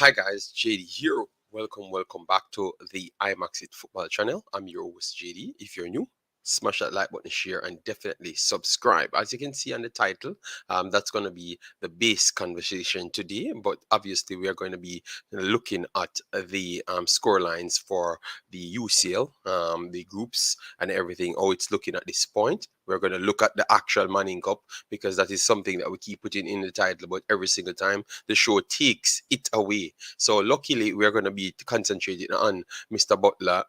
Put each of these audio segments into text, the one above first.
Hi guys, JD here. Welcome back to the Imaxit football channel. I'm your host JD. If you're new, smash that like button, share, and definitely subscribe. As you can see on the title, that's going to be the base conversation today. But obviously, we are going to be looking at the score lines for the UCL, the groups, and everything. How it's looking at this point. We're going to look at the actual Manning Cup because that is something that we keep putting in the title, but every single time the show takes it away. So luckily, we're going to be concentrating on Mr. Butler.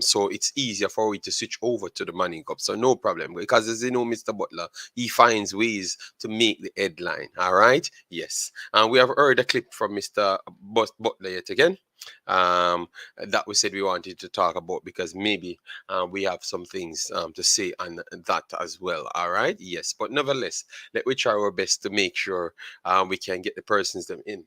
So it's easier for we to switch over to the Manning Cup. So no problem, because as you know, Mr. Butler, he finds ways to make the headline. All right. Yes. And we have heard a clip from Mr. Butler yet again. That we said we wanted to talk about because maybe we have some things to say on that as well. All right. Yes. But nevertheless, let we try our best to make sure we can get the persons them in.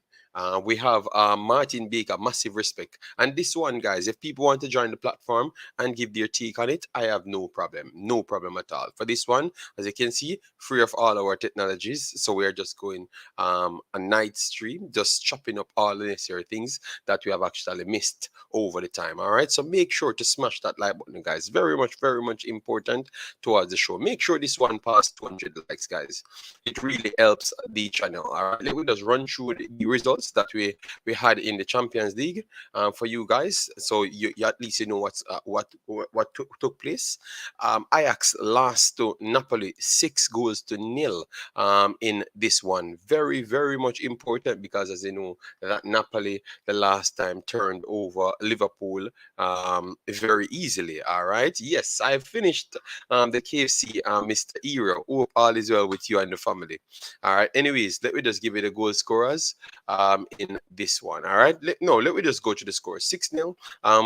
We have Martin Baker, massive respect. And this one, guys, if people want to join the platform and give their take on it, I have no problem. No problem at all. For this one, as you can see, free of all our technologies. So we are just going a night stream, just chopping up all the necessary things that we have actually missed over the time. All right. So make sure to smash that like button, guys. Very much important towards the show. Make sure this one past 200 likes, guys. It really helps the channel. All right. Let me just run through the results that we had in the Champions League for you guys, so you at least you know what took place. Ajax lost to Napoli 6-0 in this one. Very much important because, as you know, that Napoli the last time turned over Liverpool very easily. All right. Yes, I finished the KFC, Mr. Era. Hope all is well with you and the family. All right. Anyways, let me just give you the goal scorers in this one. All right. Let me just go to the score. 6-0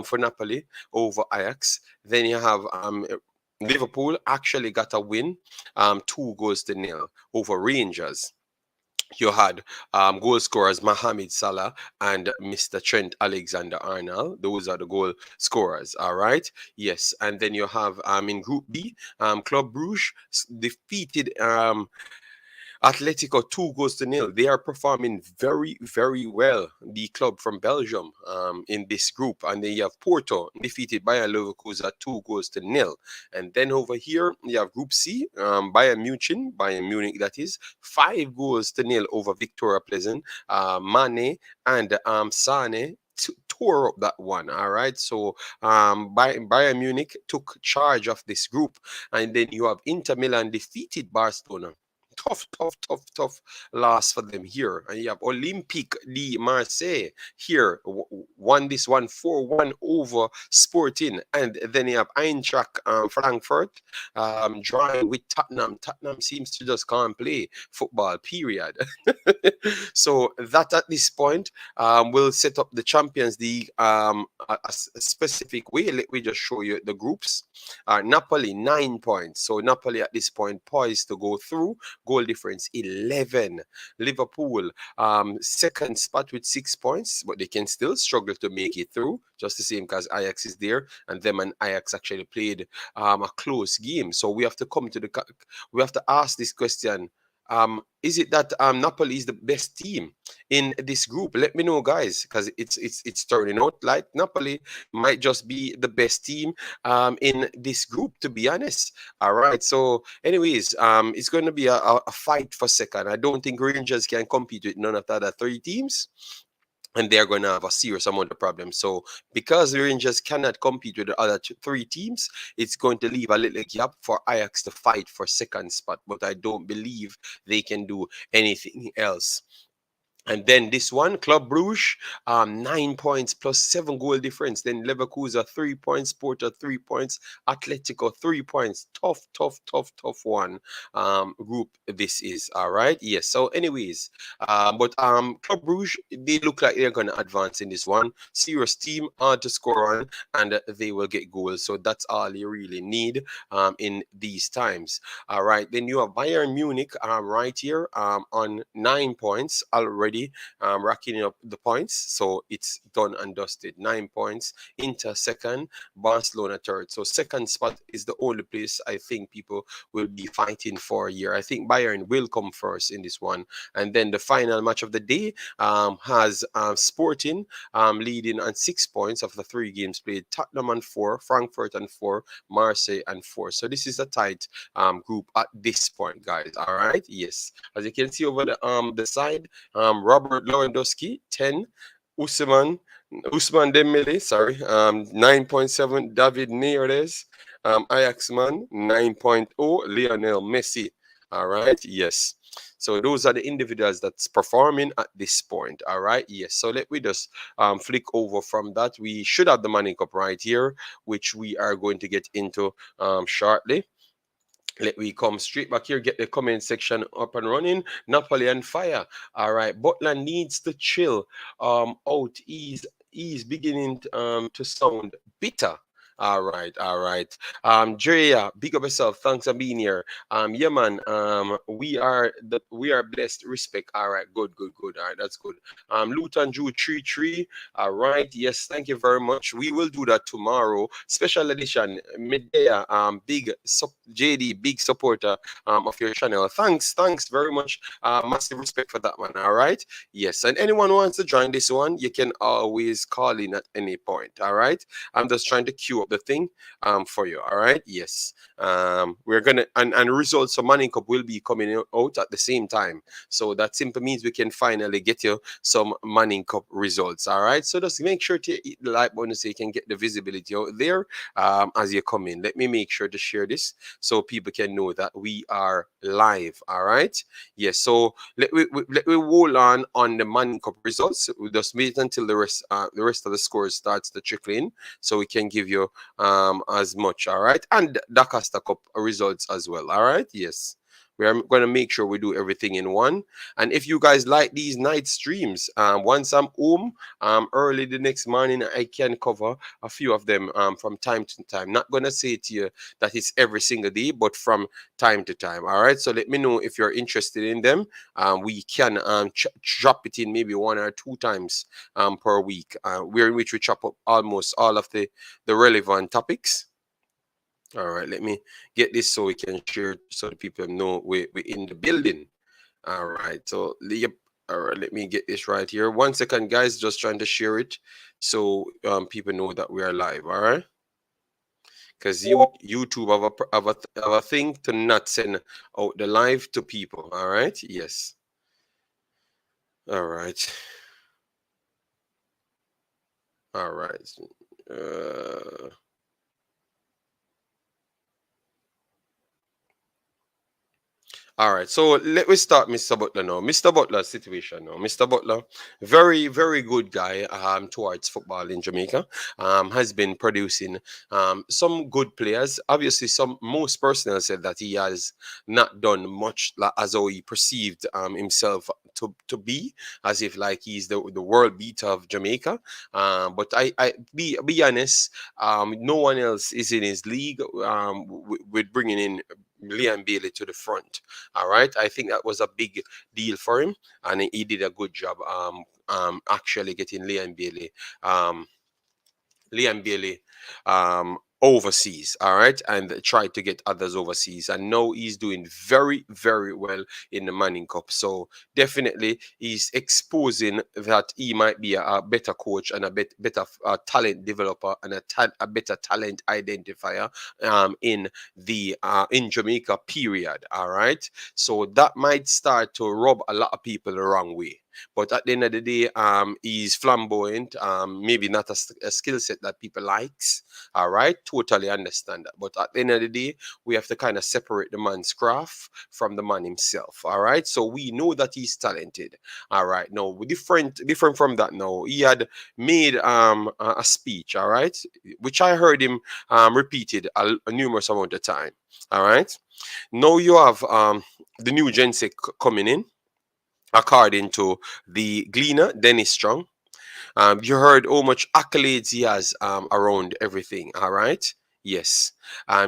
for Napoli over Ajax. Then you have Liverpool actually got a win, 2-0 over Rangers. You had goal scorers Mohamed Salah and Mr. Trent Alexander-Arnold. Those are the goal scorers. All right. Yes. And then you have in Group B, Club Brugge defeated Atletico 2-0. They are performing very well. The club from Belgium in this group. And then you have Porto defeated Bayern Leverkusen 2-0. And then over here, you have Group C, Bayern Munich that is, 5-0 over Victoria Pleasant. Mane and Sane tore up that one. All right. So Bayern Munich took charge of this group. And then you have Inter Milan defeated Barcelona. Tough loss for them here. And you have Olympique de Marseille here, won this one 4-1 over Sporting. And then you have Eintracht Frankfurt drawing with Tottenham. Tottenham seems to just can't play football, period. So that at this point will set up the Champions League a specific way. Let me just show you the groups. Napoli 9 points. So Napoli at this point poised to go through. Goal difference 11. Liverpool second spot with 6 points, but they can still struggle to make it through, just the same because Ajax is there, and them and Ajax actually played a close game. So we have to ask this question. Is it that Napoli is the best team in this group? Let me know, guys, because it's turning out like Napoli might just be the best team in this group, to be honest. All right. So, anyways, it's going to be a fight for second. I don't think Rangers can compete with none of the other three teams. And they're going to have a serious amount of problems. So, because the Rangers cannot compete with the other three teams, it's going to leave a little gap for Ajax to fight for second spot. But I don't believe they can do anything else. And then this one, Club Brugge, 9 points plus 7 goal difference. Then Leverkusen 3 points, Porto 3 points, Atletico 3 points. Tough one group this is. All right. Yes. So, anyways, but Club Brugge, they look like they're gonna advance in this one. Serious team, hard to score on, and they will get goals. So that's all you really need in these times. All right. Then you have Bayern Munich right here on 9 points already. already racking up the points. So it's done and dusted. 9 points. Inter second, Barcelona third. So second spot is the only place I think people will be fighting for here. I think Bayern will come first in this one. And then the final match of the day has Sporting leading on 6 points of the 3 games played. Tottenham on 4, Frankfurt on 4, Marseille and 4. So this is a tight group at this point, guys. All right. Yes. As you can see over the side, Robert Lewandowski, 10. Usman Dembele, sorry, 9.7. David Neres, Ajax man, 9.0. Lionel Messi. All right. Yes. So those are the individuals that's performing at this point. All right. Yes. So let me just flick over from that. We should have the Money Cup right here, which we are going to get into shortly. Let me come straight back here, get the comment section up and running. Napoli on fire. All right. Butler needs to chill out. He's beginning to sound bitter. All right, all right. Drea, big up yourself. Thanks for being here. Yeah, man. We are blessed. Respect. All right, good, good, good. All right, that's good. Luton Drew 3-3. All right, yes, thank you very much. We will do that tomorrow. Special edition. Medea, JD, big supporter of your channel. Thanks very much. Massive respect for that one. All right. Yes, and anyone who wants to join this one, you can always call in at any point. All right. I'm just trying to queue up the thing for you. All right. Yes. We're gonna and results of Money Cup will be coming out at the same time. So that simply means we can finally get you some Money Cup results. All right. So just make sure to hit the like button so you can get the visibility out there as you come in. Let me make sure to share this so people can know that we are live. All right. Yes. So let me hold on the Money Cup results. We'll just wait until the rest of the scores starts to trickle in, so we can give you as much. All right, and Dacosta Cup results as well. All right, yes. We are going to make sure we do everything in one. And if you guys like these night streams, once I'm home early the next morning, I can cover a few of them from time to time. Not going to say to you that it's every single day, but from time to time. All right. So let me know if you're interested in them. We can drop it in maybe 1 or 2 times per week, in which we chop up almost all of the relevant topics. All right, let me get this so we can share so the people know we're in the building. All right, so yep. All right, let me get this right here. 1 second, guys. Just trying to share it so people know that we are live. All right, because YouTube have a thing to not send out the live to people. All right, yes. All right. All right. All right, so let me start Mr. Butler now. Mr. Butler's situation now. Mr. Butler, very, very good guy towards football in Jamaica. Has been producing some good players. Obviously, most personnel said that he has not done much as how he perceived himself to be, as if like he's the world beater of Jamaica. But I be honest, no one else is in his league with bringing in Liam Bailey to the front. All right, I think that was a big deal for him, and he did a good job. Actually getting Liam Bailey overseas, all right, and tried to get others overseas, and now he's doing very, very well in the Manning Cup. So definitely he's exposing that he might be a better coach and a better talent developer and a better talent identifier in Jamaica, period. All right, so that might start to rub a lot of people the wrong way. But at the end of the day, he's flamboyant. Maybe not a skill set that people likes. All right, totally understand that. But at the end of the day, we have to kind of separate the man's craft from the man himself. All right, so we know that he's talented. All right, now different from that. Now he had made a speech. All right, which I heard him repeated a numerous amount of time. All right, now you have the new Gen Sec coming in. According to the Gleaner, Dennis Chung. You heard how much accolades he has around everything, all right? Yes.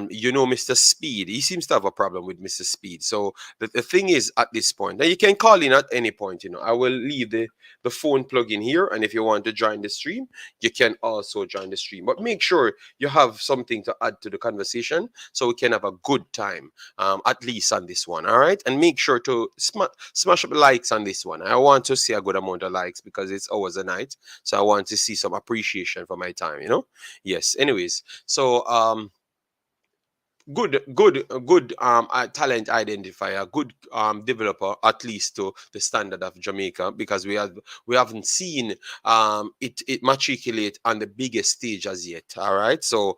You know, Mr. Speed, he seems to have a problem with Mr. Speed. So the thing is, at this point, now you can call in at any point, you know. I will leave the phone plug in here. And if you want to join the stream, you can also join the stream. But make sure you have something to add to the conversation so we can have a good time, at least on this one. All right. And make sure to smash up likes on this one. I want to see a good amount of likes because it's always a night. So I want to see some appreciation for my time, you know? Yes. Anyways, so good talent identifier, good developer, at least to the standard of Jamaica, because we haven't seen it matriculate on the biggest stage as yet. All right, so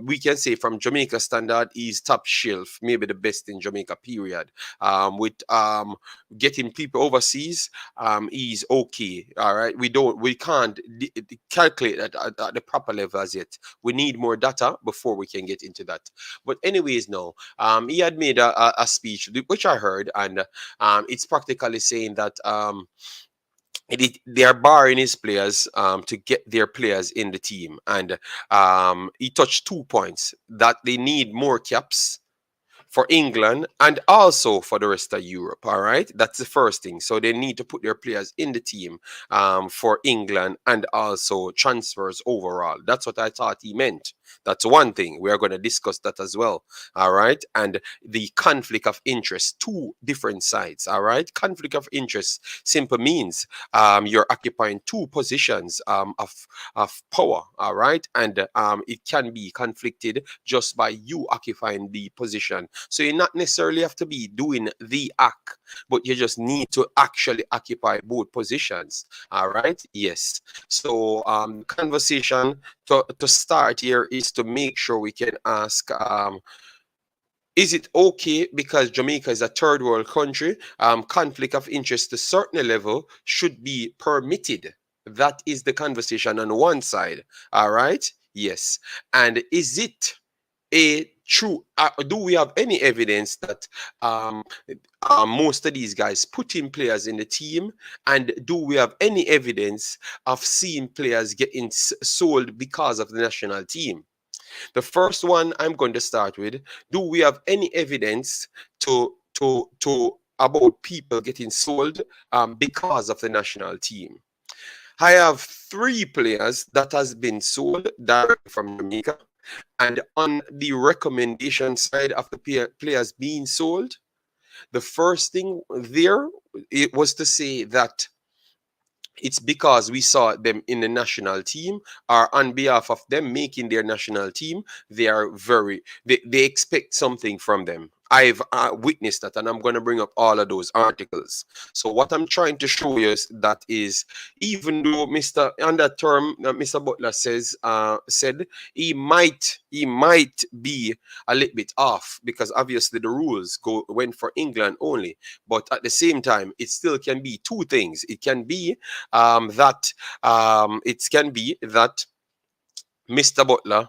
we can say from Jamaica standard, he's top shelf, maybe the best in Jamaica, period. With getting people overseas, he's okay. All right, we can't calculate that at the proper level as yet. We need more data before we can get into that. But anyways, no. He had made a speech which I heard, and it's practically saying that they are barring his players to get their players in the team, and he touched 2 points that they need more caps for England and also for the rest of Europe. All right, that's the first thing. So they need to put their players in the team for England and also transfers overall. That's what I thought he meant. That's one thing. We are going to discuss that as well. All right, and the conflict of interest, two different sides. All right, conflict of interest simply means you're occupying two positions of power. All right, and it can be conflicted just by you occupying the position. So you not necessarily have to be doing the act, but you just need to actually occupy both positions. All right. Yes. So the conversation to start here is to make sure we can ask is it okay because Jamaica is a third world country? Conflict of interest to a certain level should be permitted. That is the conversation on one side. All right. Yes. And is it a true do we have any evidence that um, most of these guys put in players in the team, and do we have any evidence of seeing players getting sold because of the national team? The first one I'm going to start with, do we have any evidence to about people getting sold because of the national team? I have three players that has been sold directly from Jamaica. And on the recommendation side of the players being sold, the first thing there it was to say that it's because we saw them in the national team, or on behalf of them making their national team, they are they expect something from them. I've witnessed that, and I'm going to bring up all of those articles. So what I'm trying to show you is that is, even though Mr. on that term that Mr. Butler said he might be a little bit off, because obviously the rules went for England only, but at the same time it still can be two things. It can be that it can be that Mr. Butler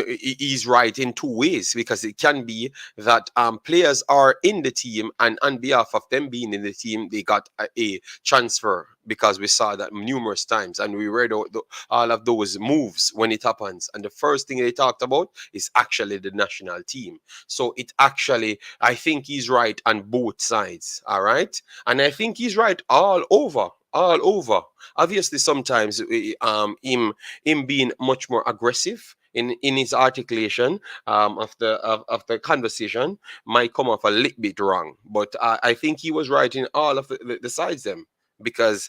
is right in two ways, because it can be that players are in the team, and on behalf of them being in the team, they got a transfer, because we saw that numerous times and we read out all of those moves when it happens. And the first thing they talked about is actually the national team. So it actually, I think he's right on both sides. All right. And I think he's right all over. All over. Obviously, sometimes him being much more aggressive in his articulation of the conversation might come off a little bit wrong, but I think he was right in all of the sides them, because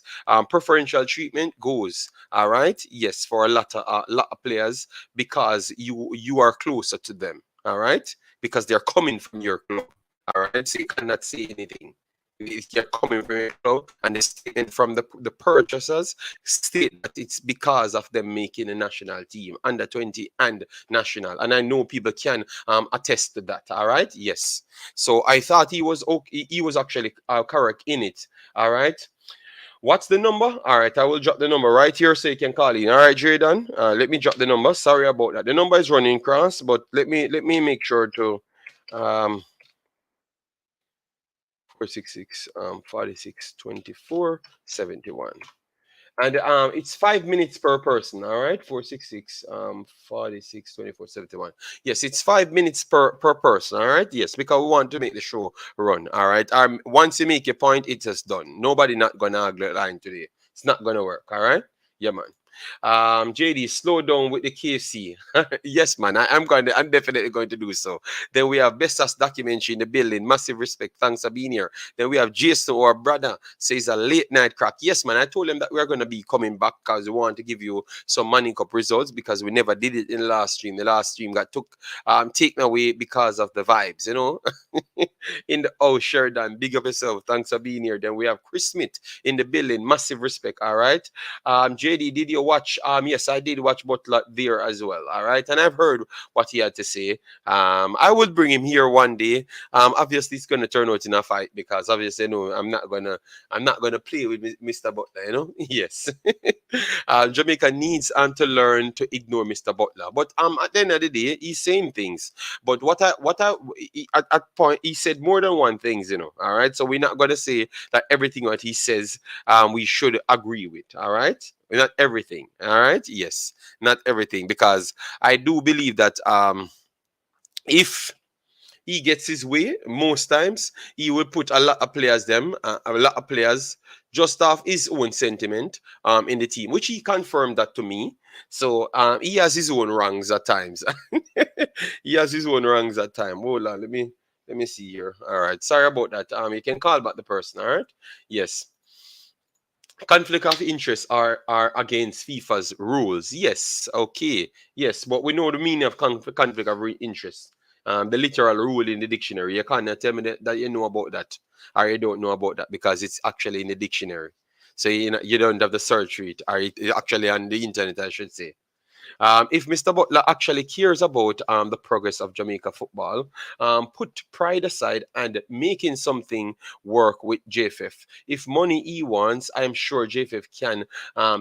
preferential treatment goes, all right, yes, for a lot of players, because you are closer to them, all right, because they're coming from your club, all right, so you cannot say anything if you're coming from your club, and the statement from the purchasers state that it's because of them making a national team, under 20 and national. And I know people can attest to that. All right. Yes. So I thought he was okay. He was actually correct in it. All right. What's the number? All right, I will drop the number right here so you can call in. All right, Jaden. Let me drop the number. Sorry about that. The number is running cross, but let me make sure to 466 46 24 71. And it's 5 minutes per person, all right? 466 46 24 71. Yes, it's 5 minutes per person, all right? Yes, because we want to make the show run, all right? Once you make your point, it's just done. Nobody not gonna argue the line today. It's not gonna work, all right? Yeah, man. JD, slow down with the KFC. Yes, man. I'm definitely going to do so. Then we have Bestas documentary in the building. Massive respect. Thanks for being here. Then we have Jason, our brother, says a late night crack. Yes, man. I told him that we're going to be coming back because we want to give you some Money Cup results because we never did it in the last stream. The last stream got taken away because of the vibes, you know. In the Sheridan, big up yourself. Thanks for being here. Then we have Chris Smith in the building. Massive respect. All right. JD, did you watch? Yes, I did watch Butler there as well. All right, and I've heard what he had to say. I will bring him here one day. Obviously, it's gonna turn out in a fight because obviously, no, I'm not gonna play with Mr. Butler. You know, yes. Jamaica needs to learn to ignore Mr. Butler, but at the end of the day, he's saying things. But at point he said more than one things. You know, all right. So we're not gonna say that everything what he says we should agree with. All right. Not everything. All right. Yes. Not everything. Because I do believe that if he gets his way, most times he will put a lot of players just off his own sentiment in the team, which he confirmed that to me. So he has his own wrongs at times. He has his own wrongs at times. Hold on, let me see here. All right. Sorry about that. You can call back the person, all right? Yes. Conflict of interest are against FIFA's rules. Yes, okay. Yes, but we know the meaning of conflict of interest. The literal rule in the dictionary. You can't tell me that you know about that or you don't know about that because it's actually in the dictionary. So you don't have to search for it or it's actually on the internet, I should say. If Mr. Butler actually cares about the progress of Jamaica football, put pride aside and making something work with JFF. If money he wants, I'm sure JFF can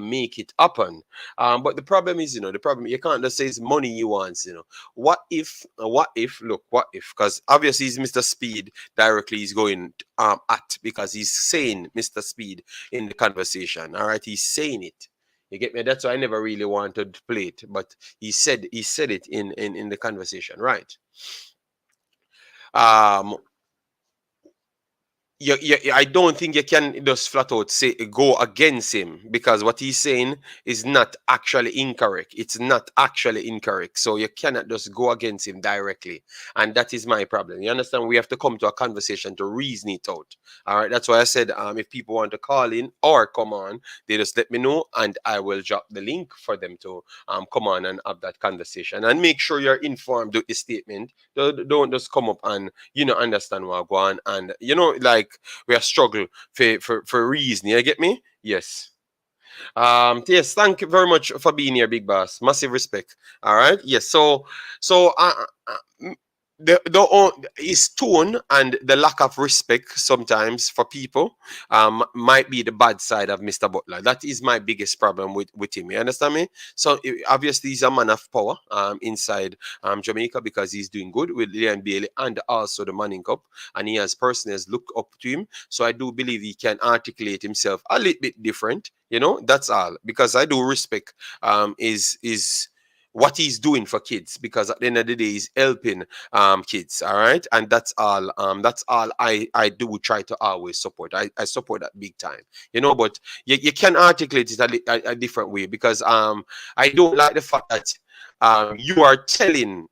make it happen. But the problem is, you can't just say it's money he wants, what if, because obviously it's Mr. Speid directly is going at because he's saying Mr. Speid in the conversation. All right, he's saying it. You get me? That's why I never really wanted to play it, but he said it in the conversation, right? Um, I don't think you can just flat out say go against him because what he's saying is not actually incorrect. It's not actually incorrect. So you cannot just go against him directly. And that is my problem. You understand? We have to come to a conversation to reason it out. All right. That's why I said if people want to call in or come on, they just let me know and I will drop the link for them to come on and have that conversation. And make sure you're informed with the statement. Don't just come up and understand what go on and like we are struggle for reason. You get me? Yes. Yes, thank you very much for being here, big boss. Massive respect. All right. Yes. So his tone and the lack of respect sometimes for people might be the bad side of Mr. Butler. That is my biggest problem with him. You understand me? So obviously he's a man of power inside Jamaica because he's doing good with Leon Bailey and also the Manning Cup, and he has personally looked up to him. So I do believe he can articulate himself a little bit different. That's all. Because I do respect is what he's doing for kids, because at the end of the day he's helping kids, all right, and that's all I do try to always support. I support that big time, but you can articulate it a different way, because I don't like the fact that you are telling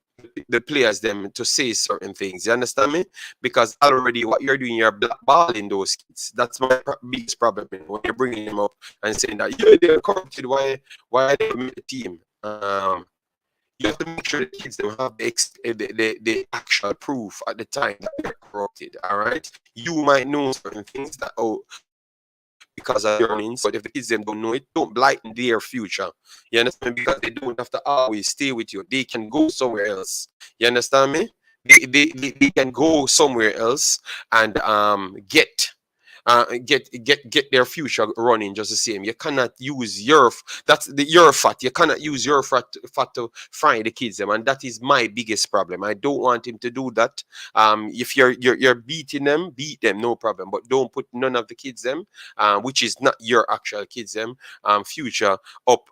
the players them to say certain things. You understand me? Because already what you're doing, you're blackballing those kids. That's my biggest problem, when you're bringing them up and saying that they're corrupted, why they make the team. You have to make sure the kids don't have the actual proof at the time that they're corrupted. All right, you might know certain things that because of your earnings, but if the kids them don't know it, don't blighten their future. You understand me? Because they don't have to always stay with you. They can go somewhere else. You understand me? They can go somewhere else and get get their future running just the same. You cannot use that's your fat. You cannot use your fat to fry the kids them, and that is my biggest problem. I don't want him to do that. If you're beating them, beat them, no problem, but don't put none of the kids them, which is not your actual kids them, future up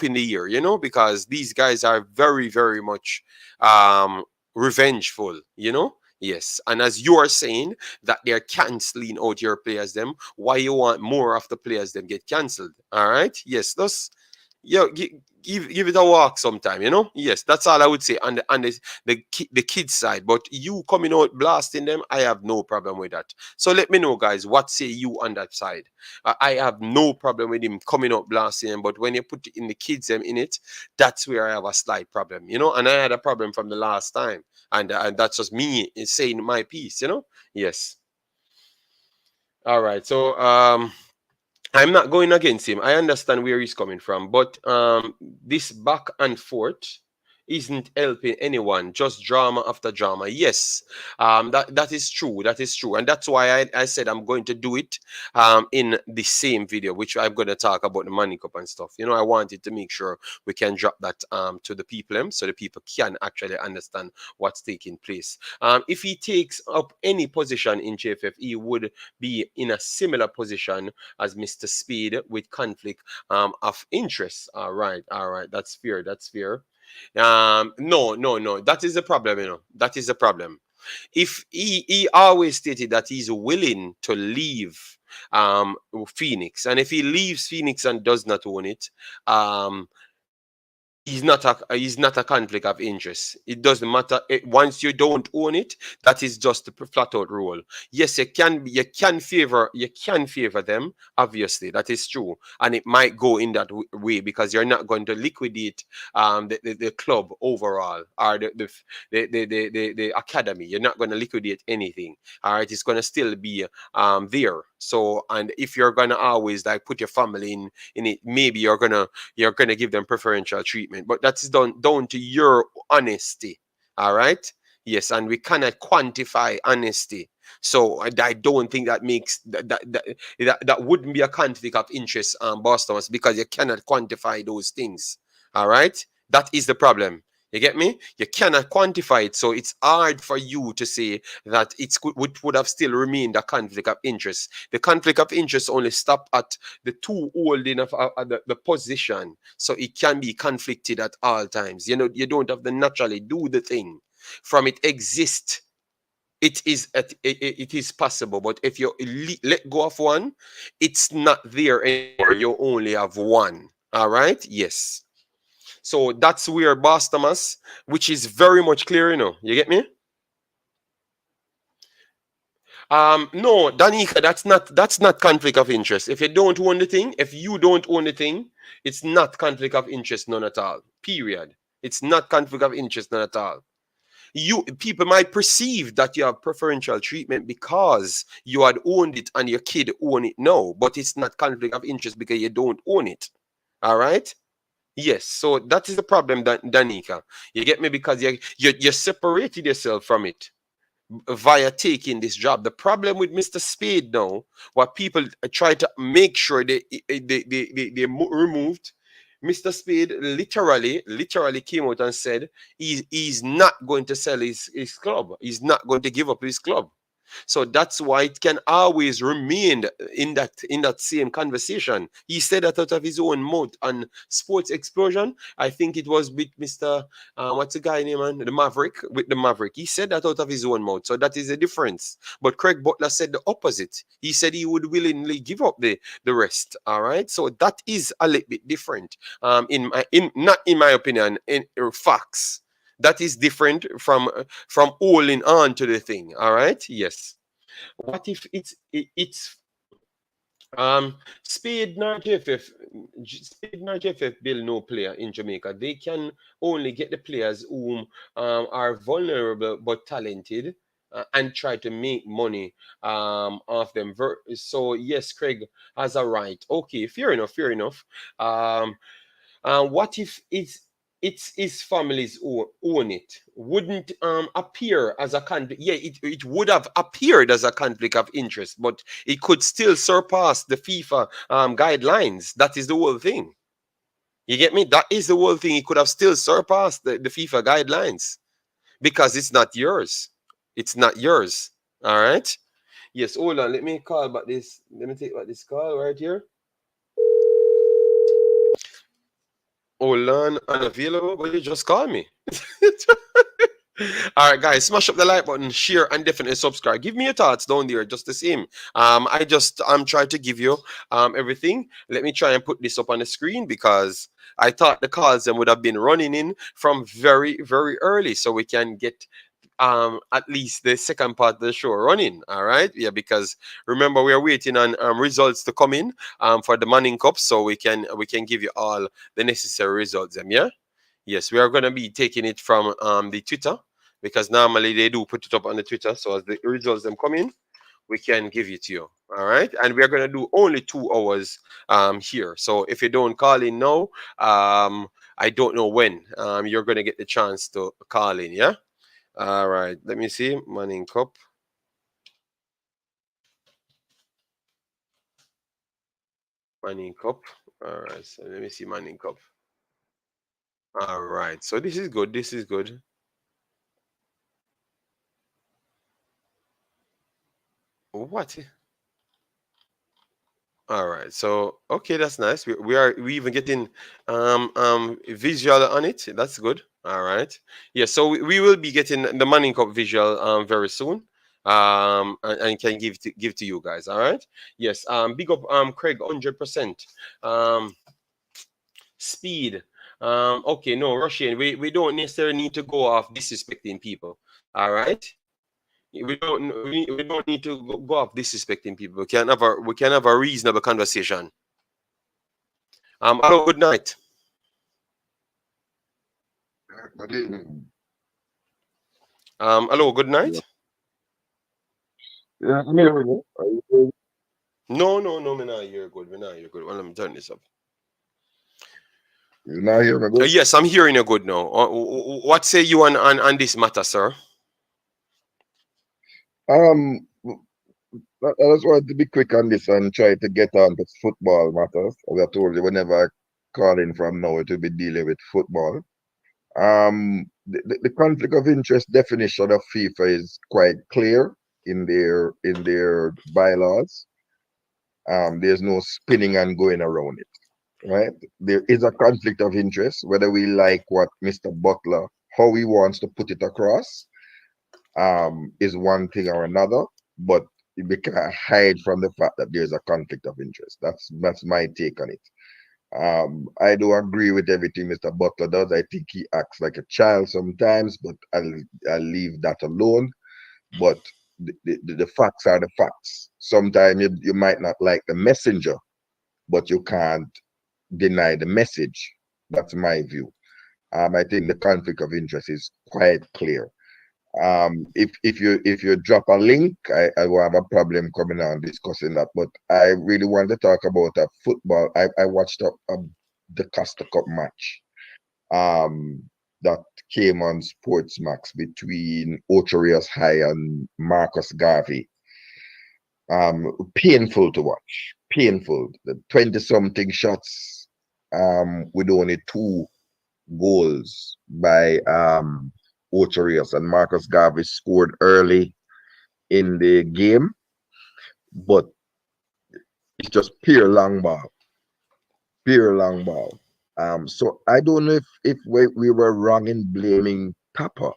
in the air, because these guys are very very much revengeful, Yes, and as you are saying that they're canceling out your players, them, why you want more of the players them get cancelled? All right, yes, that's give it a walk sometime, Yes, that's all I would say on the kids side. But you coming out blasting them, I have no problem with that. So let me know, guys, what say you on that side? I have no problem with him coming out blasting them, but when you put it in the kids them in it, that's where I have a slight problem, And I had a problem from the last time, and that's just me saying my piece, Yes. All right. So I'm not going against him. I understand where he's coming from, but this back and forth isn't helping anyone. Just drama after drama. Yes, that is true. That is true, and that's why I said I'm going to do it in the same video, which I'm going to talk about the money cup and stuff. I wanted to make sure we can drop that to the people, so the people can actually understand what's taking place. If he takes up any position in JFF, he would be in a similar position as Mr. Speid with conflict of interest. All right, that's fair. That's fair. No. That is the problem, That is the problem. If he always stated that he's willing to leave Phoenix, and if he leaves Phoenix and does not own it, he's not a conflict of interest. It doesn't matter. Once you don't own it, that is just the flat out rule. Yes, you can favor them. Obviously, that is true, and it might go in that way because you're not going to liquidate the club overall, or the academy. You're not going to liquidate anything. All right, it's going to still be there. So, and if you're going to always like put your family in it, maybe you're gonna give them preferential treatment, but that's down to your honesty. All right. Yes, and we cannot quantify honesty. So I don't think that makes that wouldn't be a conflict of interest, boss Thomas, because you cannot quantify those things. All right, that is the problem. You get me? You cannot quantify it, so it's hard for you to say that would have still remained a conflict of interest. The conflict of interest only stop at the two holding of the position, so it can be conflicted at all times. You don't have to naturally do the thing from it exist. It is possible, but if you let go of one, it's not there anymore. You only have one. All right? Yes. So that's where Boss Thomas, which is very much clear, You get me? No, Danica, that's not conflict of interest. If you don't own the thing, it's not conflict of interest, none at all. Period. It's not conflict of interest, none at all. People might perceive that you have preferential treatment because you had owned it and your kid own it now, but it's not conflict of interest because you don't own it. All right? Yes, so that is the problem, Danica. You get me? Because you separated yourself from it via taking this job. The problem with Mr. Speid now, what people try to make sure they removed, Mr. Speid literally came out and said he's not going to sell his club. He's not going to give up his club. So that's why it can always remain in that same conversation. He said that out of his own mouth on Sports Explosion. I think it was with Mr. What's the guy name, man? The Maverick, with the Maverick. He said that out of his own mouth. So that is the difference. But Craig Butler said the opposite. He said he would willingly give up the rest. All right. So that is a little bit different. Not in my opinion, in facts. That is different from holding on to the thing. All right. Yes. What if it's Speid nor JFF Speid nor JFF build no player in Jamaica. They can only get the players who are vulnerable but talented, and try to make money off them. So yes, Craig has a right. Okay, fair enough. What if it's it's his family's own it wouldn't appear as a conflict. Yeah, it would have appeared as a conflict of interest, but it could still surpass the FIFA guidelines. That is the whole thing. You get me? That is the whole thing. It could have still surpassed the FIFA guidelines because it's not yours. It's not yours. All right. Yes. Hold on. Let me call back this. Let me take back this call right here. Hold on. Unavailable, but you just call me. All right, guys, smash up the like button, share, and definitely subscribe. Give me your thoughts down there, just the same. I'm trying to give you everything. Let me try and put this up on the screen because I thought the calls then would have been running in from very, very early, so we can get at least the second part of the show running. All right, yeah, because remember we are waiting on results to come in for the Manning Cup, so we can give you all the necessary results. Yeah. Yes, we are going to be taking it from the Twitter because normally they do put it up on the Twitter. So as the results them come in, we can give it to you. All right, and we are going to do only 2 hours here. So if you don't call in now, I don't know when you're going to get the chance to call in. Yeah. All right. Let me see. Manning Cup. Manning Cup. All right. So let me see Manning Cup. All right. So this is good. This is good. What? All right. So okay, that's nice. We even getting visual on it. That's good. All right. Yeah. So we will be getting the Manning Cup visual very soon. And can give to you guys. All right. Yes. Big up Craig 100%. Speed. Okay. No, Russian. We don't necessarily need to go off disrespecting people. All right. We don't need to go off disrespecting people. We can have a reasonable conversation. Hello, good night. Good evening. Hello, good Yeah, night. yeah, I'm hearing you. Are you hearing No, no, no, me not hear good. Me not hear good. Well, let me turn this up. me? You not hearing me good? Yes, I'm hearing you good now. What say you on this matter, sir? I just wanted to be quick on this and try to get on to football matters. As I told you, whenever I call in from now, it will be dealing with football. The conflict of interest definition of FIFA is quite clear in their bylaws. There's no spinning and going around it, right? There is a conflict of interest, whether we like what Mr. Butler, how he wants to put it across, is one thing or another, but we can't hide from the fact that there's a conflict of interest. That's my take on it. I do agree with everything Mr. Butler does. I think he acts like a child sometimes, but I'll leave that alone. But the facts are the facts. Sometimes you might not like the messenger, but you can't deny the message. That's my view. I think the conflict of interest is quite clear. If you drop a link, I will have a problem coming on discussing that. But I really want to talk about a football. I watched a Dacosta Cup match um that came on Sportsmax between Ocherias High and Marcus Garvey. Painful to watch. Painful. The 20 something shots with only two goals by Ocherias, and Marcus Garvey scored early in the game, but it's just pure long ball. So I don't know if we were wrong in blaming Papa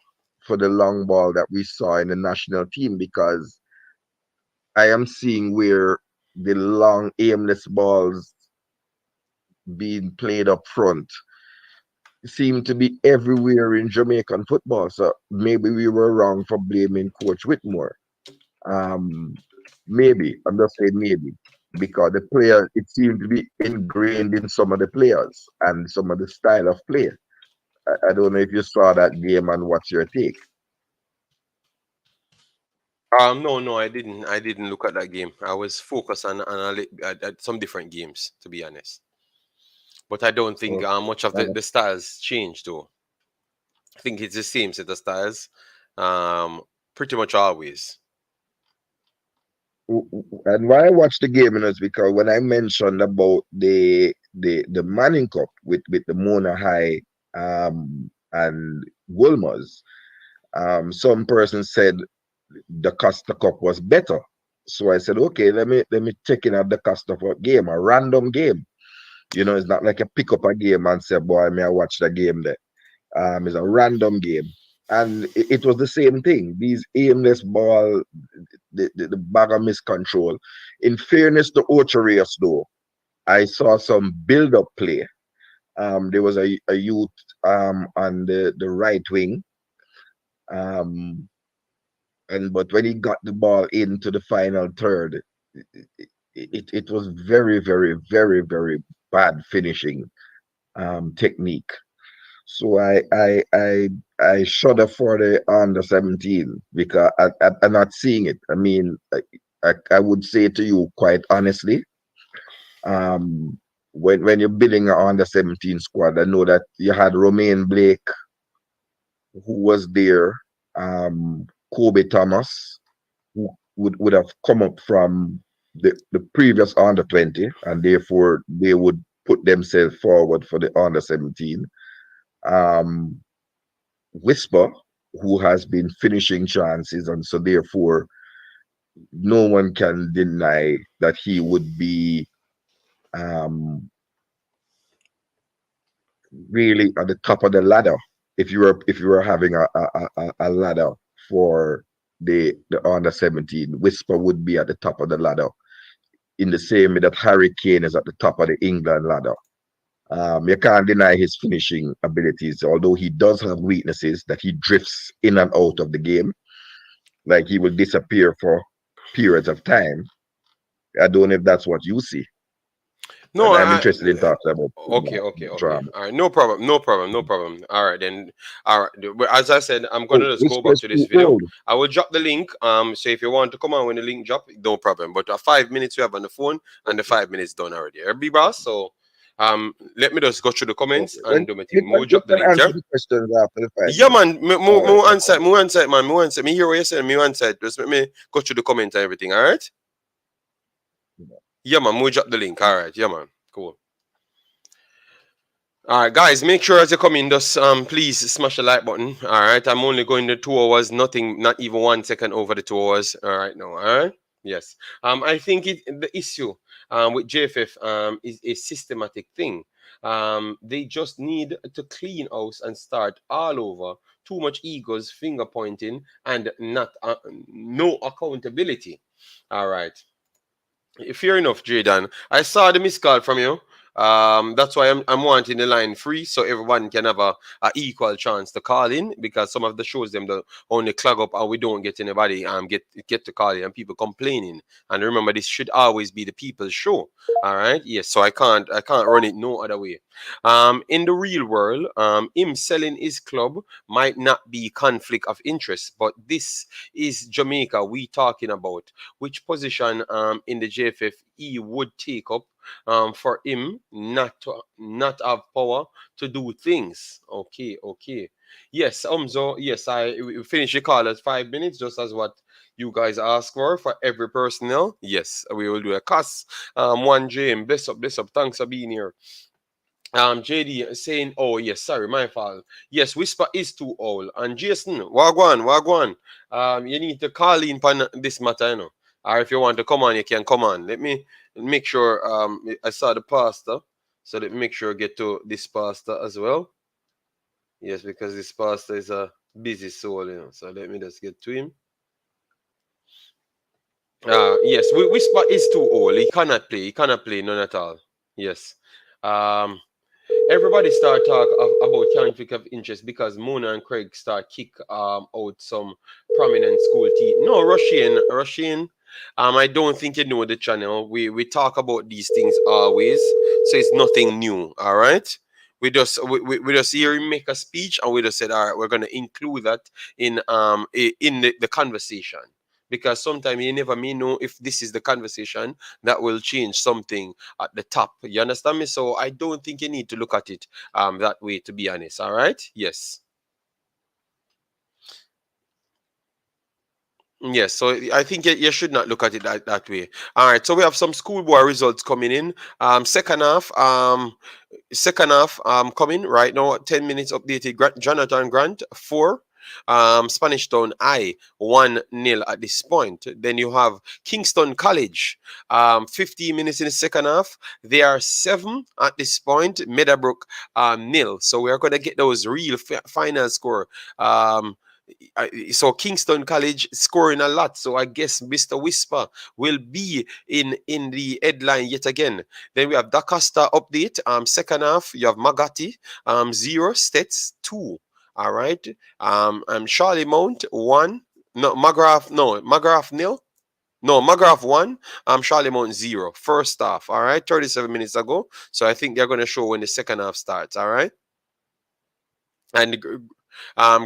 for the long ball that we saw in the national team, because I am seeing where the long aimless balls being played up front seem to be everywhere in Jamaican football. So maybe we were wrong for blaming Coach Whitmore. Um, Maybe I'm just saying maybe, because the player, it seemed to be ingrained in some of the players and some of the style of play. I don't know if you saw that game and what's your take. No, no, I didn't. I didn't look at that game. I was focused on some different games, to be honest. But I don't think Okay. much of the styles changed though. I think it's the same set of styles, um, pretty much always. And why I watched the game is because when I mentioned about the Manning Cup with the Mona High and Wolmers, some person said the Costa Cup was better. So I said, okay, let me check in at the Costa Cup game, a random game. You know, it's not like I pick up a game and say, boy, may I watch the game there. It's a random game. And it was the same thing. These aimless ball, the bag of miscontrol. In fairness to Ocherius, though, I saw some build-up play. There was a youth on the right wing. Um, and but when he got the ball into the final third, it was very, very, very, very bad finishing technique. So I shudder for the under 17 because I'm not seeing it. I mean, I would say to you quite honestly, um, when you're building an under 17 squad, I know that you had Romain Blake who was there, Kobe Thomas who would have come up from the previous under 20, and therefore they would put themselves forward for the under 17. Um, Whisper, who has been finishing chances, and so therefore no one can deny that he would be um, really at the top of the ladder if you were having a ladder for the under 17. Whisper would be at the top of the ladder in the same way that Harry Kane is at the top of the England ladder. You can't deny his finishing abilities, although he does have weaknesses that he drifts in and out of the game. Like he will disappear for periods of time. I don't know if that's what you see. No, And I'm interested in talking about okay, football okay, okay. drama. All right, no problem, no problem, no problem. All right, then. All right. Well, as I said, I'm gonna Oh, just go back Whisper's to this too video. old. I will drop the link. So if you want to come on when the link drop, no problem. But 5 minutes we have on the phone, and the Okay, 5 minutes done already. Be boss. So let me just go through the comments okay. and do my You thing. can We'll you drop the can link, answer yeah. the questions after the five Yeah, minutes. man. Me, All me, right, me no answer, problem. me answer, man. Me answer. Me hear what you saying. Me answer. Just let me go through the comment and everything. All right. Yeah, man. We'll drop the link. All right. Yeah, man. Cool. All right, guys, make sure as you come in, just please smash the like button. All right, I'm only going to 2 hours, nothing, not even 1 second over the 2 hours. All right, now, all right, yes. I think the issue with JFF is a systematic thing. They just need to clean house and start all over. Too much egos, finger pointing, and not no accountability. All right. Fair enough, Jaden. I saw the missed call from you. That's why I'm wanting the line free so everyone can have a equal chance to call in because some of the shows them the only clog up and we don't get anybody get to call in and people complaining. And remember, this should always be the people's show. All right. Yes. So I can't run it no other way. In the real world, him selling his club might not be conflict of interest, but this is Jamaica we talking about. Which position in the JFF he would take up for him not have power to do things. Okay, okay. Yes, so yes, we finish the call at 5 minutes, just as what you guys ask for every personnel. Yes, we will do a cuss. One Jam, bless up. Thanks for being here. JD saying, oh yes, sorry, my fault. Yes, Whisper is too old. And Jason, wagwan, wagwan. You need to call in on this matter, you know. Or if you want to come on, you can come on. Let me make sure. I saw the pastor, so let me make sure I get to this pastor as well. Yes, because this pastor is a busy soul, you know. So let me just get to him. Yes, Whisper is too old. He cannot play. He cannot play none at all. Yes. Um, Everybody start talk about conflict of interest because Mona and Craig start kick out some prominent school teeth. No, Russian. I don't think you know the channel. We talk about these things always, so it's nothing new. All right. We just hear him make a speech and we just said all right we're gonna include that in in the conversation because sometimes you never may know if this is the conversation that will change something at the top. You understand me? So I don't think you need to look at it that way, to be honest. All right? Yes. Yes, so I think you should not look at it that way. All right, so we have some schoolboy results coming in. Second half coming right now. 10 minutes updated. Jonathan Grant 4. Spanish Town I 1-0 at this point. Then you have Kingston College. 15 minutes in the second half. They are 7 at this point. Meadowbrook 0. So we are gonna get those real final score. So Kingston College scoring a lot. So I guess Mr. Whisper will be in the headline yet again. Then we have Dacosta update. Second half, you have Magati 0, Stets 2. All right. Charlie Mount 1. No, Magrath nil. No, Magrath 1. Charlie Mount 0. First half. All right. 37 minutes ago. So I think they're going to show when the second half starts. All right. And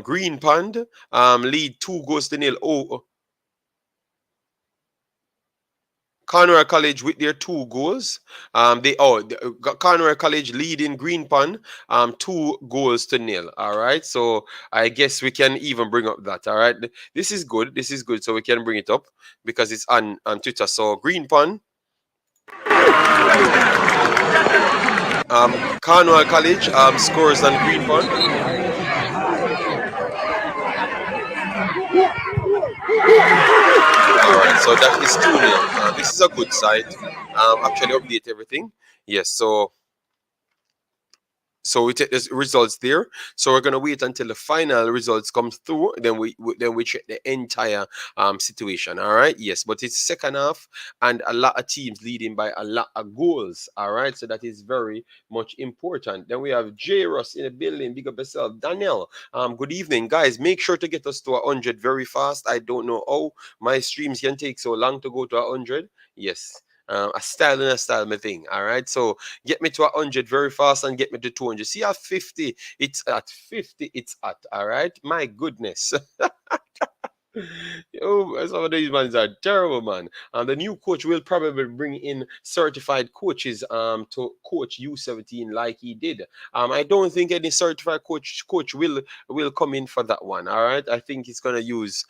Green Pond lead 2-0. Oh, Conroy College with their 2 goals. Conroy College leading Green Pond 2-0. All right. So I guess we can even bring up that. All right. This is good. This is good. So we can bring it up because it's on Twitter. So Green Pond. Cornwall College scores on Green Pond. All right, so that is 2-0. This is a good side. Actually, update everything. Yes, so we take the results there. So we're gonna wait until the final results come through. Then we check the entire situation. All right. Yes, but it's second half and a lot of teams leading by a lot of goals. All right. So that is very much important. Then we have J Ross in the building. Big up yourself, Daniel. Good evening, guys. Make sure to get us to 100 very fast. I don't know how my streams can take so long to go to 100. Yes. A style and a style, my thing. All right. So get me to 100 very fast and get me to 200. See at 50, it's at 50, it's at. All right. My goodness. Oh, some of these mans are terrible, man. And the new coach will probably bring in certified coaches to coach U17 like he did. I don't think any certified coach will come in for that one. All right. I think it's gonna use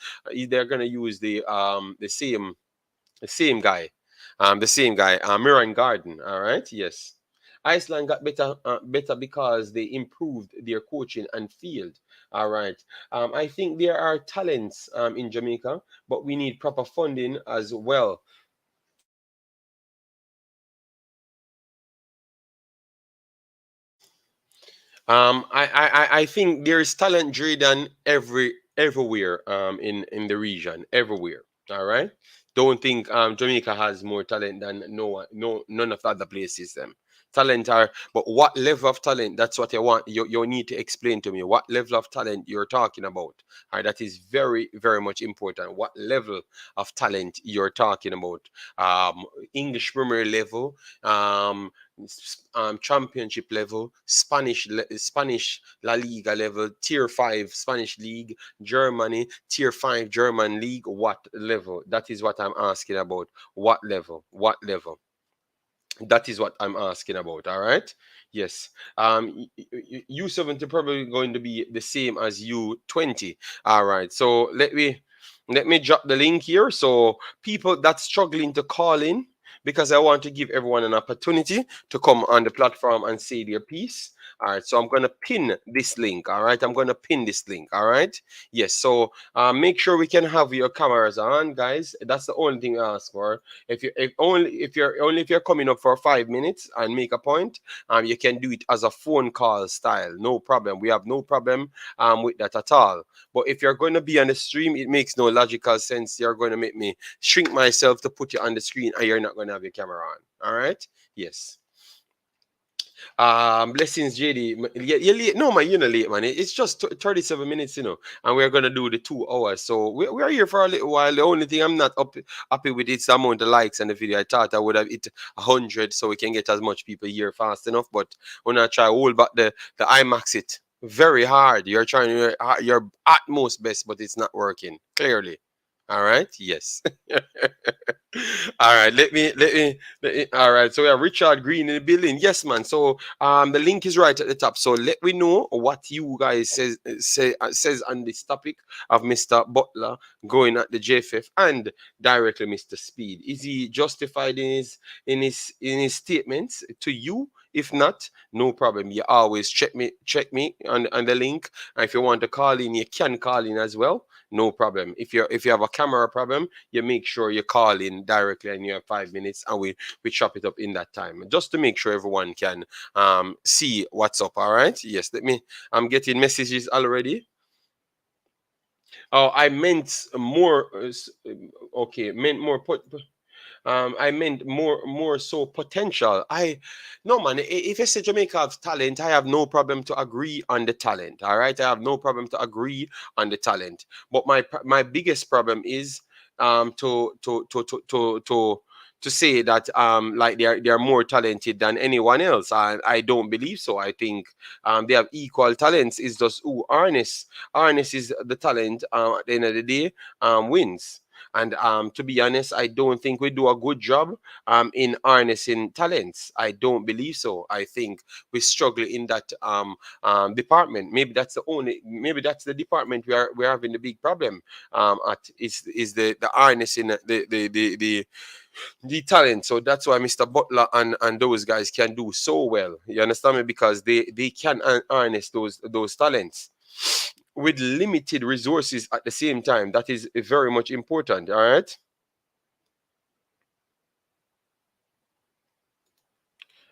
they're gonna use the same guy. Mirren Garden. All right. Yes. Iceland got better because they improved their coaching and field. All right. I think there are talents in Jamaica, but we need proper funding as well. I think there is talent driven everywhere in the region, everywhere. All right. Don't think Jamaica has more talent than none of the other places. Them talent are, but what level of talent? That's what I want. You need to explain to me what level of talent you're talking about. All right, that is very very much important. What level of talent you're talking about? English Premier level. Championship level, Spanish La Liga level, Tier 5 Spanish League, Germany, Tier 5 German League. What level? That is what I'm asking about. What level? What level? That is what I'm asking about. All right. Yes. U70 probably going to be the same as U20. All right. So let me drop the link here. So people that's struggling to call in, because I want to give everyone an opportunity to come on the platform and say their piece. All right, so I'm gonna pin this link. All right, I'm gonna pin this link. All right, yes. So make sure we can have your cameras on, guys. That's the only thing I ask for. If you're coming up for 5 minutes and make a point, you can do it as a phone call style. No problem. We have no problem with that at all. But if you're going to be on the stream, it makes no logical sense. You're going to make me shrink myself to put you on the screen, and you're not going to have your camera on. All right? Yes. Blessings, JD. You're late. No, man, you're not late, man. It's just 37 minutes, and we're gonna do the 2 hours. So we're here for a little while. The only thing I'm not happy with is the amount of likes on the video. I thought I would have hit 100 so we can get as much people here fast enough. But when I try hold back the Imaxit very hard. You're trying your utmost best, but it's not working. Clearly. All right. Yes. All right. All right. So we have Richard Green in the building. Yes, man. So the link is right at the top. So let me know what you guys says on this topic of Mr. Butler going at the JFF and directly Mr. Speid. Is he justified in his statements to you? If not, no problem. You always check me on the link. And if you want to call in, you can call in as well. No problem. If you have a camera problem, you make sure you call in directly and you have 5 minutes and we chop it up in that time. Just to make sure everyone can see what's up. All right. Yes, I'm getting messages already. Oh, I meant more okay, meant more I meant more so potential. I No, man. If you say Jamaica have talent, I have no problem to agree on the talent. All right, I have no problem to agree on the talent. But my biggest problem is to say that like they are more talented than anyone else. I don't believe so. I think they have equal talents. It's just who harness is the talent. At the end of the day, wins. And to be honest, I don't think we do a good job in harnessing talents. I don't believe so. I think we struggle in that department. Maybe that's the department we're having the big problem at is the harnessing the talent. So that's why Mr. Butler and those guys can do so well. You understand me? Because they can harness those talents with limited resources at the same time. That is very much important. All right.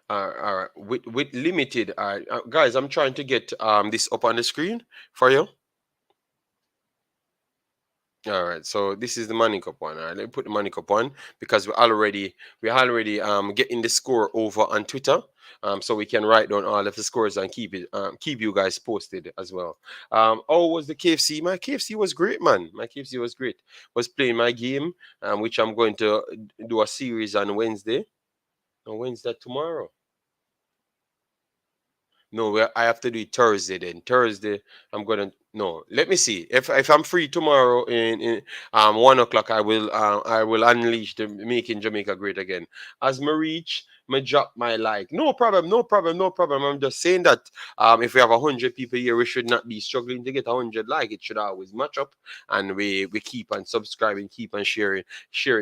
All right. With limited. All right, guys. I'm trying to get this up on the screen for you. All right, so this is the money cup one. All right, let me put the money cup one because we're already getting the score over on Twitter, so we can write down all of the scores and keep you guys posted as well. Oh, was the KFC? My KFC was great, man. My KFC was great. Was playing my game, which I'm going to do a series on Wednesday. On Wednesday tomorrow. No, I have to do it Thursday then. Thursday, I'm gonna no. Let me see if I'm free tomorrow in 1 o'clock. I will unleash the making Jamaica great again. As me reach, me drop my like. No problem, no problem, no problem. I'm just saying that if we have 100 people here, we should not be struggling to get 100 like. It should always match up, and we keep on subscribing, keep on sharing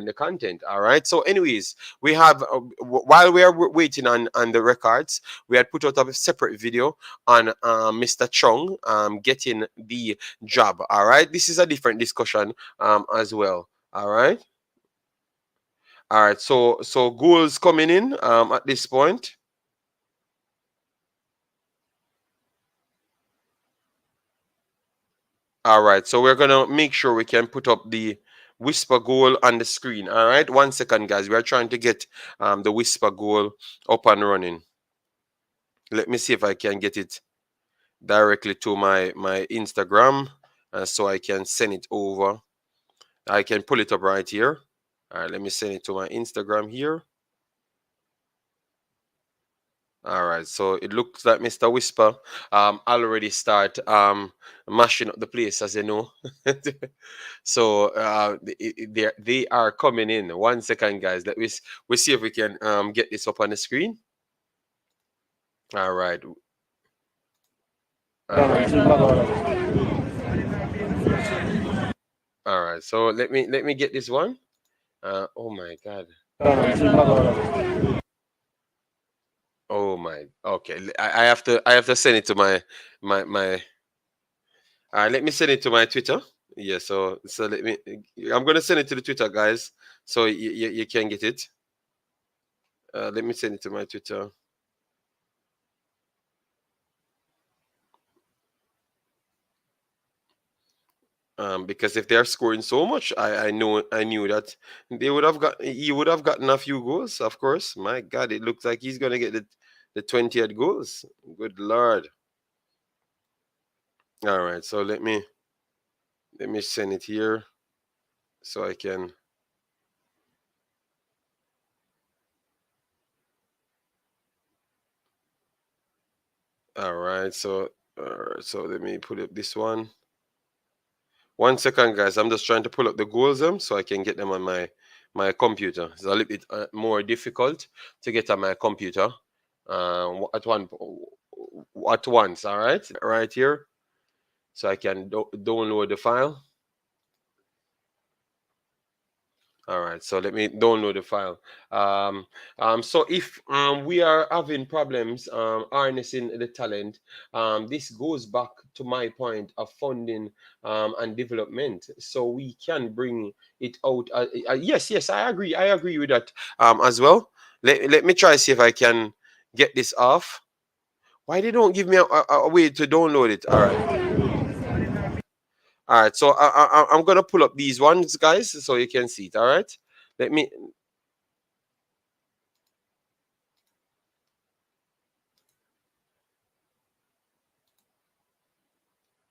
the content. All right. So, anyways, we have while we are waiting on the records, we had put out a separate video on Mr. Chung getting the job. All right, this is a different discussion as well. All right, all right. So goals coming in at this point. All right, so we're gonna make sure we can put up the whisper goal on the screen. All right, 1 second, guys. We are trying to get the whisper goal up and running. Let me see if I can get it directly to my Instagram, so I can send it over. I can pull it up right here. All right, let me send it to my Instagram here. All right, so it looks like Mr. Whisper already start mashing up the place, as you know. So they are coming in. 1 second, guys. We see if we can get this up on the screen. All right, all right, all right. So let me get this one. Oh my God. Oh my. Okay. I have to send it to my. Let me send it to my Twitter. Yeah. So let me. I'm gonna send it to the Twitter, guys, so you can get it. Let me send it to my Twitter. Because if they are scoring so much, I knew that he would have gotten a few goals. Of course. My God, it looks like he's gonna get the 20th goals. Good Lord. All right. So let me send it here so I can. All right, so let me put up this one. 1 second, guys. I'm just trying to pull up the goals so I can get them on my computer. It's a little bit more difficult to get on my computer at once. All right here, so I can download the file. All right, so let me download the file. So if we are having problems harnessing the talent, this goes back to my point of funding and development, so we can bring it out. Yes, I agree. I agree with that as well. Let me try see if I can get this off. Why they don't give me a way to download it? All right. All right, so I'm gonna pull up these ones, guys, so you can see it. All right, let me.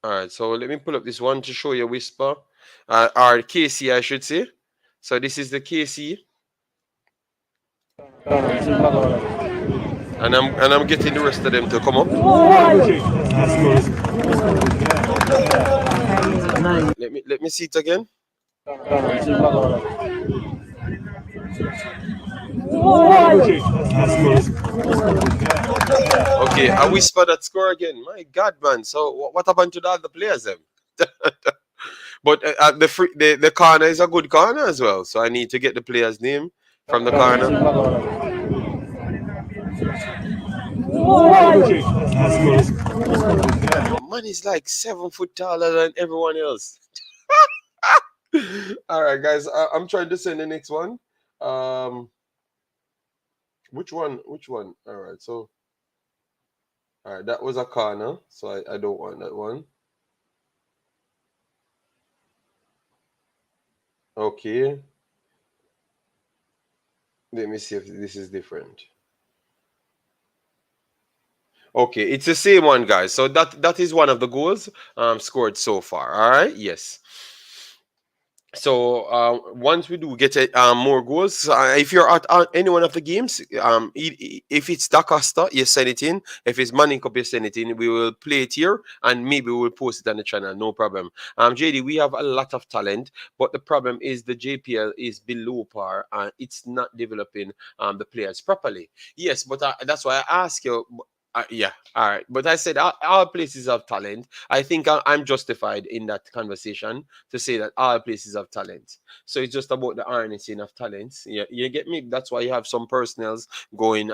All right, so let me pull up this one to show you Whisper, or KC, I should say. So this is the KC, and I'm getting the rest of them to come up. Let me see it again. Okay, I Whisper that score again. My God, man. So what happened to the other players then? But the corner is a good corner as well. So I need to get the player's name from the corner. Man is like 7 foot taller than everyone else. All right, guys. I'm trying to send the next one. Um, which one? Which one? All right. So, all right, that was a corner. So I don't want that one. Okay. Let me see if this is different. Okay, it's the same one, guys. So that is one of the goals scored so far. All right. Yes. So once we do get more goals, if you're at any one of the games, if it's Dacosta, you send it in. If it's Manning Cup, you send it in. We will play it here, and maybe we will post it on the channel. No problem. JD, we have a lot of talent, but the problem is the JPL is below par, and it's not developing the players properly. Yes, but that's why I ask you. Yeah, all right. But I said our places have talent. I think I'm justified in that conversation to say that all places have talent. So it's just about the harnessing of talents. Yeah, you get me? That's why you have some personnels going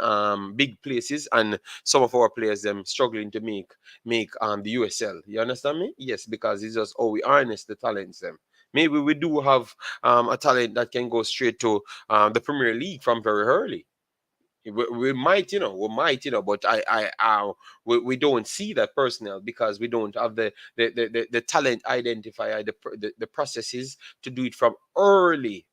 big places and some of our players them struggling to make the USL. You understand me? Yes, because it's just we harness the talents them. Maybe we do have a talent that can go straight to the Premier League from very early. We might, but we don't see that personnel because we don't have the talent identifier, the processes to do it from early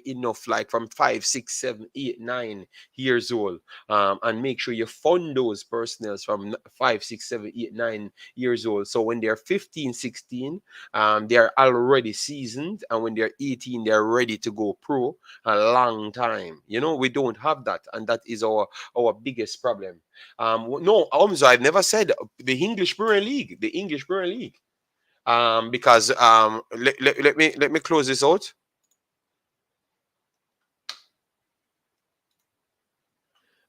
enough, like from 5, 6, 7, 8, 9 years old, and make sure you fund those personnels from 5, 6, 7, 8, 9 years old. So when they're 15, 16, they're already seasoned, and when they're 18, they're ready to go pro a long time. We don't have that, and that is our biggest problem. No, Omzo, I've never said the English Premier League. The English Premier League. Because let me close this out.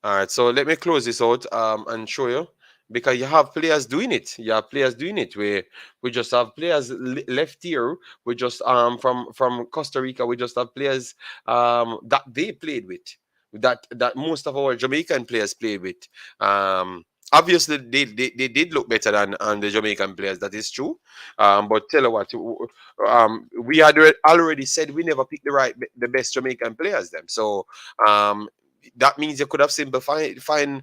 All right, so let me close this out and show you, because you have players doing it. You have players doing it. We just have players left here. We just from Costa Rica. We just have players that they played with. That most of our Jamaican players played with. Obviously, they did look better than the Jamaican players. That is true. But tell you what, we had already said we never picked the best Jamaican players. Them so that means you could have simply find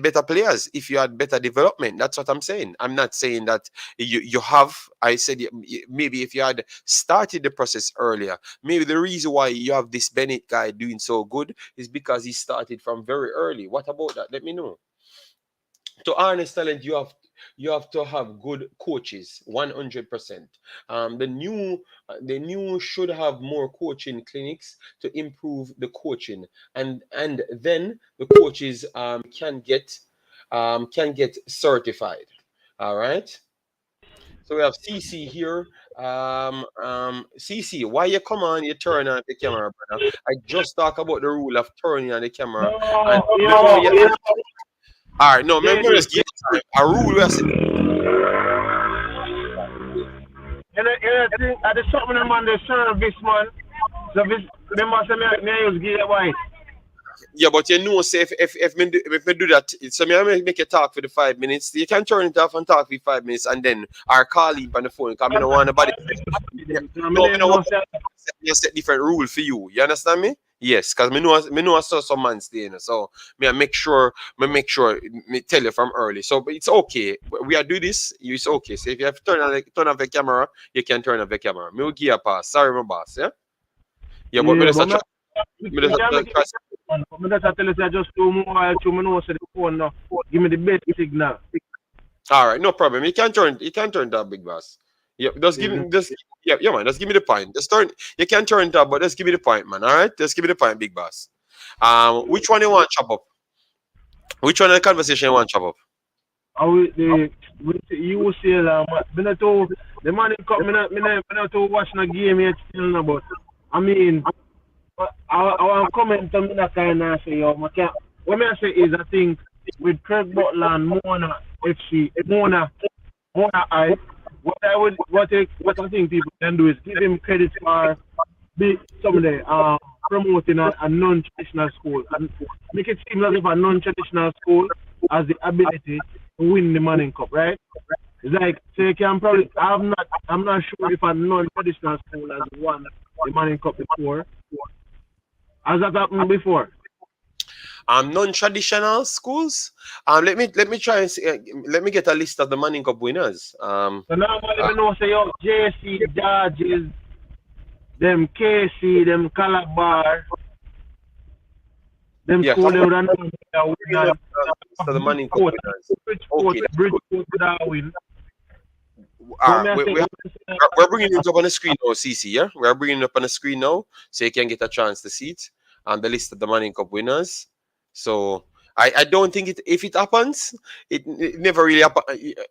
better players if you had better development. That's what I'm saying. I'm not saying that you have. I said maybe if you had started the process earlier, maybe the reason why you have this Bennett guy doing so good is because he started from very early. What about that? Let me know. To harness talent, you have to have good coaches, 100%. The new should have more coaching clinics to improve the coaching, and then the coaches can get certified. All right. So we have CC here. CC, why you come on? You turn on the camera, brother. I just talk about the rule of turning on the camera, and No, you know you. yo, All right, no, remember JD. just give time. A rule we are saying. Think I did something I'm on the service, man. So this, remember, say me use gear white. Yeah, but you know, say if me do that, so me I make a talk for the 5 minutes. You can turn it off and talk for 5 minutes, and then our call in on the phone. Cause me no want nobody. No, me no want to set different rule for you. You understand me? Yes, cause me know I saw some man stay, so me I make sure me tell you from early. So but it's okay. We are do this. It's okay. So if you have to turn off the camera, you can turn off the camera. Me will give you a pass. Sorry, my boss. Yeah. Yeah, but me Yeah, just a but try. me Me just can't a make try. it. But me just tell you, say just 2 more, 2 minutes, the phone now. Give me the best signal. All right, no problem. You can turn that, big boss. Yeah, just give Yeah. me just yeah, man. Just give me the point. Just turn. You can turn it up, but just give me the point, man. All right, just give me the point, big boss. Which one you want to chop up? Which one of the conversation you want to chop up? With the UCL, me not to, the man in cup, me not to watch the game yet still, no, but I mean, I want to comment on that kind of say, yo, what I say is, I think with Craig Butler and Mona FC, Mona I, what I think people can do is give him credit for some of the promoting a non-traditional school and make it seem as if a non-traditional school has the ability to win the Manning Cup, right? It's like, so you can probably, I'm not sure if a non-traditional school has won the Manning Cup before. Has that happened before? Non-traditional schools. Let me try and see, let me get a list of the Manning Cup winners. So now I know say yo JC Dodges, them KC, them Calabar, them Yeah, school they would have list of the Manning Cup winners. Bridgeport would have win. We're bringing it up on the screen now, CC. Yeah, we're bringing it up on the screen now, so you can get a chance to see it. The list of the Manning Cup winners. So I don't think it if it happens, it never really happen.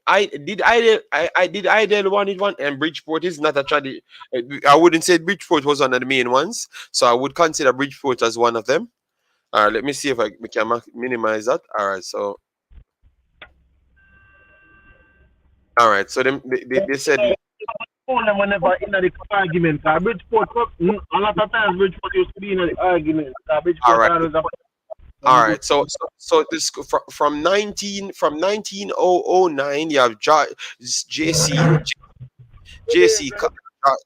I did Idle one and Bridgeport is not a tradi. I wouldn't say Bridgeport was one of the main ones, so I would consider Bridgeport as one of them. Let me see if we can minimize that. All right, so so they said. Whenever in the argument, Bridgeport, a lot of times Bridgeport used to be in the argument. All right. All right, so this from 1909, you have JC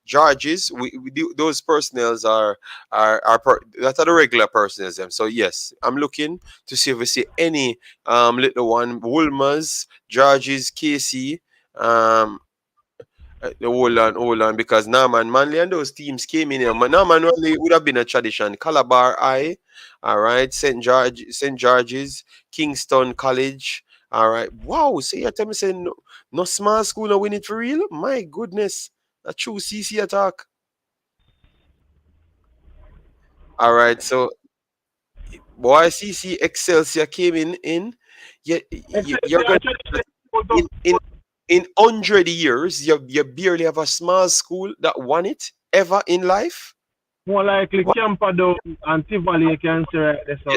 Georges. We do those personnels that are the regular personnels. Them. So yes, I'm looking to see if we see any little one Woolmers, Georges, Casey. Hold on, because Norman Manley and those teams came in here. Norman Manley would have been a tradition. Calabar I, all right, St. George's, Kingston College, all right. Wow, so you tell me saying no small school no win it for real? My goodness, a true CC attack. All right, so boy, CC Excelsior came in. You're going in 100 years, you barely have a small school that won it ever in life. More likely Camperdown and Tivoli, you can say right there. So.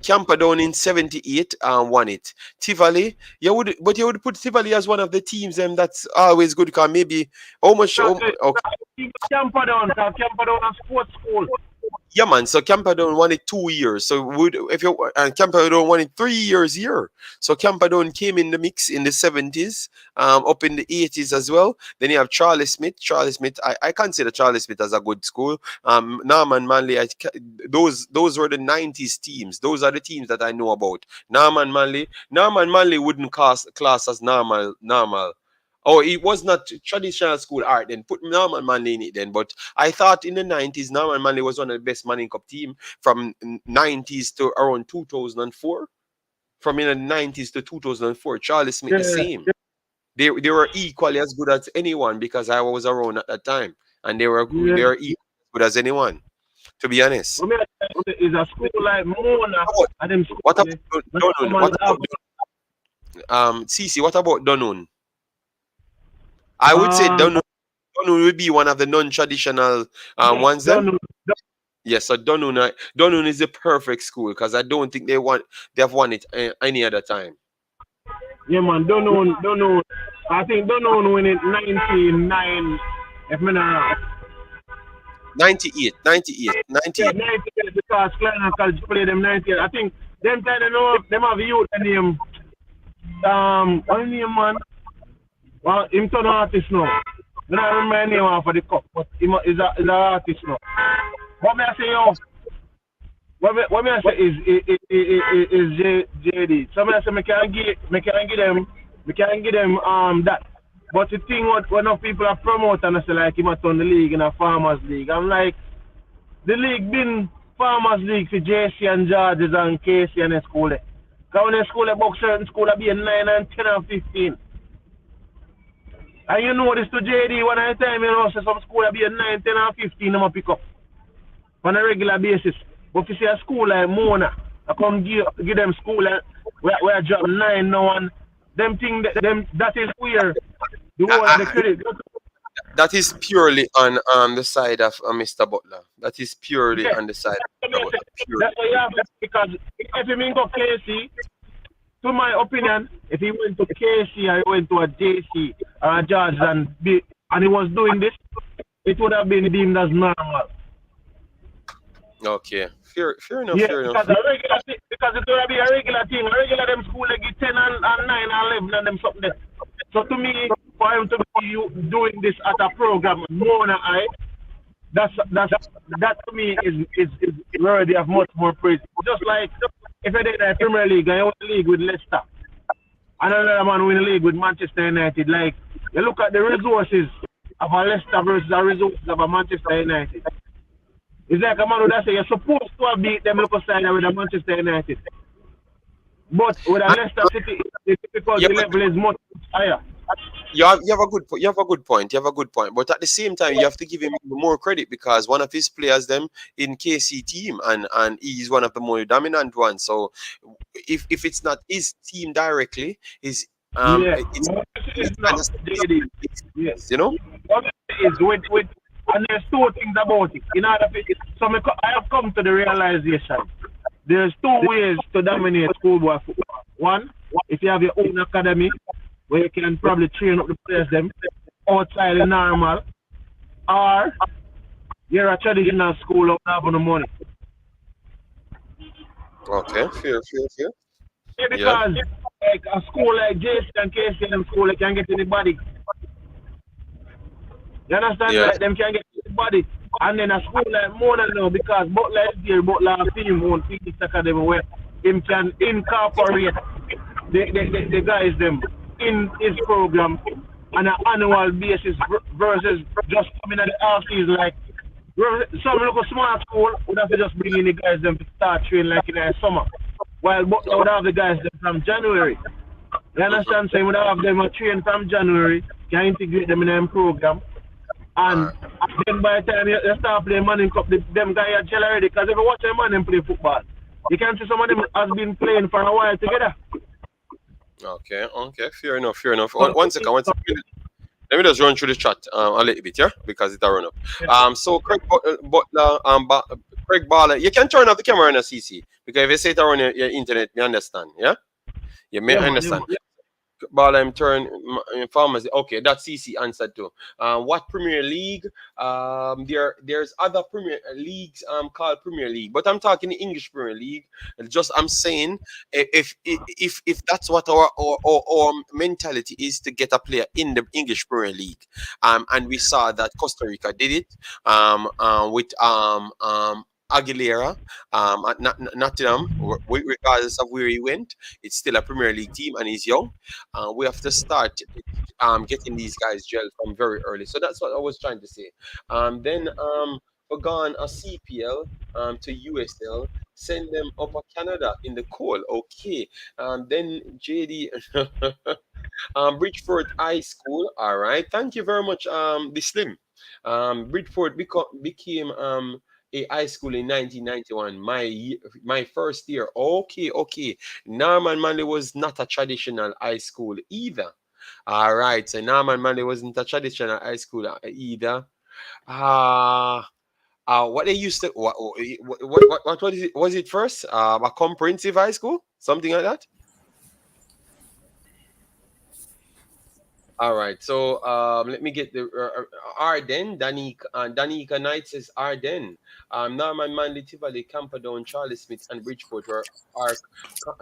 Camperdown in 78 won it. Tivoli, you would put Tivoli as one of the teams that's always good because maybe how much okay. Camperdown a sports school. Yeah, man. So Camperdown won it 2 years. So Camperdown won it 3 years here. So Camperdown came in the mix in the 70s, up in the 80s as well. Then you have Charlie Smith. I consider Charlie Smith as a good school. Norman Manley. Those were the 90s teams. Those are the teams that I know about. Norman Manley wouldn't class as normal. Oh, it was not traditional school art. Then put Norman Manley in it then. But I thought in the 90s, Norman Manley was one of the best Manning Cup team from 90s to around 2004. From in the 90s to 2004, Charlie Smith the same. They were equally as good as anyone because I was around at that time, and they were equally as good as anyone. To be honest, is a school like Mona. What about Dunoon? CC, what about Dunoon? I would say Um, Donun would be one of the non-traditional yes, ones then. Donut. Yes, so Donun is the perfect school because I don't think they have won it any other time. Yeah, man, Donut. I think Donut win it 99, if I'm not wrong. 98, 98, Yeah, 98. 98 because Klein College play them 98. I think them kind of know them have youth name. What name, man? Well, him turn artist now. I don't remember the name for the cup, but is a artist now. What me I say, yo? What me I say is JD. So me I say me can give them that. But the thing what when of people are promoting and I say like him a turn the league in a farmers league. I'm like the league been farmers league for JC and Georges and Casey and the school. Because when the school about certain school be 9 and 10 and 15. And you know this to JD when I time you know so some school be 9, 10 and 15 them pick up on a regular basis. But if you see a school like Mona, I come give them school where I drop 9 now and them thing that is where the whole of the credit. That is purely on the side of Mr. Butler. That is purely Yeah. on the side of Mr. Butler. Purely. That's why you have to, because if he mean go KC, to my opinion, if he went to KC or he went to a JC or a George and he was doing this, it would have been deemed as normal. Okay, fair enough, Yeah, fair enough. because it would be a regular thing. A regular them school they get 10 and 9 and 11 and them something there. So to me, for him to be doing this at a program, more than that to me is worthy of much more praise. Just like if I did a Premier League, I won the league with Leicester. And another man win the league with Manchester United. Like you look at the resources of a Leicester versus the resources of a Manchester United. It's like a man would say you're supposed to have beat them look aside with a Manchester United. But with a Leicester City, it's because the level is much higher. You have a good point. But at the same time, you have to give him more credit because one of his players them in KC team and he's one of the more dominant ones. So if it's not his team directly, it's Yes. you know. What is with and there's two things about it. In order to, so I have come to the realization there's two ways to dominate schoolboy football. One, if you have your own academy where you can probably train up the players them outside the normal, or you're a traditional school of having the money. Okay, fair. Yeah, because like a school like JC and KC and school they can get anybody. You understand? Yeah. Like them can get anybody. And then a school like Mona now because Butler is there, Butler has him own Phoenix Academy where him can incorporate the guys them in his program on an annual basis versus just coming at the off season like some local small school would have to just bring in the guys them to start training like in the summer. While Butler would have the guys them from January. You understand? So he would have them train from January, can integrate them in the program. And then by the time you start playing Manning Cup, them guys are gel already. Because if you watch a man play football, you can see some of them has been playing for a while together. Okay, fair enough. One second. Let me just run through the chat a little bit, yeah, because it'll run up. So Craig Butler, Craig Baller, you can turn off the camera on a CC because if you say it on your internet, you understand, yeah. You may understand. Yeah. Barlam turn pharmacy. Okay, that's CC answered to. What Premier League? There's other Premier Leagues called Premier League, but I'm talking the English Premier League. Just I'm saying if that's what our mentality is to get a player in the English Premier League, and we saw that Costa Rica did it with Aguilera at Nottingham, regardless of where he went, it's still a Premier League team and he's young. We have to start getting these guys gel from very early. So that's what I was trying to say. Then we're gone a CPL to USL, send them up to Canada in the cold. Okay. Then JD Bridgeford High School. All right. Thank you very much, the Slim. Bridgeford became a high school in 1991. My first year. Okay. Norman Manley was not a traditional high school either. All right. So Norman Manley wasn't a traditional high school either. What they used to what was it? Was it first? A comprehensive high school, something like that. All right, so let me get the Arden. Danica Knight says Arden. Norman Manley, Tivoli, Camperdown, Charlie Smith, and Bridgeport are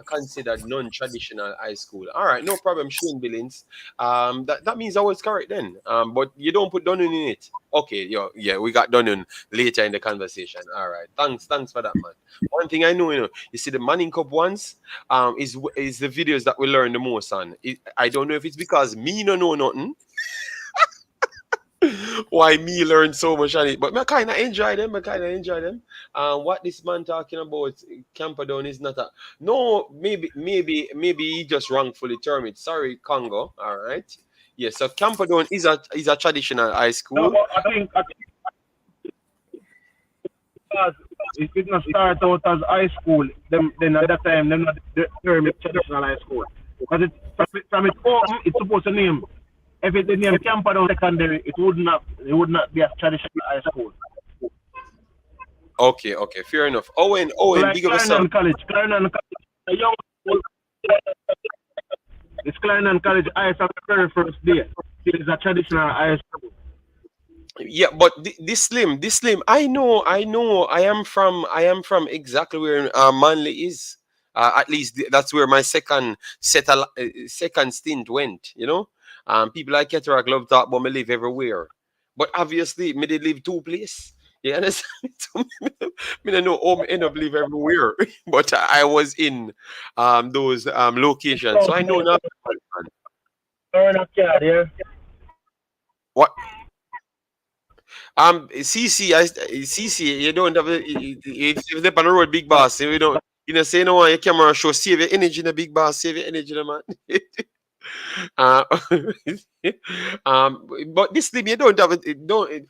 considered non-traditional high school. All right, no problem, Shane Billings. That means I was correct then. But you don't put Dunnan in it. Okay, yeah, we got Dunnan later in the conversation. All right, thanks for that, man. One thing I know, you see the Manning Cup ones, is the videos that we learn the most on. I don't know if it's because me no know nothing. Why me learn so much on it, but I kind of enjoy them. What this man talking about, Camperdown is not a no. Maybe he just wrongfully termed it. Sorry, Congo. All right. Yes, so Camperdown is a traditional high No, school. but I think because it did not start out as high school, then at that time, them not the term is traditional high school. Because from its open, it's supposed to name. If it name Camperdown Secondary, it would not be a traditional high school. Okay, fair enough. Owen, So like big of yourself. Clarendon College, a young school, it's Clarendon College high from the very first day. It is a traditional high school. Yeah, but this slim, I know. I am from exactly where Manly is. At least that's where my second second stint went. People like Ketterak love talk about me live everywhere, but obviously me did live two places. You understand? So me don't know how me end up live everywhere, but I was in those locations, so I know now. Turn up, yeah. What CC, you don't have if you step on the road, big boss. You don't, say no one your camera show. Save your energy in the big boss. Save your energy, man. uh, but this thing you don't have it. Don't.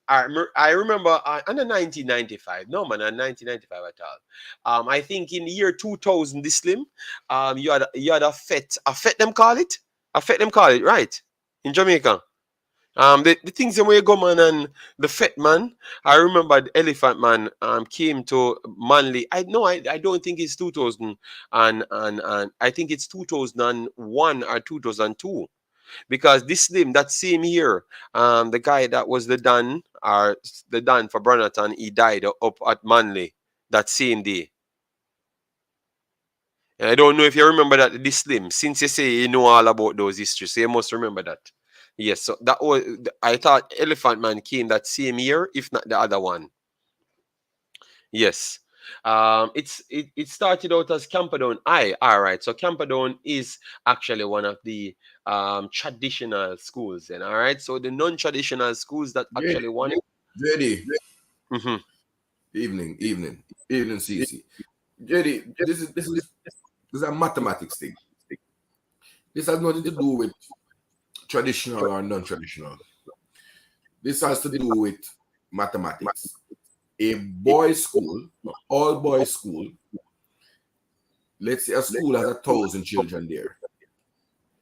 I remember in 1995. No man, in 1995 at all. I think in the year 2000, this slim. You had a fete them call it. A fete them call it, right? In Jamaica. The things that where you go, man, and the Fat Man. I remember the Elephant Man came to Manly. I don't think it's 2000 and I think it's 2001 or 2002 because this name that same year, the guy that was the Dan for Brannerton, he died up at Manly that same day. And I don't know if you remember that this slim. Since you say you know all about those histories, so you must remember that. Yes, so that was I thought Elephant Man came that same year, if not the other one. Yes. It started out as Camperdown. All right. So Camperdown is actually one of the traditional schools, and all right. So the non-traditional schools that actually won it. JD. Mm-hmm. Evening, CC. JD, this is a mathematics thing. This has nothing to do with traditional or non-traditional. This has to do with mathematics. A boys' school, all boys' school, let's say a school has 1,000 children there.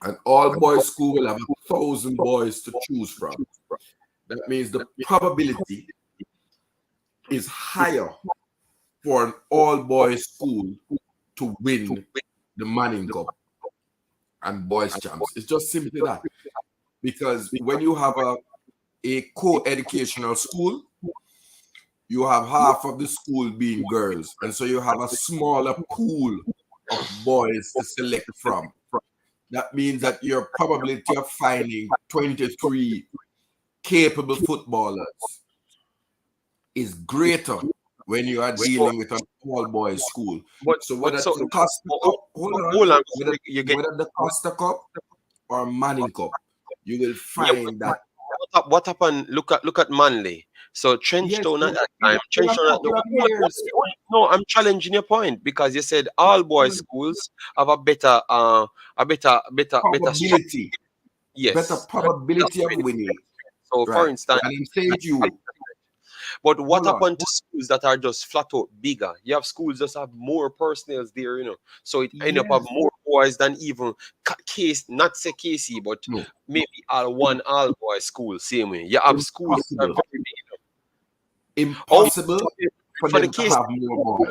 And all boys' school will have 1,000 boys to choose from. That means the probability is higher for an all boys school to win the Manning Cup and boys champs. It's just simply that. Because when you have a co-educational school, you have half of the school being girls. And so you have a smaller pool of boys to select from. That means that your probability of finding 23 capable footballers is greater when you are dealing with an all-boys school. So whether it's the Dacosta Cup or Manning Cup, you will find that. What happened? Look at Manly. So Trenchtown at that time. No, I'm challenging your point because you said all boys schools have a better probability. Yes, better probability of winning. So, for instance, and I'm saying to you, but what happened to schools that are just flat out bigger. You have schools that have more personnel there, So it end up Yes. have more boys than even case, not say KC, but No. maybe all boys school. Same way. You have schools that are Impossible. very big. Impossible for For the them to case, have more boys.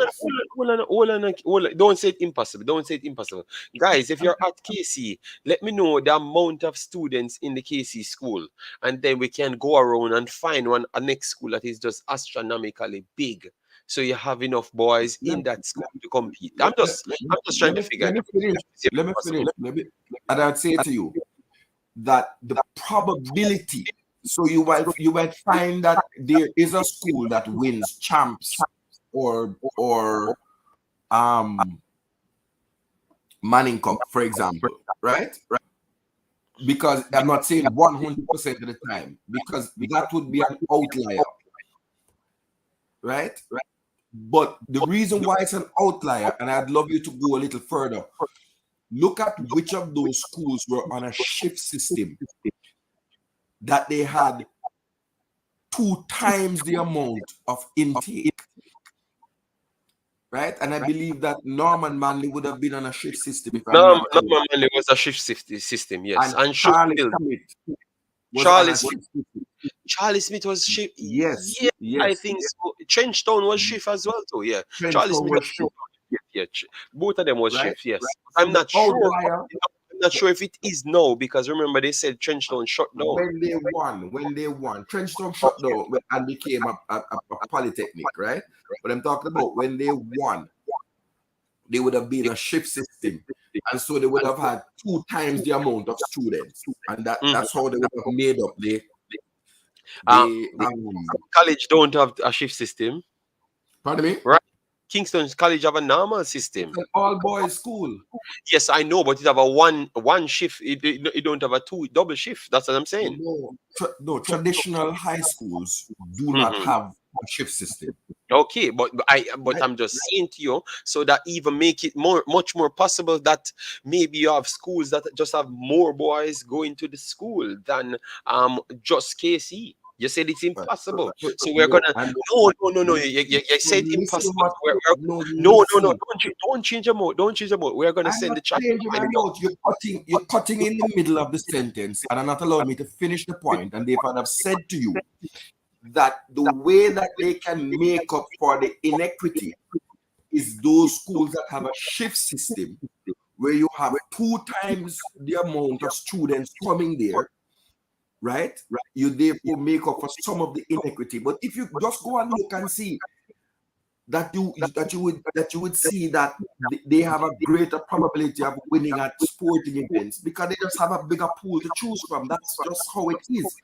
hold on. Don't say it impossible. Don't say it impossible. Guys, if you're at KC, let me know the amount of students in the KC school. And then we can go around and find a next school that is just astronomically big. So you have enough boys in that school to compete. I'm just trying to figure Let it me out. finish. Is it Let me possible? finish. And I'd say to you that the probability. So you might find that there is a school that wins champs or Manning Cup, for example, right? Because I'm not saying 100% of the time, because that would be an outlier, right? But the reason why it's an outlier, and I'd love you to go a little further, look at which of those schools were on a shift system that they had 2 times the amount of intake, right? And I believe that Norman Manley would have been on a shift system, if I'm No, not wrong. it was a shift system, yes. And And Charlie still, Smith was Charlie on a Smith, shift system. Charlie Smith was shift. Yes, Yeah, I yes. think so. Trenchtown was shift as well, too. Yeah, Charlie Trenchtown Smith was was shift, yeah. Both of them was right? shift. Yes, So I'm the not sure. outlier, I'm not sure if it is now because remember they said Trenchtown shut down. when they won, Trenchtown shut down and became a polytechnic, right? But I'm talking about when they won, they would have been a shift system, and so they would have had 2 times the amount of students, and that's how they would have made up the College don't have a shift system. Pardon me? Right? Kingston's college have a normal system. It's an all boys school. Yes, I know, but it have a one shift. It don't have a double shift. That's what I'm saying. No, traditional high schools do not have a shift system. Okay, but I'm just saying to you, so that even make it much more possible that maybe you have schools that just have more boys going to the school than just KC. You said it's impossible, so we're gonna no. You said impossible. No. Don't change them out. Don't change them out. We're gonna send the chat. You're cutting in the middle of the sentence and are not allowing me to finish the point. And if I'd have said to you that the way that they can make up for the inequity is those schools that have a shift system where you have 2 times the amount of students coming there, right? You therefore make up for some of the inequity. But if you just go and look and see that you would see that they have a greater probability of winning at sporting events because they just have a bigger pool to choose from. That's just how it is.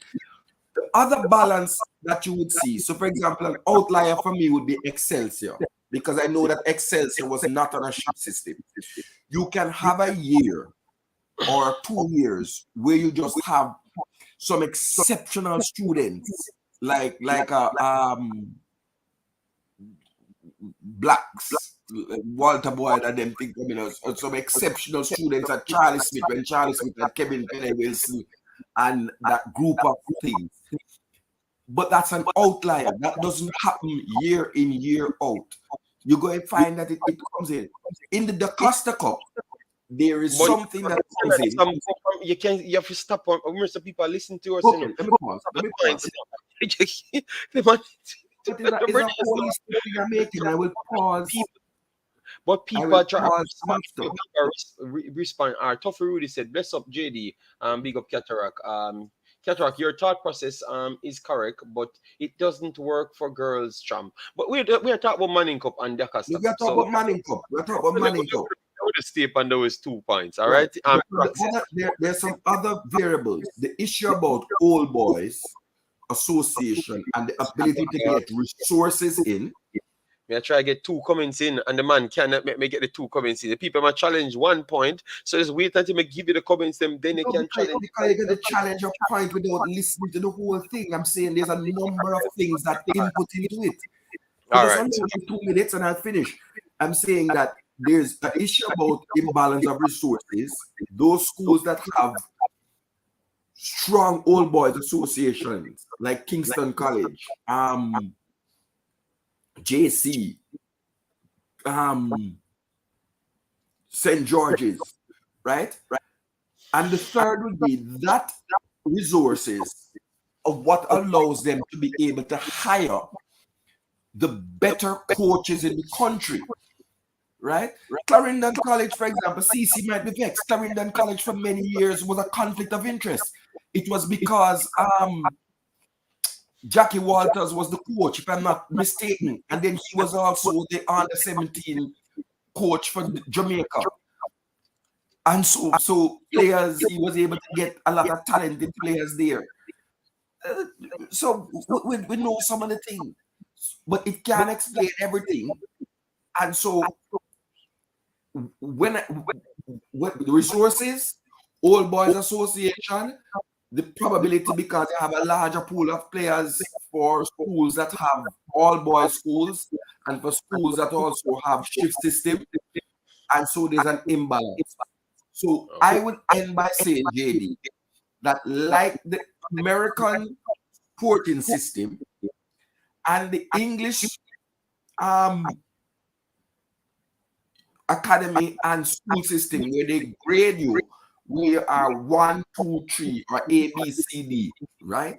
The other balance that you would see, so for example, an outlier for me would be Excelsior, because I know that Excelsior was not on a shift system. You can have a year or 2 years where you just have some exceptional students, like Blacks, Walter Boyd and them think, some exceptional students at Charlie Smith and Kevin Penny Wilson and that group of things. But that's an outlier. That doesn't happen year in, year out. You go and find that it comes in. In the Dacosta Cup, there is something that comes in. You have to stop. Most people listen to us. Okay, let me pause. It's a holy step you're making. I will pause. But people are trying to respond. Toughy Rudy said, "Bless up, JD. Big up Cataract. Cataract, your thought process is correct, but it doesn't work for girls, champ. But we're talking about Manning Cup and Dacosta Cup. We're talking about Manning Cup. We're talking about Manning Cup. We'll just stay on those 2 points, all right? There's some other variables. The issue about Old Boys Association and the ability to get resources in. I try to get 2 comments in, and the man cannot make me get the 2 comments in. The people might challenge 1 point, so just wait until I give you the comments, then they can challenge. Because you get challenge a point without listening to the whole thing. I'm saying there's a number of things that input into it. All right. Only 2 minutes and I'll finish. I'm saying that there's an issue about imbalance of resources. Those schools that have strong Old Boys associations, like Kingston College, JC, St. George's, right? And the third would be that resources of what allows them to be able to hire the better coaches in the country, right? Clarendon College, for example, CC might be vexed. Clarendon College for many years was a conflict of interest. It was because Jackie Walters was the coach, if I'm not mistaken, and then he was also the under-17 coach for Jamaica. And so players, he was able to get a lot of talented players there. So we know some of the things, but it can't explain everything. And so when the resources, Old Boys Association, the probability, because they have a larger pool of players for schools that have all boys schools and for schools that also have shift system, and so there's an imbalance. So I would end by saying, JD, that like the American sporting system and the English academy and school system, where they grade you, we are 1, 2, 3, or A, B, C, D, right?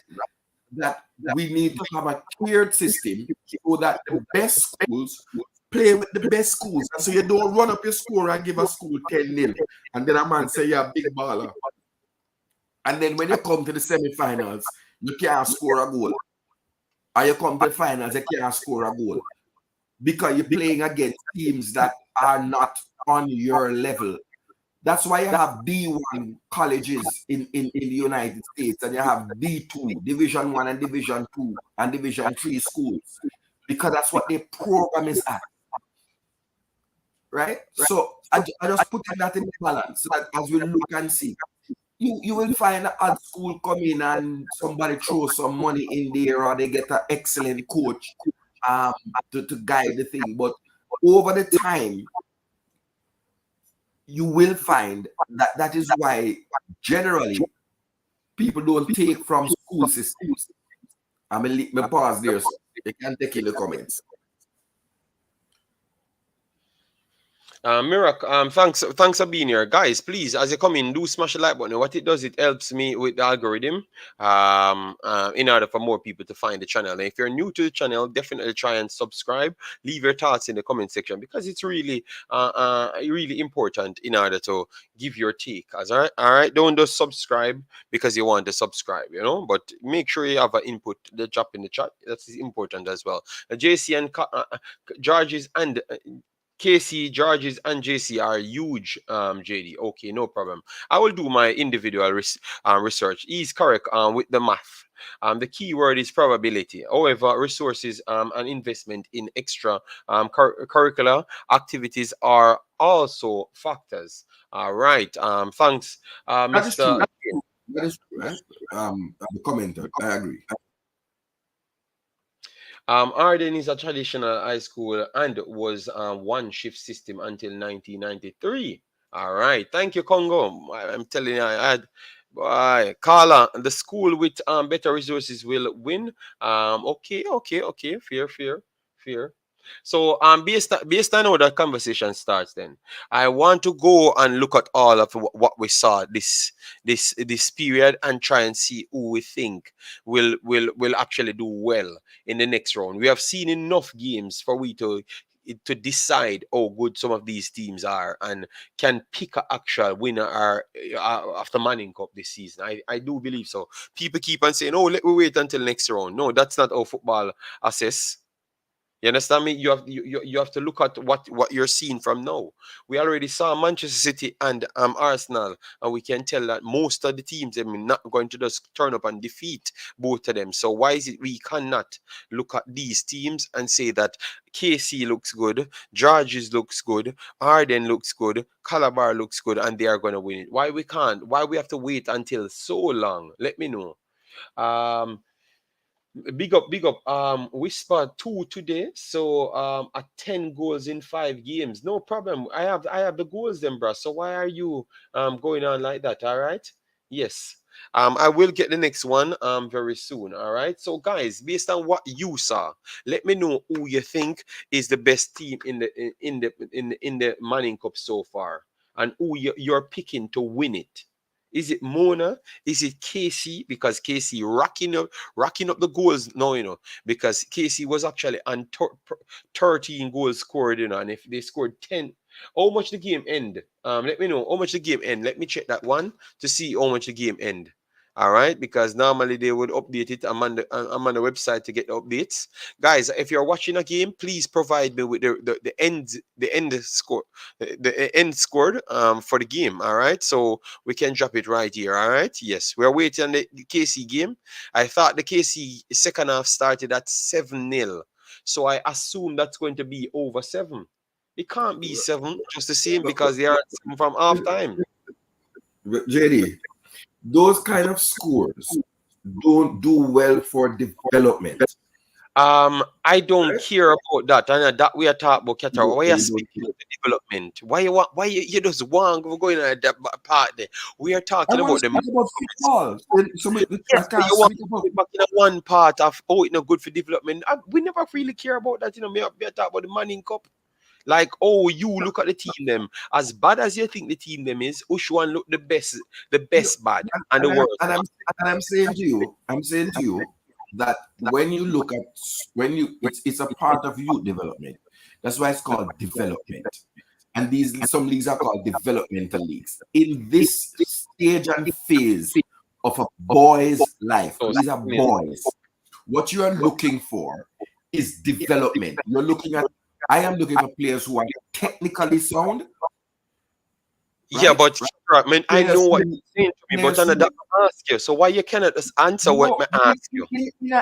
That we need to have a tiered system so that the best schools play with the best schools. And so you don't run up your score and give a school 10-0. And then a man say you're a big baller. And then when you come to the semifinals, you can't score a goal. Or you come to the finals, you can't score a goal. Because you're playing against teams that are not on your level. That's why you have D1 colleges in the United States, and you have D2, Division 1 and Division 2 and Division 3 schools, because that's what their program is at. Right? So I just put that in balance so that as we look and see, you will find an odd school come in and somebody throw some money in there, or they get an excellent coach to guide the thing. But over the time, you will find that is why generally people don't take from school systems. I'm going to pause there so you can take in the comments. Mirak, thanks for being here, guys. Please, as you come in, do smash the like button. What it does, it helps me with the algorithm, in order for more people to find the channel. And if you're new to the channel, definitely try and subscribe. Leave your thoughts in the comment section, because it's really, really important in order to give your take. All right. Don't just subscribe because you want to subscribe, but make sure you have an input. The drop in the chat, that's important as well. JC and George's and KC, George's, and JC are huge, JD. Okay, no problem. I will do my individual research. He's correct with the math. The key word is probability. However, resources and investment in extra curricular activities are also factors. All right. Thanks, Mr. That is true, right? The commenter, I agree. Arden is a traditional high school and was one shift system until 1993. All right. Thank you, Congo. I'm telling you, I had Carla, the school with better resources will win. Okay. Fair. So based on how that conversation starts, then I want to go and look at all of what we saw this period and try and see who we think will actually do well in the next round. We have seen enough games for we to decide how good some of these teams are and can pick an actual winner after Manning Cup this season. I do believe so. People keep on saying, "Oh, let me wait until next round." No, that's not how football assess. You understand me? You have to look at what you're seeing from now. We already saw Manchester City and Arsenal, and we can tell that most of the teams are not going to just turn up and defeat both of them. So why is it we cannot look at these teams and say that KC looks good, Georges looks good, Arden looks good, Calabar looks good, and they are going to win it? Why we can't? Why we have to wait until so long? Let me know. Big up. Whisper 2 today. So at 10 goals in 5 games. No problem. I have the goals then, bro. So why are you going on like that? All right. Yes. I will get the next one very soon. All right. So guys, based on what you saw, let me know who you think is the best team in the Manning Cup so far, and who you're picking to win it. Is it Mona? Is it Casey? Because Casey racking up the goals now, because Casey was actually on 13 goals scored, and if they scored 10, how much the game end? Let me know how much the game end. Let me check that one to see how much the game end. All right, because normally they would update it. I'm on the website to get the updates. Guys, if you're watching a game, please provide me with the end score, the end scored for the game. All right, so we can drop it right here. All right, yes, we're waiting on the KC game. I thought the KC second half started at 7-0, so I assume that's going to be over 7. It can't be 7 just the same because they are at 7 from half time. JD, those kind of scores don't do well for development. I don't care about that. And that we are talking about Qatar. You Why you don't speaking care. of the development? Why you want? Why you just want to go in at that part there? We are I talking want to about the speak about football. I yes, but can't you want speak to about. be back in a one part of it's not good for development. We never really care about that. We are talking about the Manning Cup. Like, you look at the team them. As bad as you think the team them is, which one look the best bad And, and the and, I'm, worst and, bad. I'm, and I'm saying to you that when you look at it's a part of youth development. That's why it's called development. And some leagues are called developmental leagues. In this stage and phase of a boy's life, So, these are boys. What you are looking for is development. I am looking for players who are technically sound, yeah, right? but I mean, I know Players what who, you're saying to me, but players I'm who not ask you. So why you cannot just answer what no, I ask you? in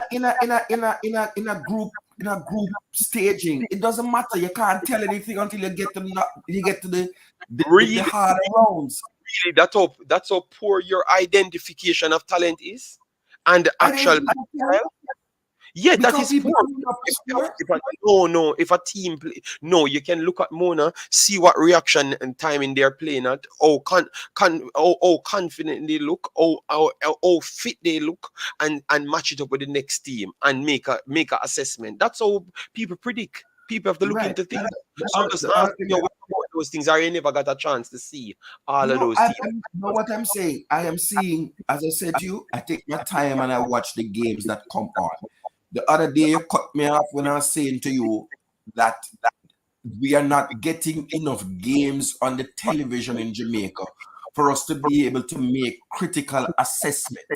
a group staging, it doesn't matter. You can't tell anything until you get to the Really, harder rounds. really, that's how poor your identification of talent is, and the I actual didn't style. Yeah, that because is people poor. coming up to score. No, if a team play, no, you can look at Mona, see what reaction and timing they're playing at, how confident they look, how fit they look, and match it up with the next team and make a assessment. That's how people predict. People have to look Right. into things. The So I'm just the other asking thing you what about those things. Are you never got a chance to see all of no, those teams? know what I'm saying. I am seeing, as I said to you, I take my time and I watch the games that come on. The other day you cut me off when I was saying to you that we are not getting enough games on the television in Jamaica for us to be able to make critical assessment,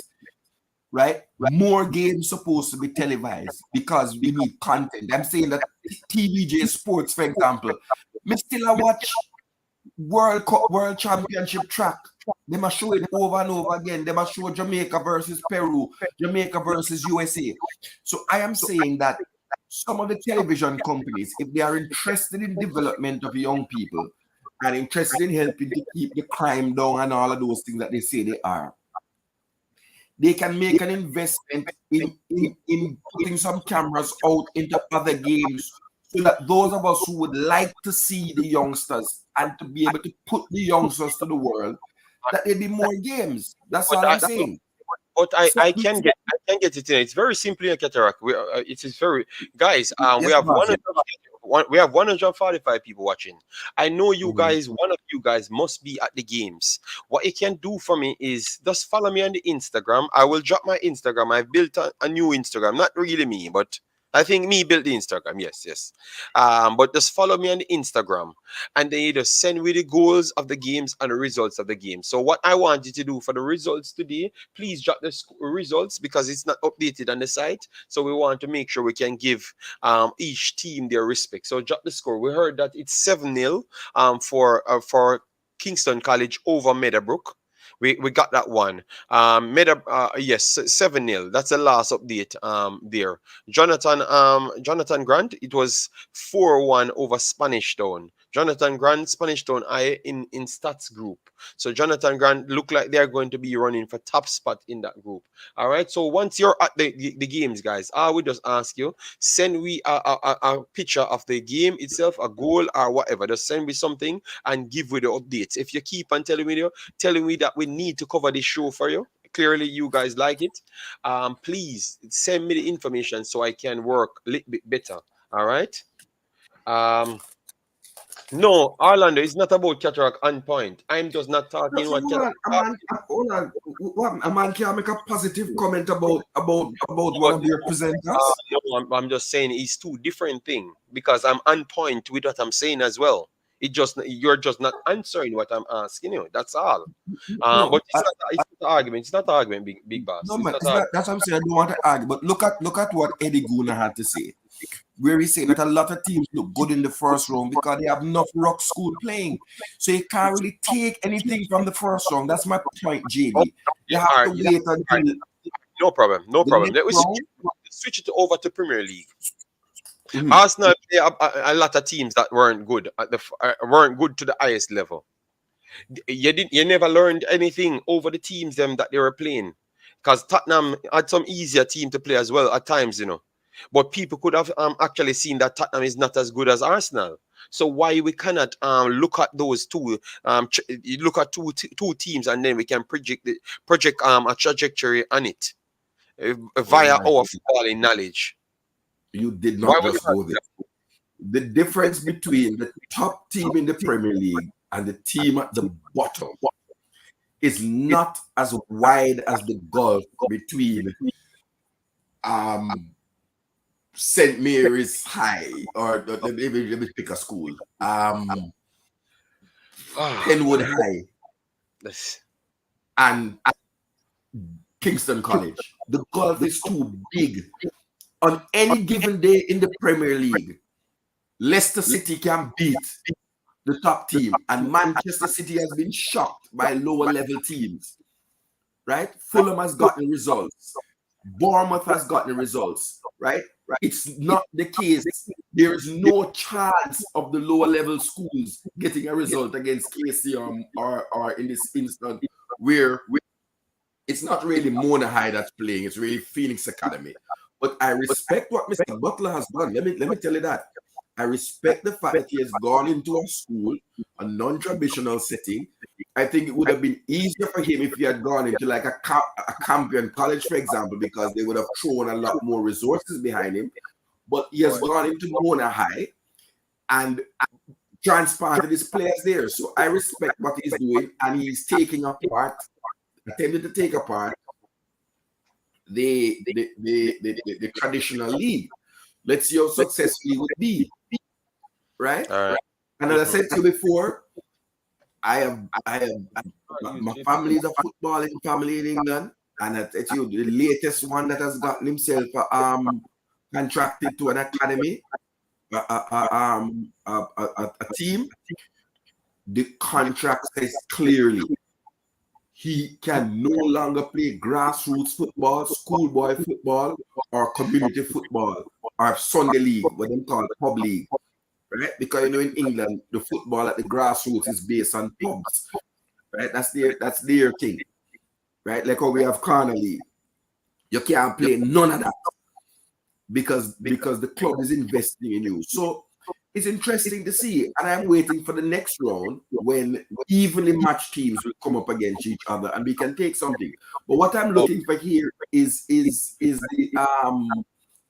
right? More games supposed to be televised because we need content. I'm saying that TVJ Sports, for example, me still a watch World Cup, World Championship track. They must show it over and over again. They must show Jamaica versus Peru, Jamaica versus USA. So I am saying that some of the television companies, if they are interested in development of young people and interested in helping to keep the crime down and all of those things that they say they are, they can make an investment in putting some cameras out into other games so that those of us who would like to see the youngsters and to be able to put the youngsters to the world, that there be more games. That's But all I'm saying. But I, So, I can get it in. It's very simple in Cataract. It is very guys. We yes, have boss. we have 145 people watching. I know you Mhm. guys. One of you guys must be at the games. What you can do for me is just follow me on the Instagram. I will drop my Instagram. I built a new Instagram. Not really me, but I think me built the Instagram. Yes, yes. But just follow me on the Instagram, and then you just send me the goals of the games and the results of the game. So what I want you to do for the results today, please drop the results because it's not updated on the site. So we want to make sure we can give each team their respect. So drop the score. We heard that it's 7-0 for Kingston College over Meadowbrook. We got that one. Yes, 7-0. That's the last update there. Jonathan Grant, it was 4-1 over Spanish Town. Jonathan Grant, Spanish Town I in stats group. So Jonathan Grant look like they're going to be running for top spot in that group. All right. So once you're at the games, guys, I would just ask you, send me a picture of the game itself, a goal or whatever. Just send me something and give me the updates. If you keep on telling me that we need to cover this show for you, clearly you guys like it. Please send me the information so I can work a little bit better. All right. Um, no, Orlando, it's not about cataract on point. I'm just not talking So what hold on, cataract. hold on. A man can make a positive comment about one of your presenters. No, I'm just saying it's two different things because I'm on point with what I'm saying as well. You're just not answering what I'm asking you. That's all. No, But it's not an argument. It's not an argument, big boss. no, It's man. not an argument. That's what I'm saying. I don't want to argue, but look at what Eddie Guna had to say, where he said that a lot of teams look good in the first round because they have enough rock school playing, so you can't really take anything from the first round. That's my point, JD. You have All to right, wait until no problem. No the problem. next Let me round. switch it over to Premier League. Mhm. Arsenal play a lot of teams that weren't good weren't good to the highest level. You never learned anything over the teams them that they were playing, because Tottenham had some easier team to play as well at times, but people could have actually seen that Tottenham is not as good as Arsenal. So why we cannot look at those two look at two teams, and then we can project a trajectory on it via Right. our footballing knowledge. You did Why not would you just go there. The difference between the top team in the Premier League and the team at the bottom is not as wide as the gulf between St. Mary's High, or let me pick a school, Penwood High That's- and Kingston College? The gulf is too big. On any given day in the Premier League, Leicester City can beat the top team, and Manchester City has been shocked by lower level teams, right? Fulham has gotten results. Bournemouth has gotten results, right? It's not the case. There is no chance of the lower level schools getting a result against KC or in this instance where it's not really Mona High that's playing, it's really Phoenix Academy. But I respect what Mr. Butler has done. Let me tell you that. I respect the fact that he has gone into a school, a non-traditional setting. I think it would have been easier for him if he had gone into like a Campion College, for example, because they would have thrown a lot more resources behind him. But he has gone into Mona High and transplanted his players there. So I respect what he's doing, and he's taking apart, attempting to take apart the traditional league. Let's see how successful he would be, right? all right. And as I said to you before, my family is a footballing family in England, and I tell you, the latest one that has gotten himself contracted to an academy, a team. The contract says clearly he can no longer play grassroots football, schoolboy football, or community football, or Sunday league, what they call pub league, right? Because in England, the football at the grassroots is based on pubs, right? That's their thing, right? Like how we have corner league. You can't play none of that because the club is investing in you. So it's interesting to see, and I'm waiting for the next round when evenly matched teams will come up against each other and we can take something. But what I'm looking for here is the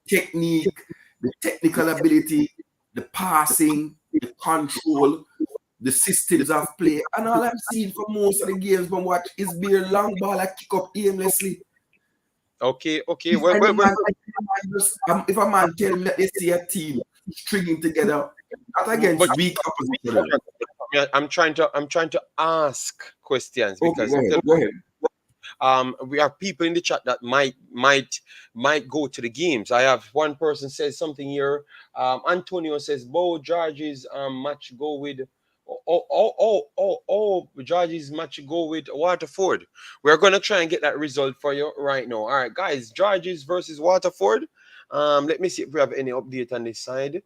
technique, the technical ability, the passing, the control, the systems of play, and all I'm seeing for most of the games from watch is bare long ball I kick up aimlessly. Okay. If a man tell me that they see a team stringing together, not against weak opposition. Yeah, I'm trying to ask questions because Okay, go ahead. we have people in the chat that might go to the games. I have one person says something here. Antonio says Bo George's match go with George's match go with Waterford. We're gonna try and get that result for you right now. All right, guys, George's versus Waterford. Let me see if we have any update on this side.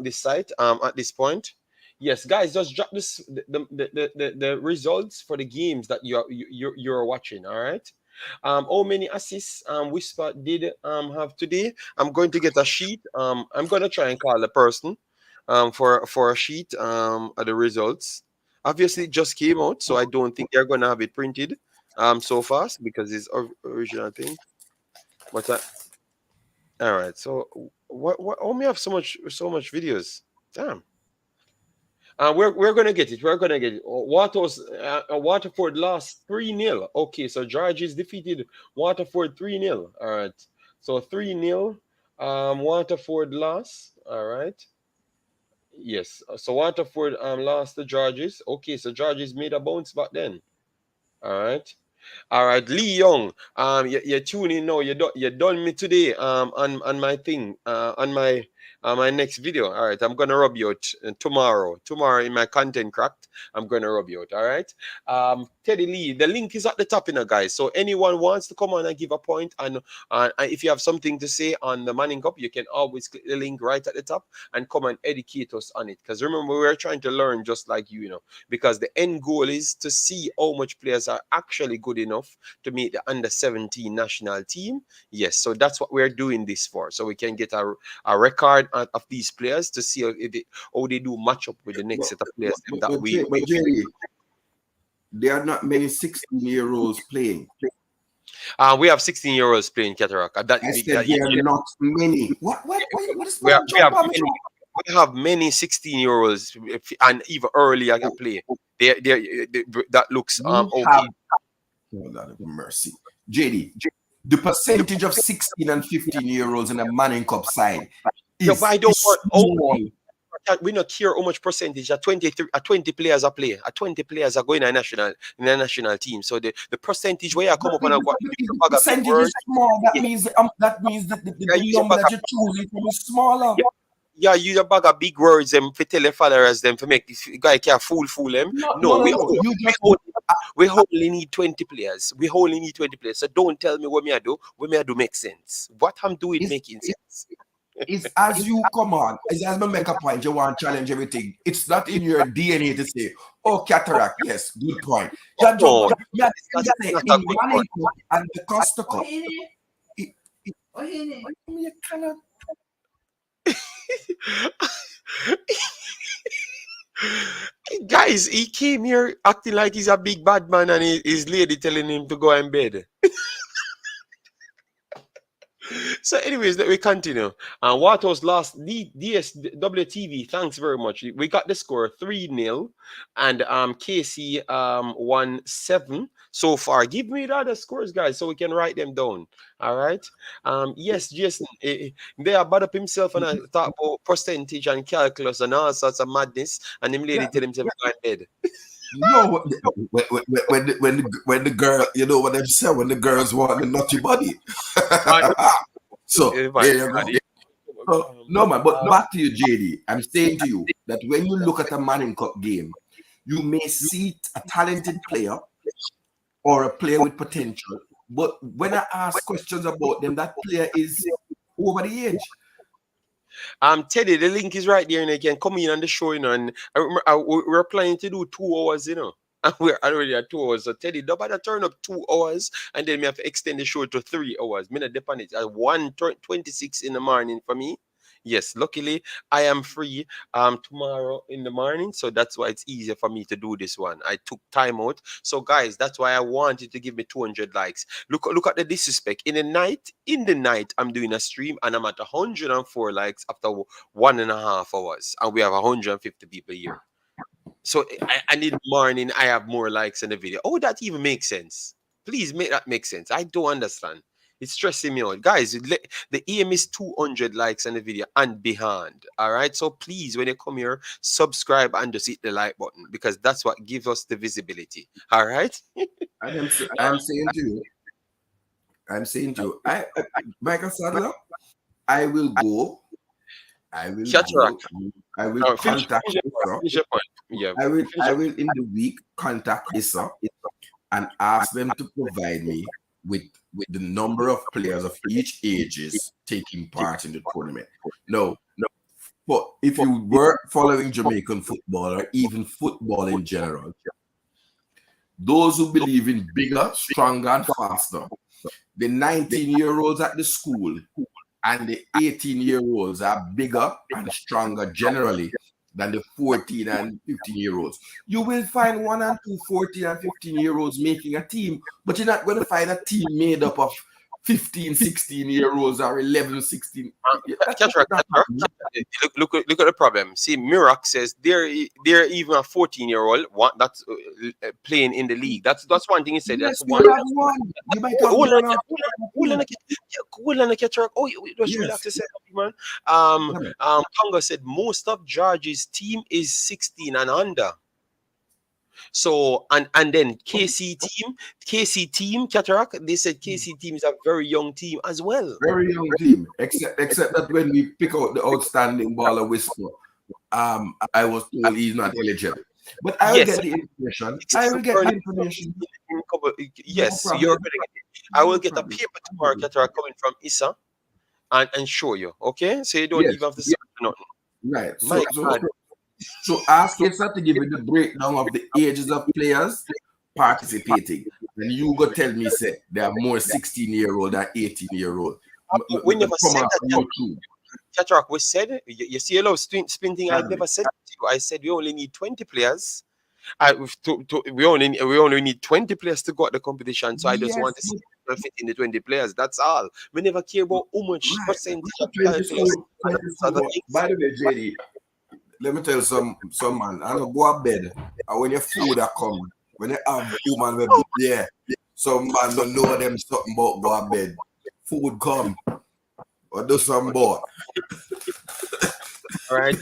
This site at this point. Yes, guys, just drop this the results for the games that you're watching. All right. How many assists Whisper did have today? I'm going to get a sheet. I'm gonna try and call the person for a sheet of the results. Obviously, it just came out, so I don't think they're gonna have it printed. so fast because it's original thing. But all right. So what? Oh, we have so much videos. Damn. We're gonna get it. We're gonna get it. Waterford lost 3-0. Okay, so Georges defeated Waterford 3-0. All right. So 3-0. Waterford lost. All right. Yes. So Waterford lost to Georges. Okay, so Georges made a bounce back then. All right. All right, Lee Young. You're tuning now. You done me today. On my thing. On my next video. All right, I'm gonna rub you out tomorrow. Tomorrow in my content cracked, I'm gonna rub you out. All right. Teddy Lee. The link is at the top, guys. So anyone wants to come on and give a point, and if you have something to say on the Manning Cup, you can always click the link right at the top and come and educate us on it. Because remember, we're trying to learn just like you, because the end goal is to see how much players are actually good enough to make the under 17 national team. Yes, so that's what we're doing this for, so we can get a record of these players to see how they do match up with the next set of players that we Jerry, there are not many 16-year-olds playing. we have 16-year-olds playing Cataract. I said there are not many. What is we that? have many 16-year-olds and even earlier can play. That looks okay. Oh, Lord of mercy. JD, the percentage of 16 and 15-year-olds in the Manning Cup side is I don't small. We not care how much percentage. 20 players are playing. 20 players are going in the national team. So the percentage where you come up and the percentage is small. That means that the number that you're choosing from is smaller. Yeah, use a bag of big words them for tell the followers them for make this guy can't fool them. No, we only need 20 players. We only need 20 players. So don't tell me what me I do. What me I do makes sense. What I'm doing making sense. It's as you come on, as me make a point, you want to challenge everything. It's not in your DNA to say, oh, Cataract, yes, good point. In Manning Cup and the Dacosta Cup. Guys, he came here acting like he's a big bad man and his lady telling him to go in bed. So anyways, we continue. And what was last? DSWTV, thanks very much. We got the score 3-0 and KC won 7 so far. Give me the other scores, guys, so we can write them down. All right. Yes, Jason, they are bad up himself and I talk about percentage and calculus and all sorts of madness, and him lady tell him to go in bed. No, when the girl, you know what they say, when the girls want the nutty body. So there you go. So, no man, but back to you, JD. I'm saying to you that when you look at a Manning Cup game, you may see a talented player or a player with potential, but when I ask questions about them, that player is over the age. Teddy, the link is right there, and you can come in on the show, and I remember, we're planning to do 2 hours, and we're already at 2 hours. So Teddy, don't bother turn up 2 hours, and then we have to extend the show to 3 hours. Me not depend it at 1:26 in the morning for me. Yes, luckily I am free tomorrow in the morning, so that's why it's easier for me to do this one. I took time out, so guys, that's why I wanted to give me 200 likes. Look at the disrespect. In the night, I'm doing a stream and I'm at 104 likes after 1.5 hours, and we have 150 people here. So I need morning. I have more likes in the video. Oh, that even makes sense. Please make that make sense. I don't understand. It's stressing me out. Guys, the aim is 200 likes on the video and beyond. All right. So please, when you come here, subscribe and just hit the like button, because that's what gives us the visibility. All right. I'm saying to you, Michael Sadler, I will go. I will contact Issa. Yeah. I will in the week contact Issa and ask them to provide me with the number of players of each ages taking part in the tournament. No. But if you were following Jamaican football or even football in general, those who believe in bigger, stronger, and faster, the 19-year-olds at the school and the 18-year-olds are bigger and stronger generally than the 14 and 15-year-olds. You will find 1 and 2 14 and 15-year-olds making a team, but you're not going to find a team made up of 15, 16-year-olds or 11, 16. Cataract. Look at the problem. See, Mirak says they're even a 14-year-old that's playing in the league. That's one thing he said. Yes, That's we one. have one. You might have Hold one. on, Cataract. Oh, just Yes. relax a second, man. Congo said most of George's team is 16 and under. So and then KC team, Cataract, they said KC team is a very young team as well. Very young team, except that when we pick out the outstanding baller whisper, I was told he's not eligible. But I will get the information. Yes, No you're going to get it. I will get a paper tomorrow, Cataract, coming from Issa and show you. Okay? So you don't even have to search nothing. Right. So ask Issa to give you the breakdown of the ages of players participating. And you go tell me, say, there are more 16-year-old than 18-year-old. We never said that. Cataract, we said, you see a lot of spin thing. I never said to you. I said we only need 20 players. We only need 20 players to go at the competition. So I just want to see if fit in the 20 players. That's all. We never care about how much percentage of players. By the way, JD, let me tell you some man. I know go to bed, and when your food are come, when you have woman will be there, some man don't know them something about go to bed. Food come, or do some more. All right.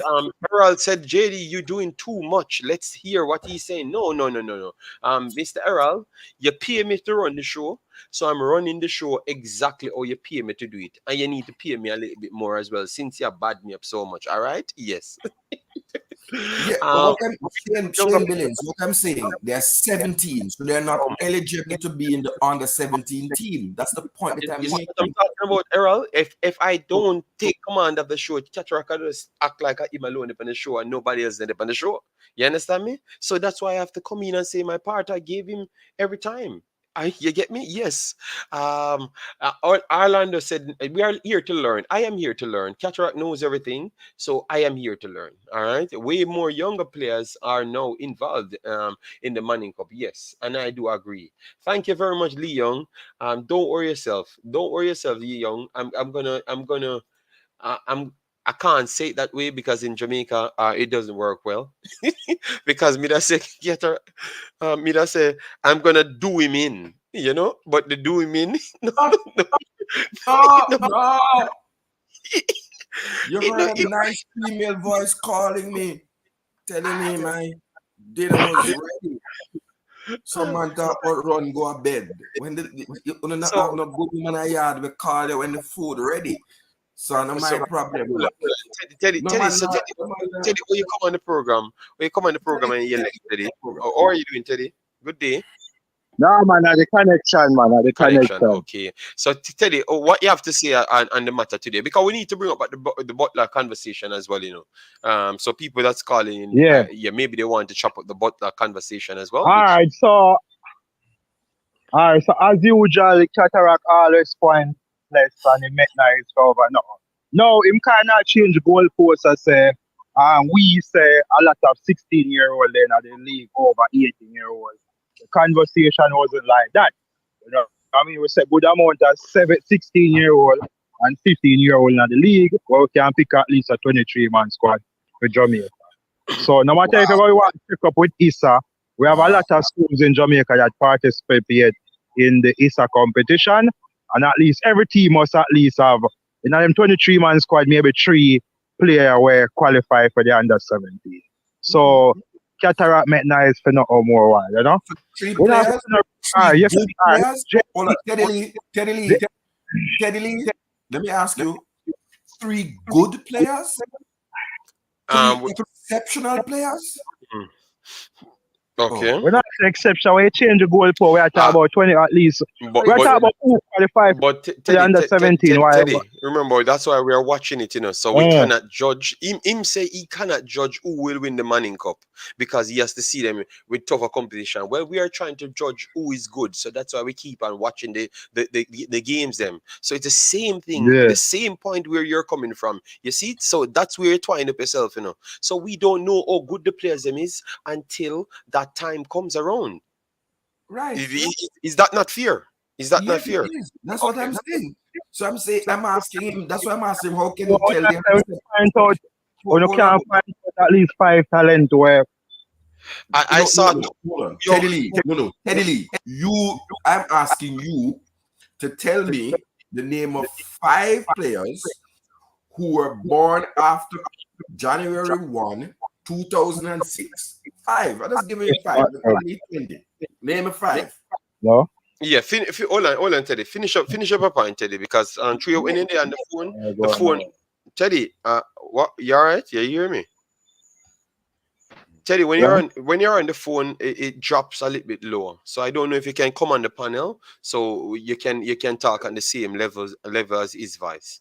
Errol said, JD, you're doing too much. Let's hear what he's saying. No. Mr. Errol, you pay me to run the show. So I'm running the show exactly how you pay me to do it. And you need to pay me a little bit more as well, since you bad me up so much. All right? Yes. What I'm saying, they're 17, so they're not eligible to be in the under 17 team. That's the point that I'm making. I'm talking about, Errol. If I don't take command of the show, Cataract can just act like I'm alone up on the show and nobody else is up on the show. You understand me? So that's why I have to come in and say my part. I gave him every time. You get me? Yes. Orlando said, we are here to learn. I am here to learn. Cataract knows everything, so I am here to learn. All right. Way more younger players are now involved in the Manning Cup. Yes, and I do agree. Thank you very much, Lee Young. Don't worry yourself. Don't worry yourself, Lee Young. I can't say it that way because in Jamaica it doesn't work well. Because me that say I'm gonna do him in, but the do him in. No. You heard a nice female voice calling me, telling me my dinner was ready. Some man talk about run, go to bed. When you not have no good woman in the yard, we call you when the food ready. So no my problem. Teddy, when you come on the program, and you next, Teddy. How are you doing, Teddy? Good day. No, man, the connection, man. The connection. Okay. So, Teddy, what you have to say on the matter today? Because we need to bring up the Butler conversation as well, So, people that's calling, maybe they want to chop up the Butler conversation as well. All right. So as usual, Cataract always point less and he make nice over now. No, him cannot change goalposts and say, we say a lot of 16-year-old in the league over 18-year-olds. The conversation wasn't like that. We say good amount of 16-year-old and 15-year-old in the league, where we can pick at least a 23-man squad for Jamaica. So no matter if we want to pick up with Issa, we have a lot of schools in Jamaica that participate in the Issa competition, and at least every team must at least have in them 23-man squad maybe 3 players were qualify for the under 17. So Cataract make nice for no more while, 3 players? Teddy Lee, let me ask you, 3 good players? 3 exceptional players? Okay. We're not an exception. When you change the goal for, we are talking Uh, about 20 at least. but We are but talking about who qualified But for the under 17. Why? Teddy, remember that's why we are watching it, So we Mm. cannot judge. Him say he cannot judge who will win the Manning Cup because he has to see them with tougher competition. Well, we are trying to judge who is good, so that's why we keep on watching the games them. So it's the same thing, Yeah. the same point where you're coming from. You see, so that's where you're trying up yourself, So we don't know how good the players them is until that time comes around. Right. Is that not fair? Is that not Yes, it fair? is. That's what I'm saying. So I'm asking him. That's why I'm asking him. How can So you tell them? when you find out, when you Hold on. can't find out at least 5 talent where I saw Hold on. yo, Teddy Lee. No. Teddy Lee. I'm asking you to tell me the name of 5 players who were born after January 1, 2006. 5. I just give you 5. I need 20. Name of 5. no. yeah. Hold on, Teddy. Finish up a point, Teddy, because Trio went in there on the phone. Teddy, what? You all right? Yeah, you hear me? Teddy, when you're on the phone, it drops a little bit lower. So I don't know if you can come on the panel so you can talk on the same level as his voice.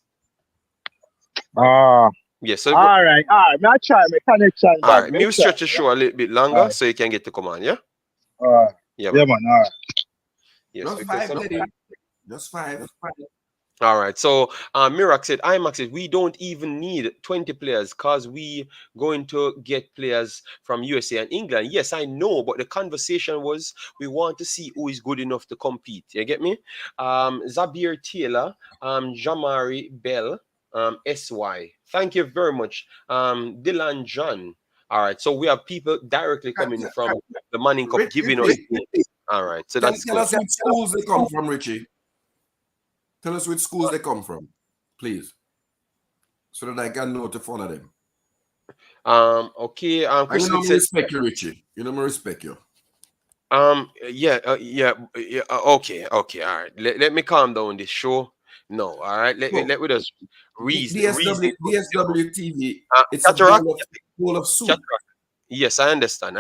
Yeah, so All right. Now try my connection. all right, maybe stretch the show a little bit longer so you can get to come on, yeah? Yeah, man. All right. yeah, Just so 5, Teddy. Just 5. all right. So Imaxit, we don't even need 20 players because we going to get players from USA and England. Yes, I know, but the conversation was we want to see who is good enough to compete. You get me? Zabir Taylor, Jamari Bell, SY. Thank you very much. Dylan John. All right. So we have people directly coming from the Manning Cup giving us. All right. So that's Tell good. us which schools they come from, Richie. Tell us which schools they come from, please, so that I can know to follow them. Okay. And Chris you know me said, respect you, Richie. You know me respect you. yeah, okay, all right. Let me calm down this show. No, all right. Let me just reason. DSW TV. It's a Cataract. bowl of soup. Cataract. Yes, I understand.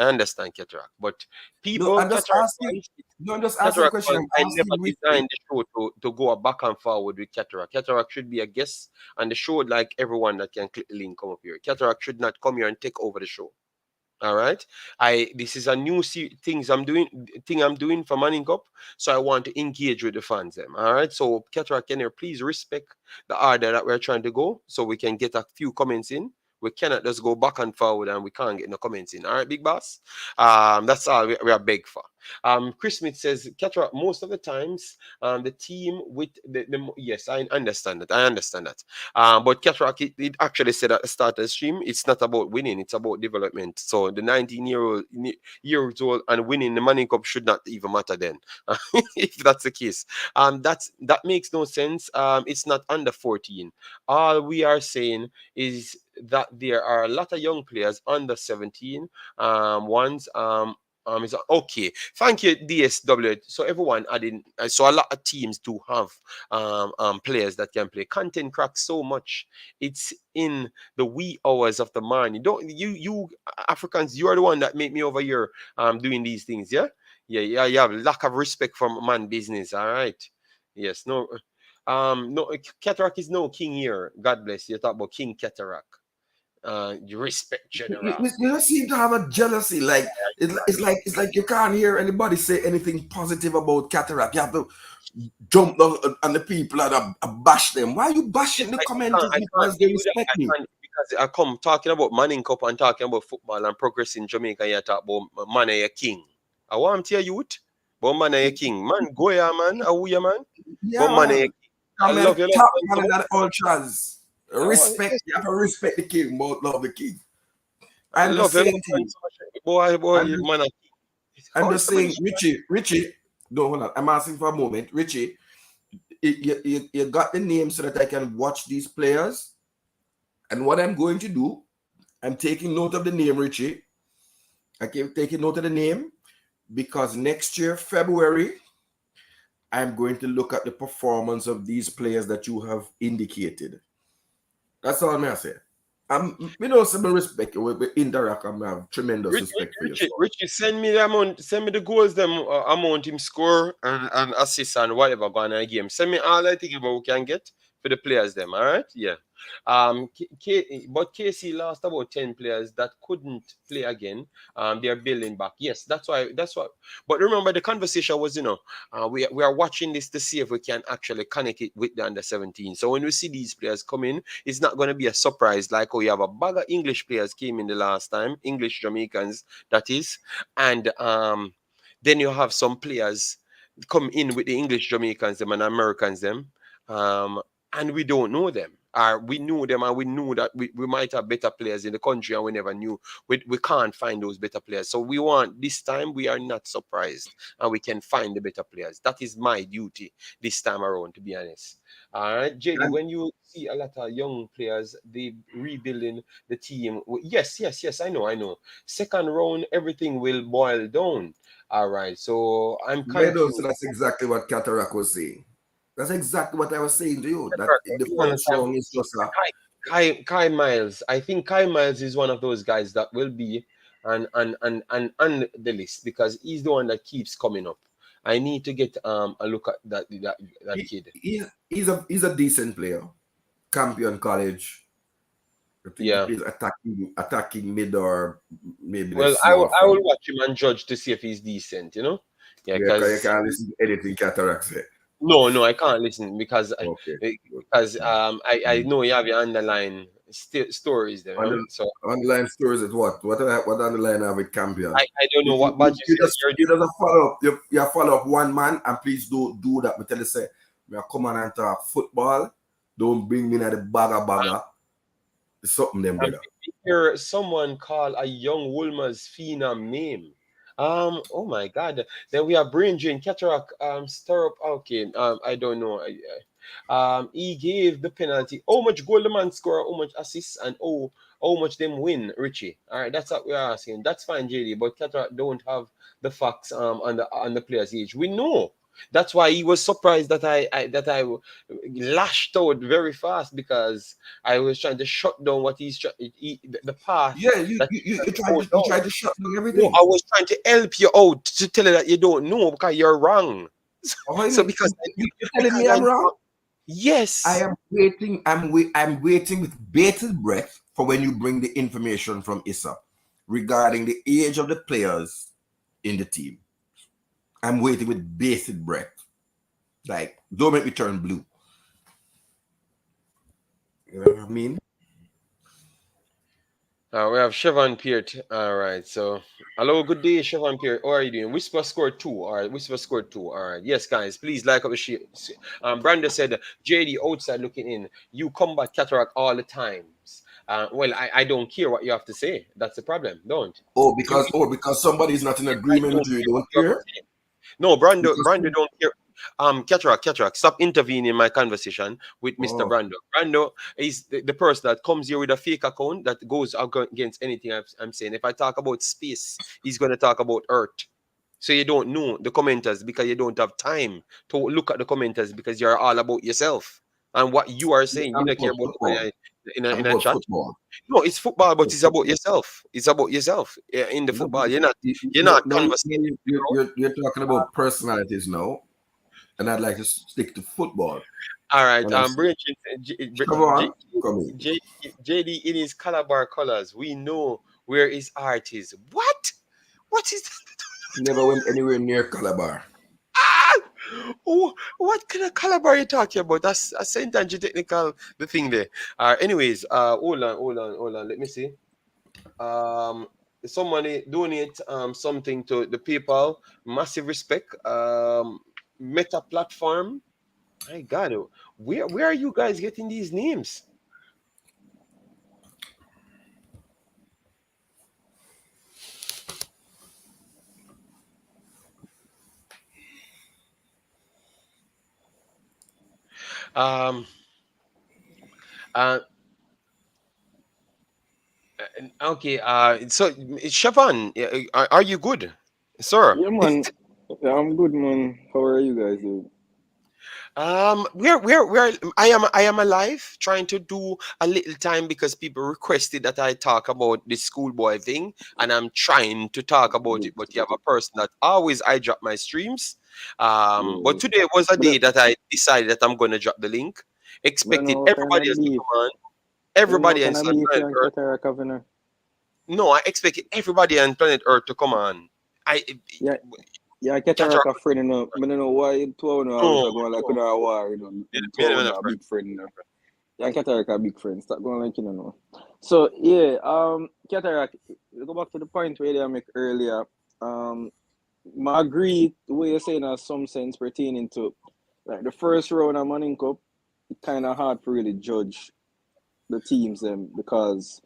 Cataract. But No, people, I'm just cataract. asking. No, I'm just asking a Cataract. question. I'm I asking never Richie. designed the show to go back and forward with Cataract. Cataract should be a guest on the show, like everyone that can click the link come up here. Cataract should not come here and take over the show. All right. This is a new thing I'm doing for Manning Cup. So I want to engage with the fans them. All right. So Cataract, can you please respect the order that we're trying to go so we can get a few comments in. We cannot just go back and forward and we can't get no comments in. All right, big boss. That's all we are beg for. Chris Smith says Cataract most of the times the team with the yes, I understand that. But Cataract, it actually said at the start of the stream, it's not about winning, it's about development. So the 19-years old and winning the Manning Cup should not even matter then, if that's the case. That makes no sense. It's not under 14. All we are saying is that there are a lot of young players under 17 ones. Is okay. Thank you, DSW. So everyone adding. So a lot of teams do have players that can play. Content cracks so much. It's in the wee hours of the morning. Don't you Africans? You are the one that make me over here doing these things. Yeah. You have lack of respect for man business. All right. Yes. No. No. Cataract is no king here. God bless you. Talk about King Cataract. You respect general. You don't seem to have a jealousy. Like it's like you can't hear anybody say anything positive about Cataract. You have to jump on the people and bash them. Why are you bashing the commenters because they respect me? Because I come talking about Manning Cup and talking about football and progress in Jamaica. You talk about man a king. I want to tell you youth, but man a king. Man, go here, man. How you, man? Yeah, but man a king. I love you. Top man that ultras. Respect. You have to respect the king, but love the king. I'm just saying to you. Boy, man. I'm just saying, Richie, don't hold on. I'm asking for a moment. Richie, you got the name so that I can watch these players. And what I'm going to do, I'm taking note of the name, Richie. I keep taking note of the name because next year, February, I'm going to look at the performance of these players that you have indicated. That's all I'm going to say. We know some respect. We interact and we have tremendous Richie, respect for you, Richie, sir. Richie, send me the amount, send me the goals, them amount him score and assist and whatever going on in a game. Send me all I think about we can get for the players, them. All right, yeah. But KC lost about 10 players that couldn't play again. They're building back. Yes, that's why. That's what. But remember, the conversation was, we are watching this to see if we can actually connect it with the under 17. So when we see these players come in, it's not going to be a surprise. Like, oh, you have a bag of English players came in the last time, English Jamaicans, that is, and then you have some players come in with the English Jamaicans, them and Americans, them. Um, and we don't know them. We knew them and we knew that we might have better players in the country and we never knew. We can't find those better players. So we want this time we are not surprised and we can find the better players. That is my duty this time around, to be honest. All right, JD, And when you see a lot of young players, they rebuilding the team. Yes, yes, yes, I know. Second round, everything will boil down. All right, so I'm Meadows, so confused. that's exactly what Cataract was saying. That's exactly what I was saying to you. That the You first understand? round is just a Kai Miles. I think Kai Miles is one of those guys that will be on the list because he's the one that keeps coming up. I need to get a look at that he, kid. he's a decent player. Campion College. I think he Yeah. plays attacking mid or maybe the Well, I small will I forward. will watch him and judge to see if he's decent. Yeah, Yeah, you because can't listen to anything Cataract say. no, I can't listen because Okay, good. I know you have your underlying stories there. On the So online stories is what underline have with Campion? I don't know what badges you're You just follow up you follow up one man and please do that. Me tell you say me a come on and talk football. Don't bring me in the bagger. It's something them I'm brother. hear someone call a young Wolmer's phenom name. Oh my God. Then we have brain drain, cataract, stir up. Okay, I don't know. He gave the penalty. How much goal the man score? How much assists? And how much them win, Richie? All right, that's what we're asking. That's fine, JD. But cataract don't have the facts on the player's age. We know. That's why he was surprised that I lashed out very fast because I was trying to shut down what the path Yeah, that he's trying to go you down. tried to shut down No, everything. I was trying to help you out to tell you that you don't know because you're wrong. Oh, So you're telling because me I I'm wrong? know, I yes. am waiting. I'm waiting with bated breath for when you bring the information from Issa regarding the age of the players in the team. I'm waiting with bated breath. Like, don't make me turn blue. You know what I mean? We have Chevron Peart. All right. So, hello, good day, Chevron Peart. How are you doing? Whisper scored two. All right. Whisper scored two. All right. Yes, guys, please like up the share. Branda said, JD outside looking in. You combat cataract all the times. Well, I don't care what you have to say. That's the problem. Don't. You, Because somebody's not in I agreement with don't you, you care what don't you have to care? say. No, Because Brando don't care. Cataract, stop intervening in my conversation with Mr. oh, Brando. Brando is the person that comes here with a fake account that goes against anything I'm saying. If I talk about space, he's going to talk about Earth. So you don't know the commenters because you don't have time to look at the commenters because you're all about yourself and what you are saying. You I'm don't care about about football. I'm in a about chat. football. No, it's football, but About it's about football. yourself. It's about yourself in the No, football. You're no, not no, conversating no, with the crowd. you're talking about personalities now, and I'd like to stick to football. All right. And I said, Bridget, come on, come in. JD in his Calabar colors. We know where his art is. What? What is that? Never went anywhere near Calabar. Ah! Oh, what kind of Calabar are you talking about? That's a sentence technical the thing there. Anyways, hold on. Let me see. Um, somebody donate something to the people. Massive respect. Meta platform. My God, where are you guys getting these names? Um, uh, okay. So Siobhan, are you good, sir? Yeah, man. Yeah, I'm good, man. How are you guys doing? I am alive, trying to do a little time because people requested that I talk about the schoolboy thing, and I'm trying to talk about it. But you have a person that always I drop my streams. But today was a day that I decided that I'm gonna drop the link. But I Expected know what kind everybody of else to beef. come on. I don't know what Everybody kind else of on beef planet you Earth. get a governor. No, I expected everybody on planet Earth to come on. I Yeah, yeah, I get catch up. a friend, you know. But I don't know why two of them always No, are going like no. a war, you know. Me, And two me and of him them not are a friend. big friend, you know. Yeah, Cataract a big friend. Stop going like you know. So yeah, Cataract. Go back to the point where I make earlier. I agree the way you're saying has some sense pertaining to like the first round of Manning Cup. It's kind of hard to really judge the teams them because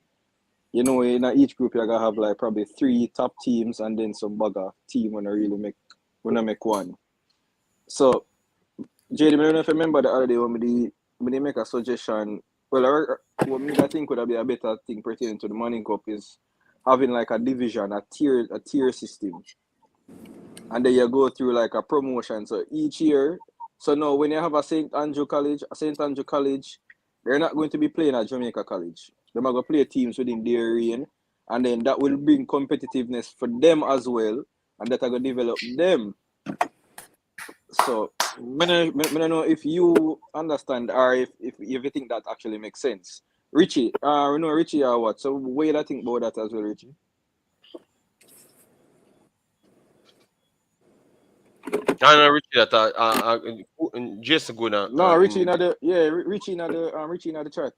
you know in each group you're gonna have like probably 3 top teams and then some bugger team when I make one. So JD, I don't know if you remember the other day when they make a suggestion. Well, what I think would be a better thing pertaining to the Manning Cup is having like a division, a tier system, and then you go through like a promotion. So each year, so now when you have a St. Andrew College, they're not going to be playing at Jamaica College. They're going to play teams within their area, and then that will bring competitiveness for them as well, and that are going to develop them. So, I don't know if you understand or if you think that actually makes sense. Richie, you know Richie or what? So, what do you think about that as well, Richie? I know Richie that just good No, Richie in not the Richie not the chat.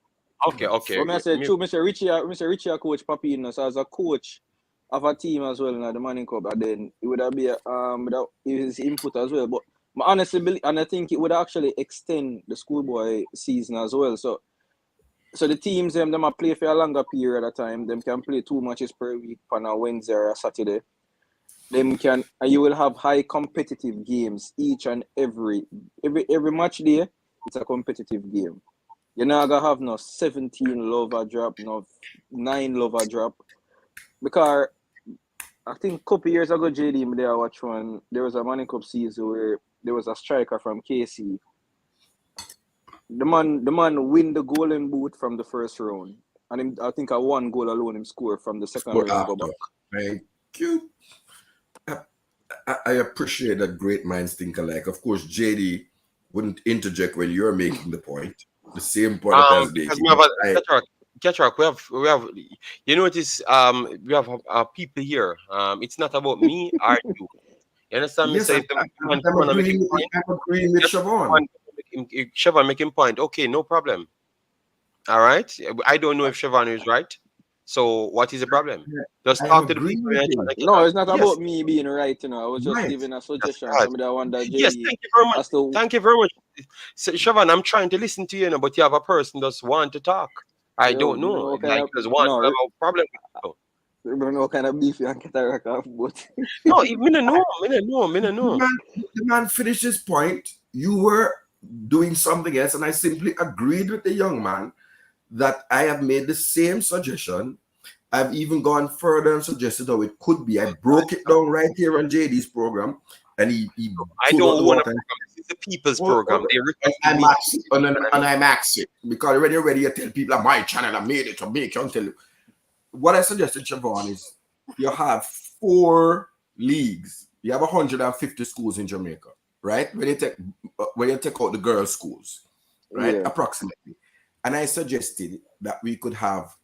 okay. But me I say true, Mr. Richie a coach Papi, you know, so as a coach of a team as well in the Manning Cup, and then it would have be without his input as well. But I honestly believe, and I think it would actually extend the schoolboy season as well. So the teams them a play for a longer period of time. Them can play 2 matches per week on a Wednesday or a Saturday. Them can and you will have high competitive games each and every match day. It's a competitive game. You're not gonna have no 17 lover drop, no 9 lover drop. Because I think a couple years ago, JD, I watched one. There was a Manning Cup season where there was a striker from KC. The man win the golden boot from the first round, and I think a 1 goal alone him score from the second round go back. Thank you. I appreciate that great minds think alike. Of course, JD wouldn't interject when you're making the point. The same point that I was because making. we have a Ketchup, we have you notice we have people here. It's not about me or you. You understand me? Yes, So if the man come on and make him point, I'm agreeing with Siobhan. Siobhan make him point. Okay, no problem. All right. I don't know if Siobhan is right. So what is the problem? Just I talk to the agree people. with And him. No, it's not Yes. about me being right, you know. I was just Right. giving a suggestion. That's Somebody I wonder Yes, JD thank you very much. as to Thank you very much. So, Siobhan, I'm trying to listen to you, but you have a person just want to talk. I don't know. what kind Like, of there's one no, have a problem with you. I don't know what kind of beef you and Cataract have, but No, me no know. Me no know. The man finished his point. You were doing something else, and I simply agreed with the young man that I have made the same suggestion. I've even gone further and suggested how it could be. I broke it down right here on JD's program, and he I pulled out don't the want water. This is the people's program. They request I'm me. Imaxit because when you're ready, you tell people on my channel I made it to make you tell you. What I suggested, Siobhan, is you have 4 leagues. You have 150 schools in Jamaica, right? When you take out the girls' schools, right? Yeah. Approximately. And I suggested that we could have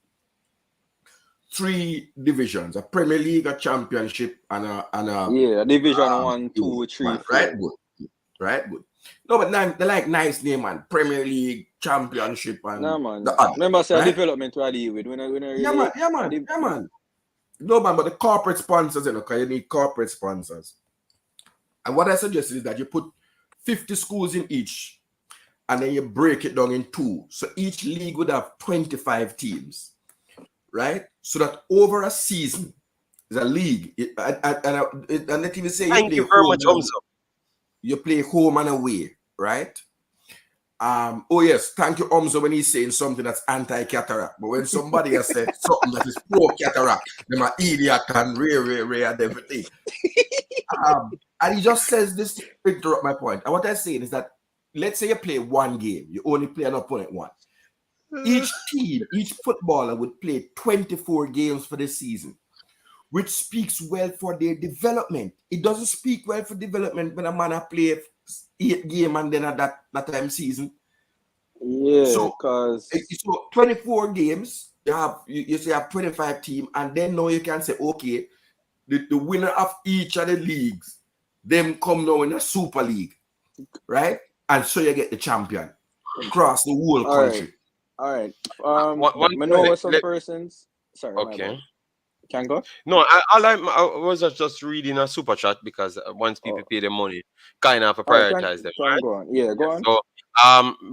3 divisions: a Premier League, a Championship, and a Division 1, 2, 3, 4. right? Good. Right? Good. No, but they like nice name, man. Premier League, Championship, and Nah, man. the other. Remember, say right? development what I deal with. When I really, Yeah, man. No, man, but the corporate sponsors, because you need corporate sponsors. And what I suggest is that you put 50 schools in each, and then you break it down in 2. So each league would have 25 teams, right? So that over a season, is a league. And let me say, Thank you very much, Omzo. You play home and away, right? Oh yes, thank you, Omzo, when he's saying something that's anti-cataract. But when somebody has said something that is pro-cataract, them are idiot and rare and everything. And he just says this to interrupt my point. And what I'm saying is that let's say you play one game, you only play an opponent once. Each team, each footballer would play 24 games for the season, which speaks well for their development. It doesn't speak well for development when a man play 8 games and then at that time season. Yeah, so because 24 games, you say you have 25 teams, and then now you can say, okay, the winner of each of the leagues, them come now in a Super League, right? And so you get the champion across the whole country. All right. One I know what some persons. Sorry, my Okay. bad. Can go. No, I was just reading a super chat because once people pay their money, kind of have to All right, prioritize them. can Right? go on. Yeah, go on. So,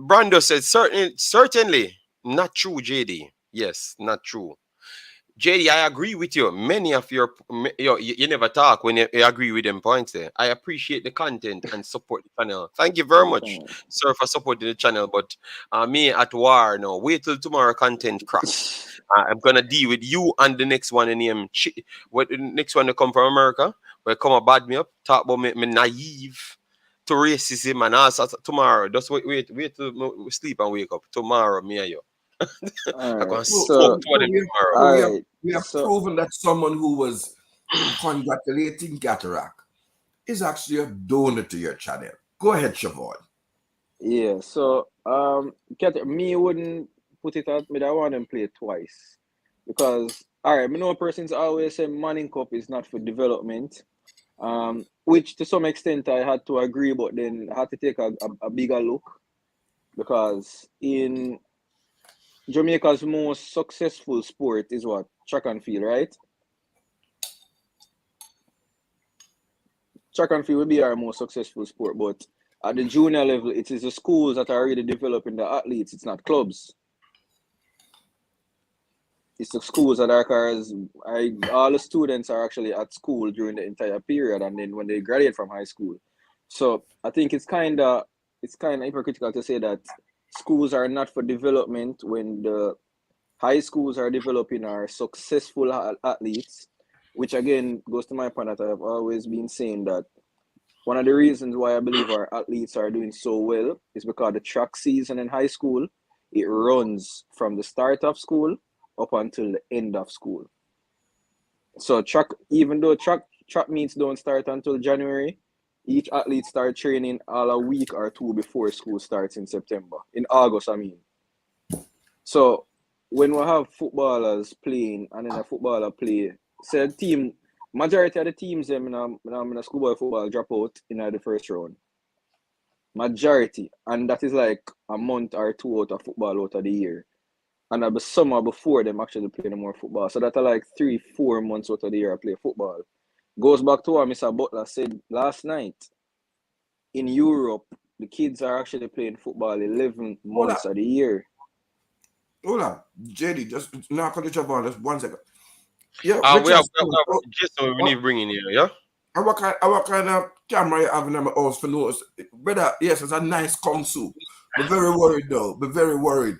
Brando said certainly not true, JD. Yes, not true. JD, I agree with you. Many of you never talk when you agree with them points there. I appreciate the content and support the channel. Thank you very much, sir, for supporting the channel. But me at war now. Wait till tomorrow content cracks. I'm gonna deal with you and the next one in him. What the next one to come from America? Will come and bad me up, talk about me naive to racism and all sorts tomorrow. Just wait till we sleep and wake up. Tomorrow, me and you. I'm gonna smoke to them tomorrow. We have proven that someone who was congratulating Cataract is actually a donor to your channel. Go ahead, Siobhan. Yeah, so me wouldn't put it out. I want them play twice because all right, I know persons always say Manning Cup is not for development, which to some extent I had to agree, but then I had to take a bigger look because in Jamaica's most successful sport is what? Track and field, right? Track and field will be our most successful sport, but at the junior level, it is the schools that are really developing the athletes. It's not clubs. It's the schools that are, because all the students are actually at school during the entire period, and then when they graduate from high school. So I think it's kind of hypocritical to say that schools are not for development when the high schools are developing our successful athletes, which again goes to my point that I've always been saying that one of the reasons why I believe our athletes are doing so well is because the track season in high school, it runs from the start of school up until the end of school. So even though track meets don't start until January, each athlete starts training all a week or two before school starts in September. In August, I mean. So when we have footballers playing and then a footballer play, say team, majority of the teams them in a schoolboy football drop out in the first round. Majority. And that is like a month or two out of football out of the year. And that'll be summer before them actually play no more football. So that's like 3-4 months out of the year I play football. Goes back to what Mr. Butler said last night. In Europe, the kids are actually playing football 11 months of the year. Hold on, JD, just not cut each other. Just 1 second. Yeah, we have Jason. We need to bring in here. Yeah. What kind of camera you have in my house for notice, brother? Yes, it's a nice console. Be very worried though. Be very worried.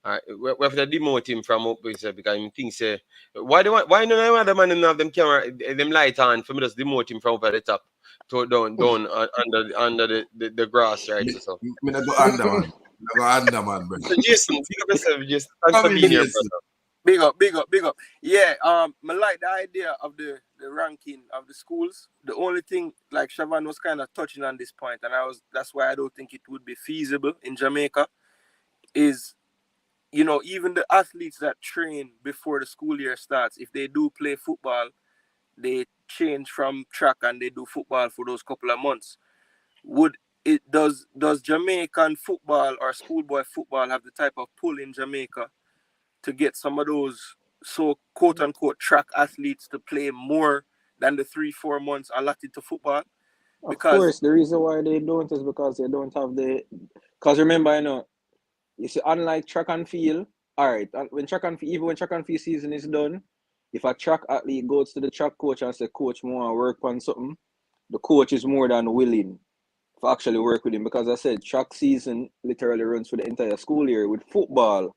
All right, we have to demote him from up because he thinks why none of the man have them camera them light on for me just demote him from up at the top to down under the grass, right? So me not go under man. Go under man, bro. So Jason, big up yourself, Jason. Thanks for being here, brother. Big up. Yeah, I like the idea of the ranking of the schools. The only thing, like Siobhan was kind of touching on this point, and that's why I don't think it would be feasible in Jamaica, is, you know, even the athletes that train before the school year starts, if they do play football, they change from track and they do football for those couple of months. Does Jamaican football or schoolboy football have the type of pull in Jamaica to get some of those so quote unquote track athletes to play more than the 3-4 months allotted to football? Because of course, the reason why they don't is because they don't have because remember, you see, unlike track and field, all right, even when track and field season is done, if a track athlete goes to the track coach and say, coach, I want to work on something, the coach is more than willing to actually work with him, because I said track season literally runs for the entire school year. With football,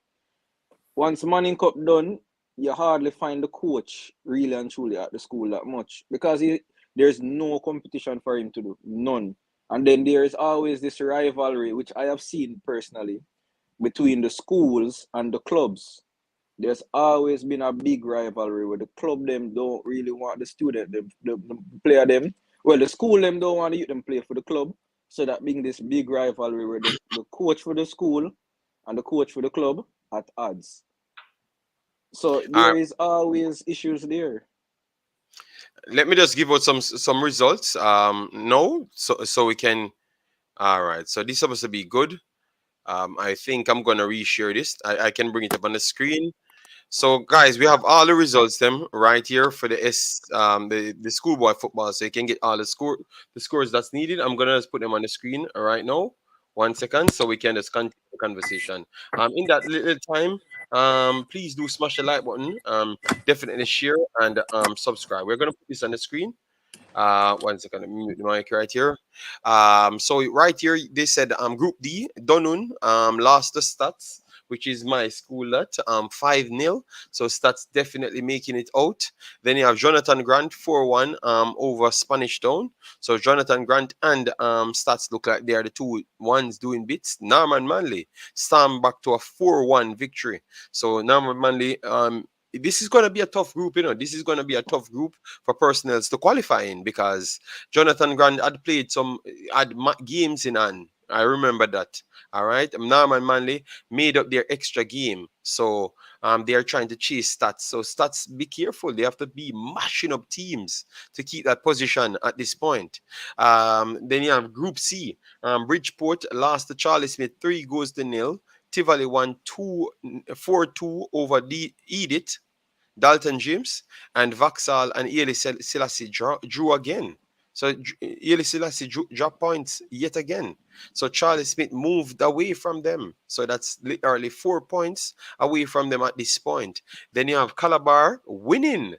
once Manning Cup done, you hardly find the coach really and truly at the school that much, because there's no competition for him to do, none. And then there is always this rivalry, which I have seen personally, between the schools and the clubs. There's always been a big rivalry where the club them don't really want the student, the player them. Well, the school them don't want the youth them play for the club. So that being this big rivalry where the coach for the school and the coach for the club at odds. So All there right. is always issues there. Let me just give out some results. No, so we can. All right. So this is supposed to be good. I think I'm gonna reshare this. I can bring it up on the screen. So guys, we have all the results them right here for the schoolboy football, so you can get all the scores that's needed. I'm gonna just put them on the screen right now. 1 second, so we can just continue the conversation. In that little time, please do smash the like button. Definitely share and subscribe. We're gonna put this on the screen. 1 second, let me mute the mic right here. So right here they said Group D, Donun lost the stats, which is my school that 5-0. So stats definitely making it out. Then you have Jonathan Grant 4-1 over Spanish Town. So Jonathan Grant and stats look like they are the two ones doing bits. Norman Manley stand back to a 4-1 victory. So Norman Manley this is going to be a tough group, you know. This is going to be a tough group for personnels to qualify in, because Jonathan Grant had played games in hand. I remember that. All right. Norman Manley made up their extra game. So they are trying to chase stats. So stats, be careful. They have to be mashing up teams to keep that position at this point. Then you have Group C. Bridgeport lost to Charlie Smith 3-0. Tivoli won 4-2 over Edith. Dalton James and Vaxal and Ely Selassie drew again. So Ely Selassie dropped points yet again. So Charlie Smith moved away from them. So that's literally 4 points away from them at this point. Then you have Calabar winning.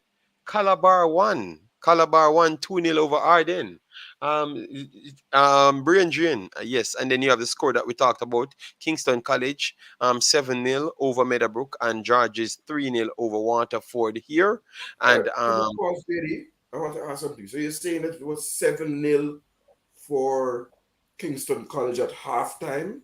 Calabar won. Calabar won 2-0 over Arden. Brian Drain, yes. And then you have the score that we talked about. Kingston College 7-0 over Meadowbrook, and George's 3-0 over Waterford here. And I want to ask something. So you're saying that it was 7-0 for Kingston College at halftime?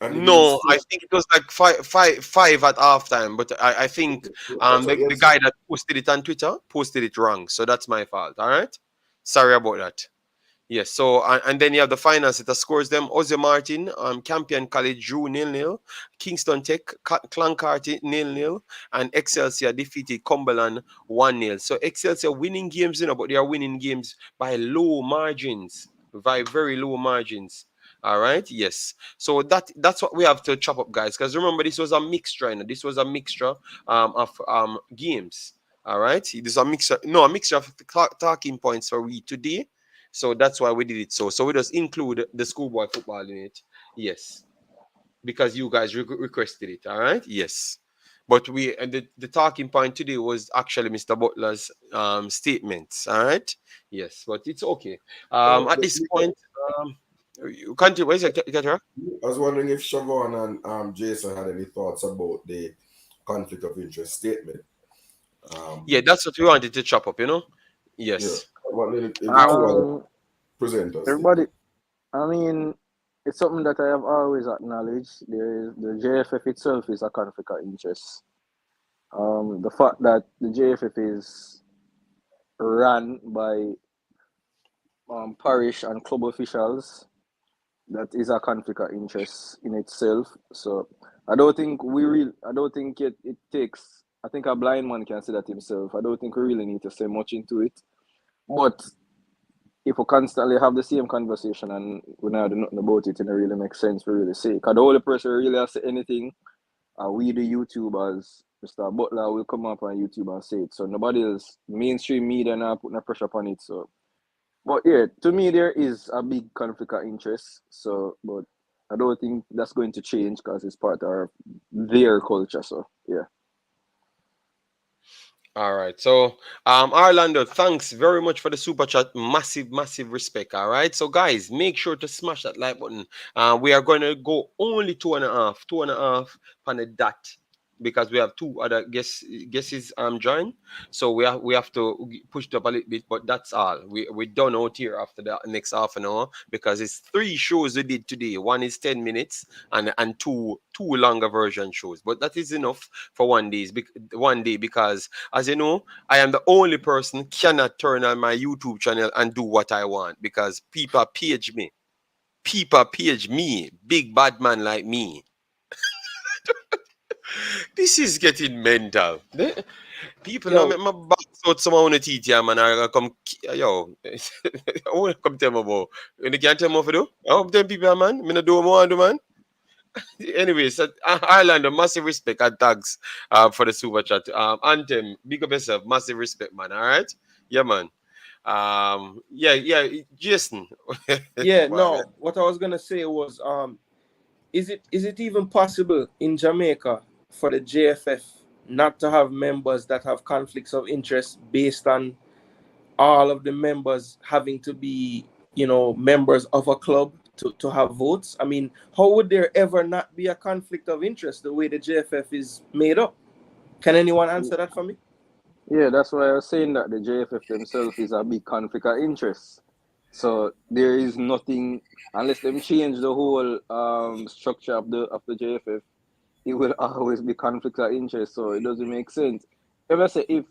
No, I think it was like five at halftime. But I think the guy that posted it on Twitter posted it wrong. So that's my fault. All right. Sorry about that. Yes, so and then you have the final set of scores them. Ozzy Martin, Campion College drew 0-0. Kingston Tech, Clancarty 0-0. And Excelsior defeated Cumberland 1-0. So Excelsior winning games, you know, but they are winning games by low margins, by very low margins. All right, yes. So that's what we have to chop up, guys. Because remember, this was a mixture, you know? This was a mixture of games. All right, this is a mixture of talking points for we today. So that's why we did it. So we just include the schoolboy football in it. Yes. Because you guys requested it. All right. Yes. But the talking point today was actually Mr. Butler's statements. All right. Yes. But it's okay. At this point, you can't. Where's it? I was wondering if Siobhan and Jason had any thoughts about the conflict of interest statement. Yeah, that's what we wanted to chop up, you know. Yes. Presenters. Everybody, I mean, it's something that I have always acknowledged. There is the JFF itself is a conflict of interest. The fact that the JFF is run by parish and club officials, that is a conflict of interest in itself. So I don't think it takes. I think a blind man can say that himself. I don't think we really need to say much into it. But if we constantly have the same conversation and we not do nothing about it, it really makes sense for really say. Because the only person who really has to say anything are we the YouTubers. Mr. Butler will come up on YouTube and say it. So nobody else, mainstream media, not putting no pressure upon it. So, but yeah, to me there is a big conflict of interest. So, but I don't think that's going to change because it's part of their culture. So yeah. All right. So, Orlando, thanks very much for the super chat. Massive, massive respect. All right. So, guys, make sure to smash that like button. We are going to go only 2.5 on the dot. because we have two other guesses join. So we have to push it up a little bit, but that's all. We done out here after the next half an hour because it's 3 shows we did today. One is 10 minutes and two longer version shows. But that is enough for 1 day because, as you know, I am the only person cannot turn on my YouTube channel and do what I want because people page me. People page me, big bad man like me. This is getting mental. People know Yo, make my box out some on the teeth, yeah, man. I come, yo. I want to come tell me about. You can't tell me what to do. I hope them people, man. Me not do what I want to do, man. Anyways, Ireland, massive respect and thanks for the super chat. Anthem, big up yourself, massive respect, man. All right, yeah, man. Yeah, Jason. Yeah, Wow, man. no. What I was gonna say was, is it even possible in Jamaica for the JFF not to have members that have conflicts of interest based on all of the members having to be, members of a club to have votes? I mean, how would there ever not be a conflict of interest the way the JFF is made up? Can anyone answer that for me? Yeah, that's why I was saying that the JFF themselves is a big conflict of interest. So there is nothing unless them change the whole structure of the JFF. It will always be conflict of interest. So it doesn't make sense. If I say if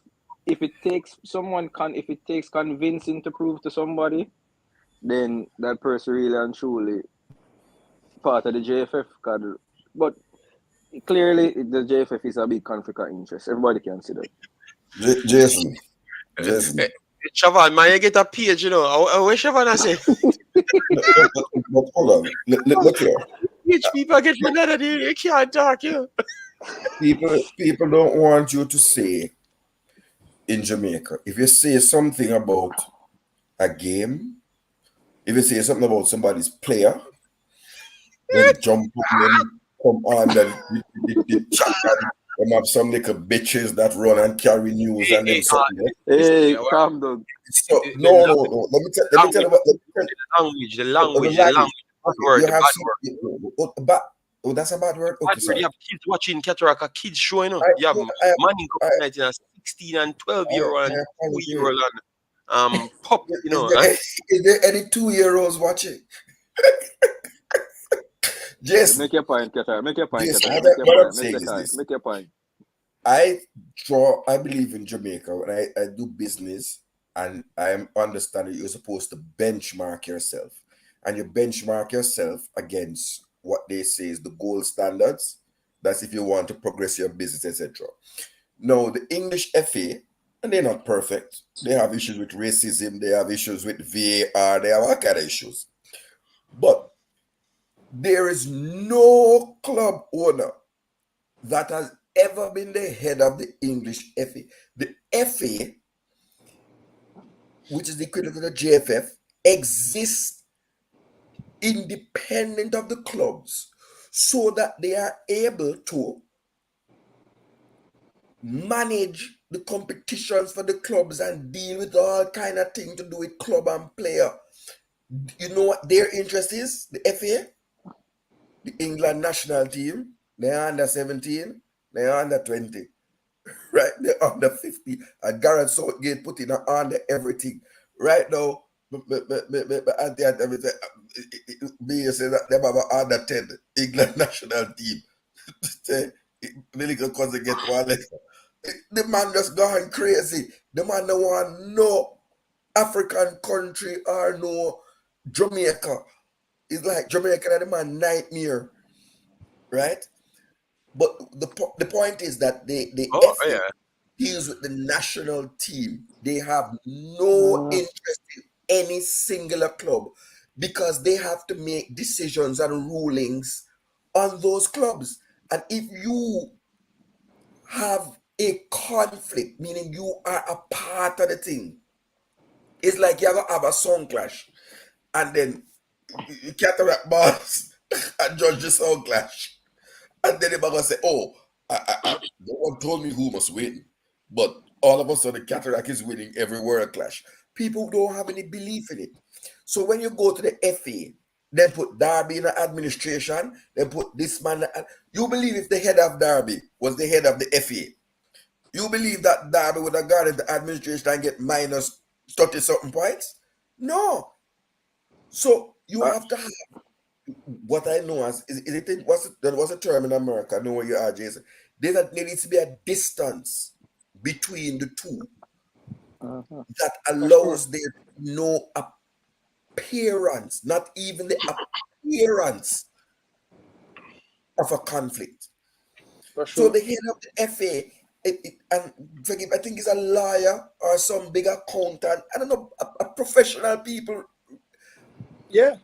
it takes if it takes convincing to prove to somebody, then that person really and truly part of the JFF. But clearly the JFF is a big conflict of interest. Everybody can see that. Jason, Eh, Siobhan, man, you get a page, you know. What Siobhan I say? but hold on. Look here. Rich people get another day. You can't talk, you. People don't want you to say in Jamaica. If you say something about a game, if you say something about somebody's player, then jump on them, come on, the chat and have some little bitches that run and carry news and them something. Hey, calm down. So no. Let me tell you what. The language, bad word, You the have bad word. that's a bad word. Bad Okay, word. sorry. You have kids watching Cataracta, kids showing up. I- You have I- man in night in a 16 and 12-year-old and 2-year-old and pup, you know. Is there any 2-year-olds watching? Jason, Make your point, Qatar. Make your point, Jason, Qatar. what Make your I'm point. saying is this. Make your point. I believe in Jamaica when I do business and I understand that you're supposed to benchmark yourself. And you benchmark yourself against what they say is the gold standards. That's if you want to progress your business, etc. Now, the English FA, and they're not perfect. They have issues with racism, they have issues with VAR, they have all kind of issues. But there is no club owner that has ever been the head of the English FA. The FA, which is the equivalent of the JFF, exists independent of the clubs so that they are able to manage the competitions for the clubs and deal with all kind of things to do with club and player. You know what their interest is? The FA, the England national team, they're under 17, they're under 20. Right, they're under 50. And Gareth Southgate put in under everything. Right now, auntie and everything, me say that they have an under 10 England national team. Milligan cousin get one letter. The man just going crazy. The man don't want no African country or no Jamaica. It's like Jamaica and the man nightmare. Right? But the point is that the FA deals with the national team. They have no interest in any singular club because they have to make decisions and rulings on those clubs. And if you have a conflict, meaning you are a part of the thing, it's like you have a sound clash, and then you cataract balls and judge the sound clash. And then they're going to say, oh, no one told me who must win. But all of a sudden, Cataract is winning every word clash. People don't have any belief in it. So when you go to the FA, Then put Derby in the administration. Then put this man. You believe if the head of Derby was the head of the FA, you believe that Derby would have gone into administration and get minus 30 something points? No. So you have to have what I know as there was a term in America. I know where you are, Jason. There needs to be a distance between the two that allows there no appearance, not even the appearance of a conflict. So the head of the FA, and forgive, I think he's a lawyer or some big accountant. I don't know, a professional people. Yeah.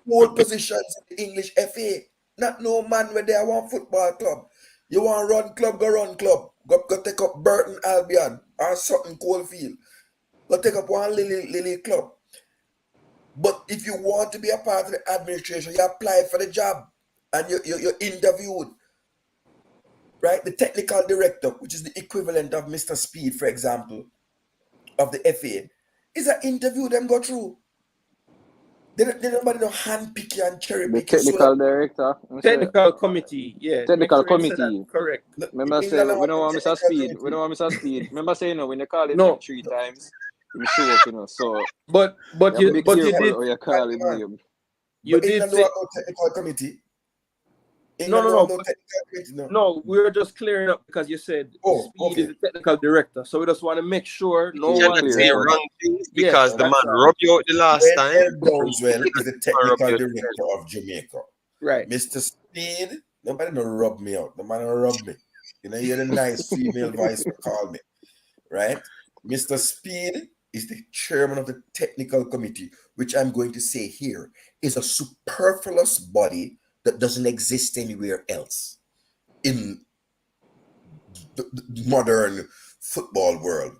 Hold positions in the English FA. Not no man where they want football club. You want run club, go run club. Go take up Burton Albion or something Coalfield. Go take up one Lily club. But if you want to be a part of the administration, you apply for the job and you're interviewed. Right? The technical director, which is the equivalent of Mr. Speid, for example, of the FA, is an interview them go through. Nobody don't handpick you and cherry The pick you. technical director. Technical committee, yeah. Technical Make sure you say committee. that correct. Remember saying, we don't want Mr. Speid. We don't want Mr. Speid. Remember saying, when you call him No. 3 times, he show up, you know. So, But you be did careful how you call him name. you But did England say don't have no technical committee. No, we're just clearing up because you said Speid is the technical director. So we just want to make sure no You one cannot say clear. wrong things because the man that's all. rubbed you out the last time. Downswell is the technical director of Jamaica. Right. Mr. Speid, nobody don't rub me out. The man don't rub me. You know, you're the nice female voice to call me. Right? Mr. Speid is the chairman of the technical committee, which I'm going to say here is a superfluous body that doesn't exist anywhere else in the modern football world.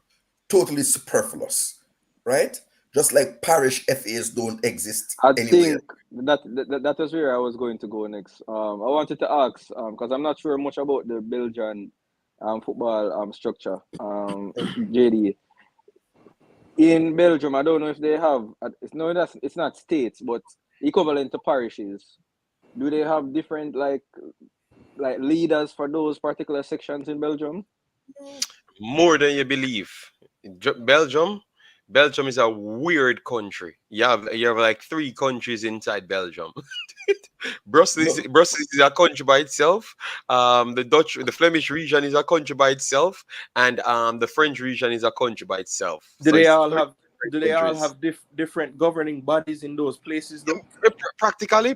Totally superfluous, right? Just like parish FAs don't exist anywhere. Think that was where I was going to go next. I wanted to ask, because I'm not sure much about the Belgian football structure, JD. In Belgium, I don't know if they have, it's not states, but equivalent to parishes. Do they have different like leaders for those particular sections in Belgium? More than you believe. Belgium is a weird country. You have like 3 countries inside Belgium. Brussels is a country by itself. The Flemish region is a country by itself, and the French region is a country by itself. Do they all have different governing bodies in those places though? Practically,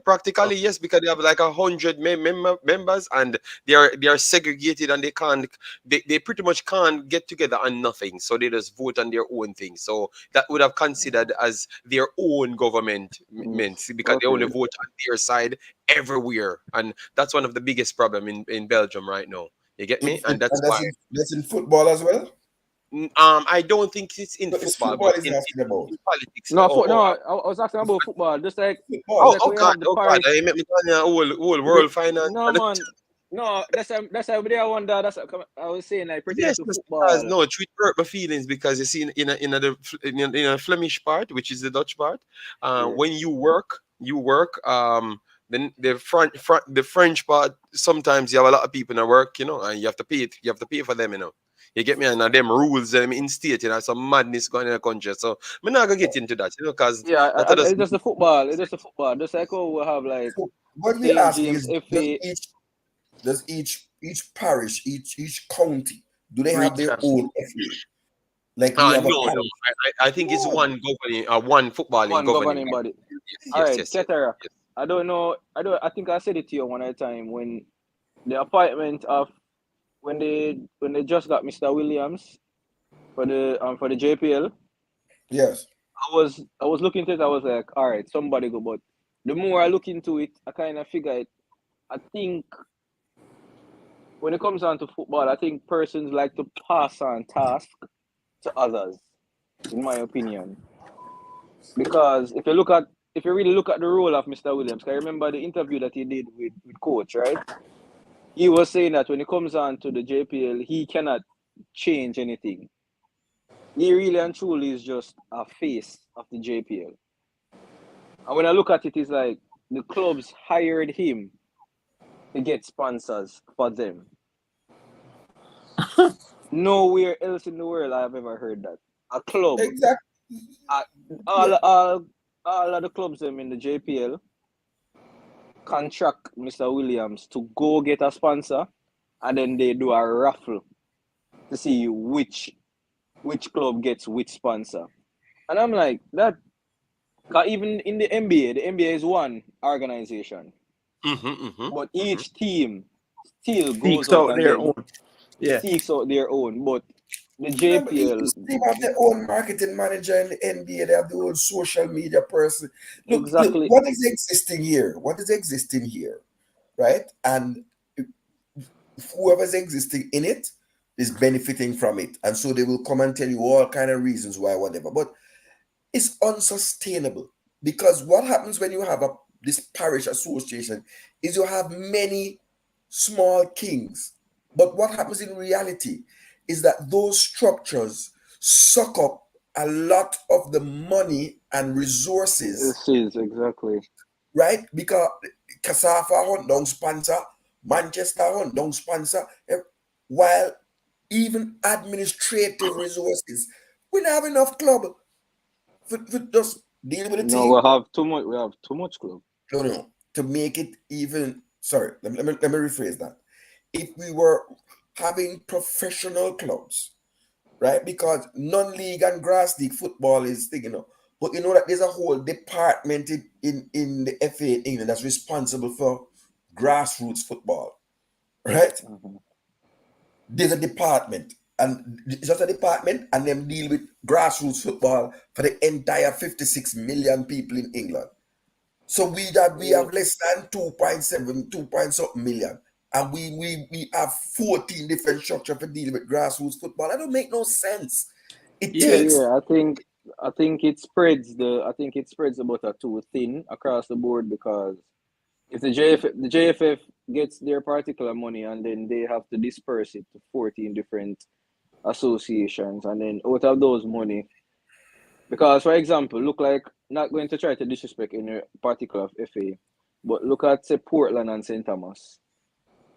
yes, because they have like 100 members, and they are segregated, and they pretty much can't get together on nothing. So they just vote on their own thing. So that would have considered as their own government because they only vote on their side everywhere, and that's one of the biggest problem in Belgium right now. You get me? And that's why that's in football as well. I don't think it's in football, but in politics. No, I was asking about football. Just like God, I met me on whole world finance. No man, no, that's how I wonder. That's what I was saying. Like yes, to football. No, it hurt my feelings because you see in a Flemish part, which is the Dutch part, when you work. Then the French part, sometimes you have a lot of people in work, you know, and you have to pay it. You have to pay for them, you know. You get me? And them rules them instate, you know, some madness going in the country. So I'm not gonna get into that, you know, because it's just the football. It's just the football. Just like we have like. What we ask is, does each parish, each county, do they have their own FA? Like no. I think it's one governing, one footballing governing body. Yes, all right, yes. I don't know. I think I said it to you one at a time when the appointment of when they just got Mr. Williams for the JPL. Yes. I was looking into it. I was like, all right, somebody go. But the more I look into it, I kind of figure it. I think when it comes down to football, I think persons like to pass on task to others, in my opinion. Because if you really look at the role of Mr. Williams, I remember the interview that he did with coach, right? He was saying that when it comes on to the JPL, he cannot change anything. He really and truly is just a face of the JPL. And when I look at it, it's like the clubs hired him to get sponsors for them. Nowhere else in the world I've ever heard that. A club, Exactly. all of the clubs them in the JPL contract Mr. Williams to go get a sponsor, and then they do a raffle to see which club gets which sponsor. And I'm like, that, cause even in the NBA is one organization, but each team still goes Seeks out out and their then own. Yeah. seeks out their own. But the Yeah, but JPL, they have their own marketing manager in the NBA. They have their own social media person. Look, exactly. what is existing here? What is existing here, right? And whoever's existing in it is benefiting from it, and so they will come and tell you all kind of reasons why, whatever. But it's unsustainable because what happens when you have this parish association is you have many small kings. But what happens in reality is that those structures suck up a lot of the money and resources, This is exactly. right? Because Casafa hunt don't sponsor, Manchester hunt don't sponsor, while even administrative resources, we don't have enough club for just deal with the No, team. we have too much. We have too much club. No. To make it even, sorry, let me rephrase that. If we were having professional clubs, right? Because non-league and grass league football is thing, but you know that there's a whole department in the FA in England that's responsible for grassroots football, right? There's a department, and it's just a department, and them deal with grassroots football for the entire 56 million people in England. So we have less than 2 point something million. And we have 14 different structures for dealing with grassroots football. That don't make no sense. It takes I think it spreads the butter too thin across the board, because if the JFF gets their particular money and then they have to disperse it to 14 different associations, and then out of those money, because for example, look like, not going to try to disrespect any particular FA, but look at say Portland and St. Thomas.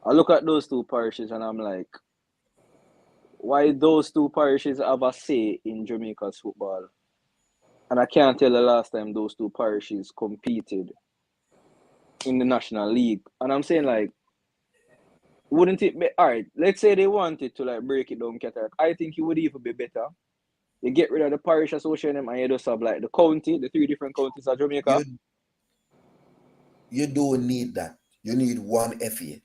I look at those two parishes and I'm like, why those two parishes have a say in Jamaica's football? And I can't tell the last time those two parishes competed in the National League. And I'm saying, like, wouldn't it be, all right, let's say they wanted to like break it down, Qatar. I think it would even be better. You get rid of the parish association and you just have like the county, the 3 different counties of Jamaica. you don't need that. You need one FA.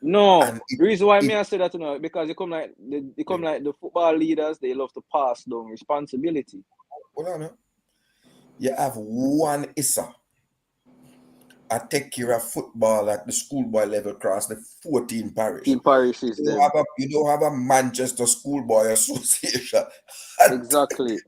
No, And the reason why I say that, because they come like the football leaders, they love to pass down responsibility. Hold on, you have one Issa. I take care of football at the schoolboy level across the 14 parishes. In parishes, you don't have a Manchester Schoolboy Association. Exactly.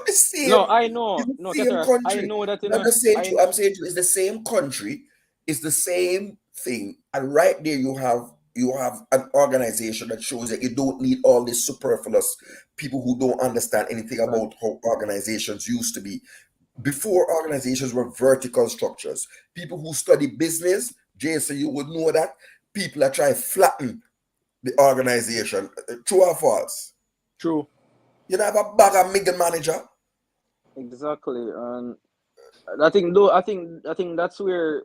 The same, no, I know. No, country. I know that. I'm saying to you, it's the same country. It's the same thing. And right there, you have an organization that shows that you don't need all these superfluous people who don't understand anything about how organizations used to be. Before, organizations were vertical structures. People who study business, Jason, you would know that people are trying to flatten the organization. True or false? True. You don't have a bag of middle manager. Exactly, and I think that's where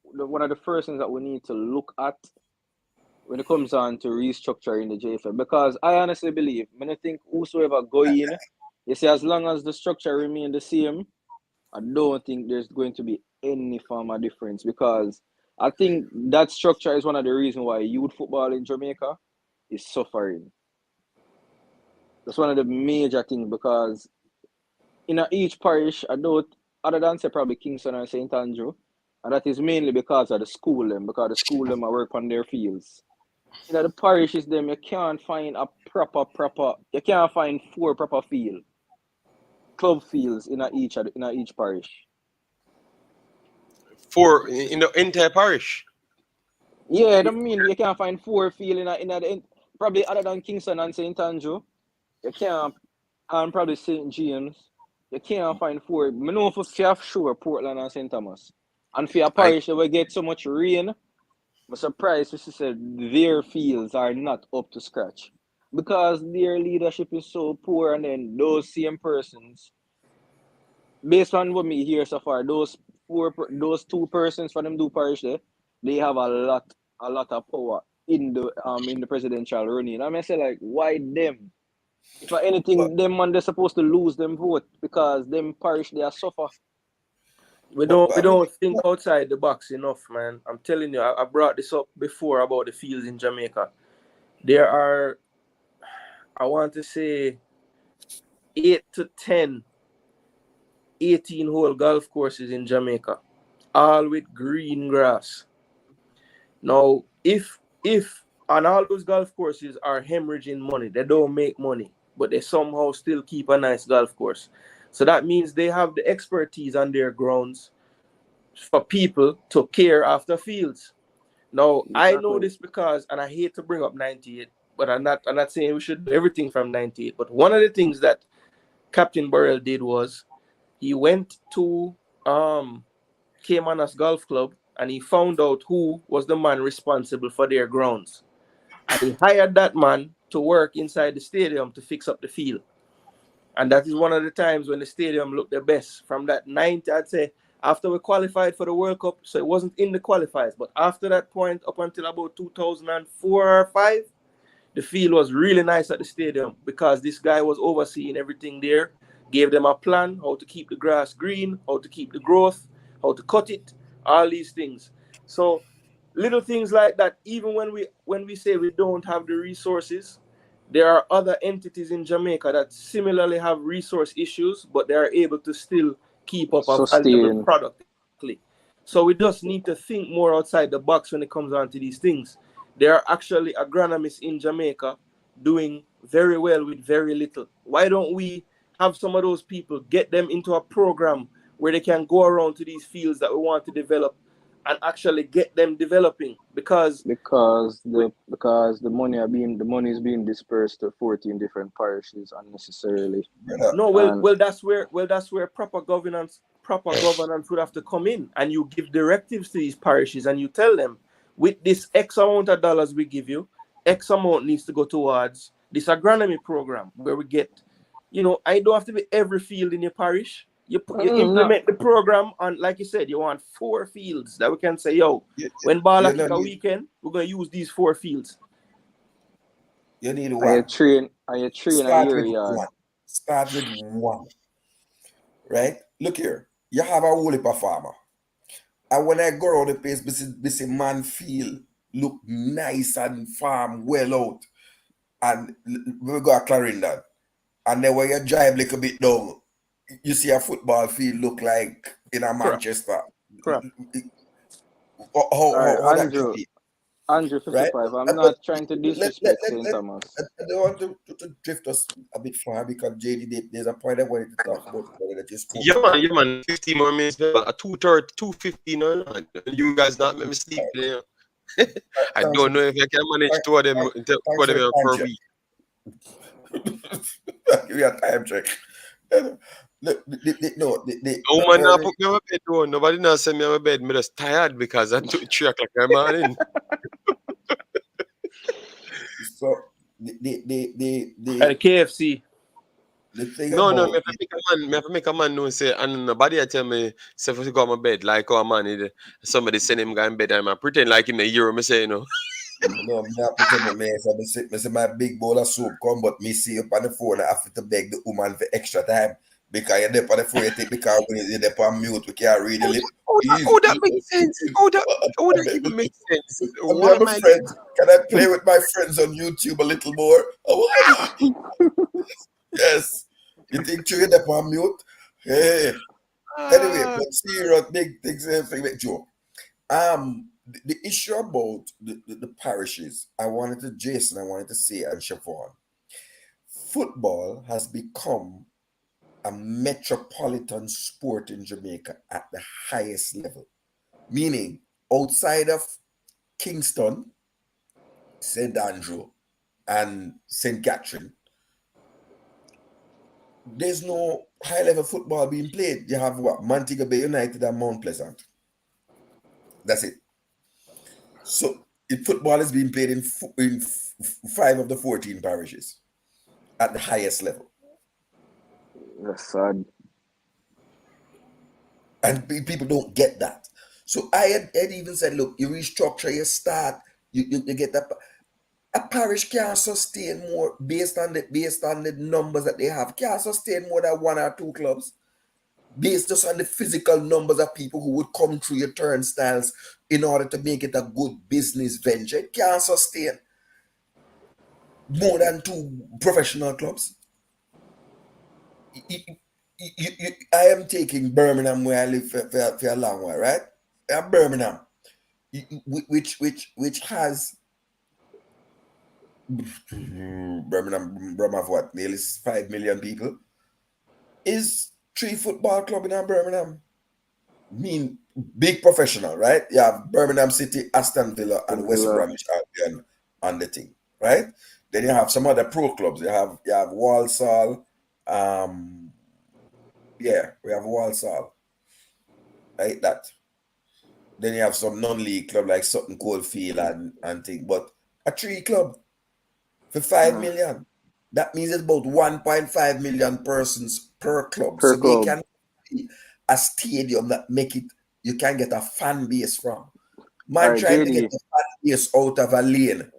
one of the first things that we need to look at when it comes on to restructuring the JFL, because I honestly believe, I think whosoever go in, you see, as long as the structure remain the same, I don't think there's going to be any form of difference, because I think that structure is one of the reasons why youth football in Jamaica is suffering. That's one of the major things, because in each parish, I don't, other than say probably Kingston or St. Andrew, and that is mainly because of the school them, because the school them are work on their fields. In the parishes them, you can't find a proper, you can't find 4 proper club fields in each parish. 4 in the entire parish? Yeah, I mean, you can't find 4 fields in probably other than Kingston and St. Andrew. You can't, and probably St. James. You can't find 4. I know for sure Portland and St. Thomas. And for a parish that will get so much rain, I'm surprised to see their fields are not up to scratch. Because their leadership is so poor, and then those same persons, based on what me hear so far, those two persons for them do parish there, they have a lot of power in the presidential running. I mean, say like, why them? If anything, them man they're supposed to lose them vote because them parish they are suffer. We don't think outside the box enough, man. I'm telling you, I brought this up before about the fields in Jamaica. There are, I want to say, 8 to 10, 18-hole golf courses in Jamaica, all with green grass. Now, if and all those golf courses are hemorrhaging money, they don't make money, but they somehow still keep a nice golf course. So that means they have the expertise on their grounds for people to care after fields. Now, I know this because, and I hate to bring up 98, but I'm not saying we should do everything from 98. But one of the things that Captain Burrell did was he went to Caymanas Golf Club and he found out who was the man responsible for their grounds. And he hired that man to work inside the stadium to fix up the field. And that is one of the times when the stadium looked the best. From that 90, I'd say, after we qualified for the World Cup, so it wasn't in the qualifiers, but after that point, up until about 2004 or 5, the field was really nice at the stadium because this guy was overseeing everything there, gave them a plan, how to keep the grass green, how to keep the growth, how to cut it, all these things. So little things like that, even when we say we don't have the resources, there are other entities in Jamaica that similarly have resource issues, but they are able to still keep up a valuable product. So we just need to think more outside the box when it comes on to these things. There are actually agronomists in Jamaica doing very well with very little. Why don't we have some of those people, get them into a program where they can go around to these fields that we want to develop and actually get them developing? Because the money is being dispersed to 14 different parishes unnecessarily. No, well that's where proper governance would have to come in, and you give directives to these parishes and you tell them, with this X amount of dollars we give you, X amount needs to go towards this agronomy program where we get, I don't have to be every field in your parish. You implement the program, and like you said, you want 4 fields that we can say, when ball kick a weekend, we're going to use these 4 fields. You need one. I train Start with one. Start with one. Right? Look here. You have a whole heap of farmer. And when I go around the place, this man field look nice and farm well out. And we go to Clarendon. And then when you drive a little bit down, you see a football field look like in a Manchester. Correct. How that Andrew, could be. Andrew 55, right? I'm not trying to disrespect St. Thomas. I don't want to drift us a bit far because JD, there's a point I wanted to talk about that you spoke. Yeah, man. 15 more minutes. 2:30, 2:15. You guys not make me sleep. I don't know if I can manage two of them per week. Give me a time check. Man, now put me on my bed. Though. Nobody now send me on my bed. I'm just tired because I took 3 o'clock in the morning. So the KFC. No, me have to make a man know say, and nobody tell me say to go on my bed like man, somebody send him go in bed and I pretend like him a hero. Me say No, me not pretend me say my big bowl of soup come, but me see up on the phone I have to beg the woman for extra time. Because you're there on the phone, you take because when you're there on mute, we can't read the lip. Oh, that makes sense. Oh, that even makes sense. Can I play with my friends on YouTube a little more? Yes. You think you're there on mute? Hey. Anyway, but serious big things, joke. The issue about the parishes, I wanted to say, and Siobhan, football has become a metropolitan sport in Jamaica at the highest level. Meaning, outside of Kingston, St. Andrew, and St. Catherine, there's no high-level football being played. You have what? Montego Bay United and Mount Pleasant. That's it. So football is being played in 5 of the 14 parishes at the highest level. That's sad. And people don't get that. So I had even said, look, you restructure, you start, you get that. A parish can't sustain more based on the numbers that they have. Can't sustain more than 1 or 2 clubs. Based just on the physical numbers of people who would come through your turnstiles in order to make it a good business venture. It can't sustain more than 2 professional clubs. I am taking Birmingham, where I live for a long while, right? Birmingham, which has Birmingham of what, nearly 5 million people, is 3 football club in Birmingham. Mean big professional, right? You have Birmingham City, Aston Villa, and West Bromwich Albion on the thing, right? Then you have some other pro clubs. You have Walsall. We have Walsall, like that. Then you have some non-league club like Sutton Coldfield and thing. But a 3 club for 5 million. That means it's about 1.5 million persons per club. Per so club. They can be a stadium that make it, you can get a fan base from. Man, right, trying JD. to get a fan base out of a lane.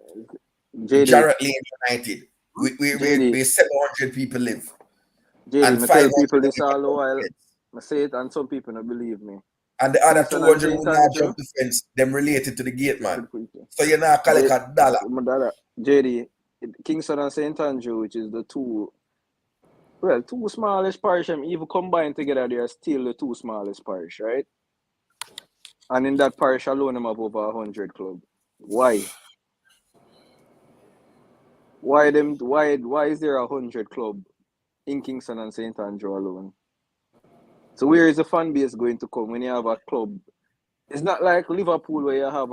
JD. Jarrett Lane United. JD. Where 700 people live. JD, And I tell 500 people this people all the while. kids. I say it and some people don't believe me. And the other Kingston and 200 St. would not Andrew. jump the fence, them related to the gate, man. J- So you're not collect a dollar. JD, Kingston and St. Andrew, which is the 2 smallest parish, even combined together, they are still the 2 smallest parish, right? And in that parish alone, I'm have over 100 club. Why? Why is there 100 club in Kingston and St. Andrew alone? So where is the fan base going to come when you have a club? It's not like Liverpool where you have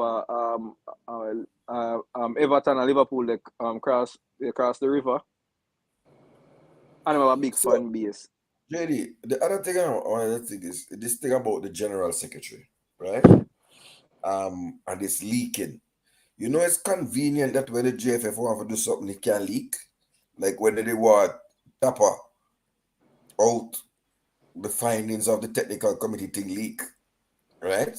Everton and Liverpool that cross the river and have a big fan base. JD, the other thing I want to think is this thing about the general secretary, right? And it's leaking. You know, it's convenient that when the JFF want to do something, it can leak. Like when they want Tapper out the findings of the technical committee thing leak, right?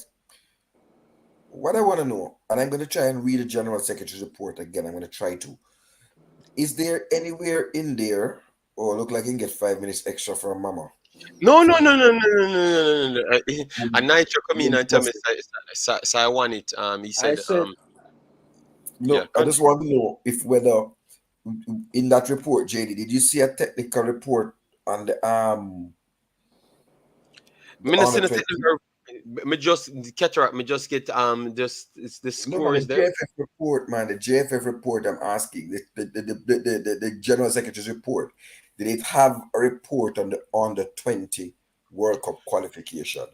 What I want to know, and I'm going to try and read the general secretary's report again. I'm going to try to. Is there anywhere in there, look like you can get 5 minutes extra from Mama? No. And Nitro come in and tell me, so I want it. He said, no, yeah, I just want to know if whether in that report, JD, did you see a technical report on the me just cataract. Me just get just it's the score is there. JFF report, man. The JFF report. I'm asking the general secretary's report. Did it have a report on the under 20 World Cup qualification?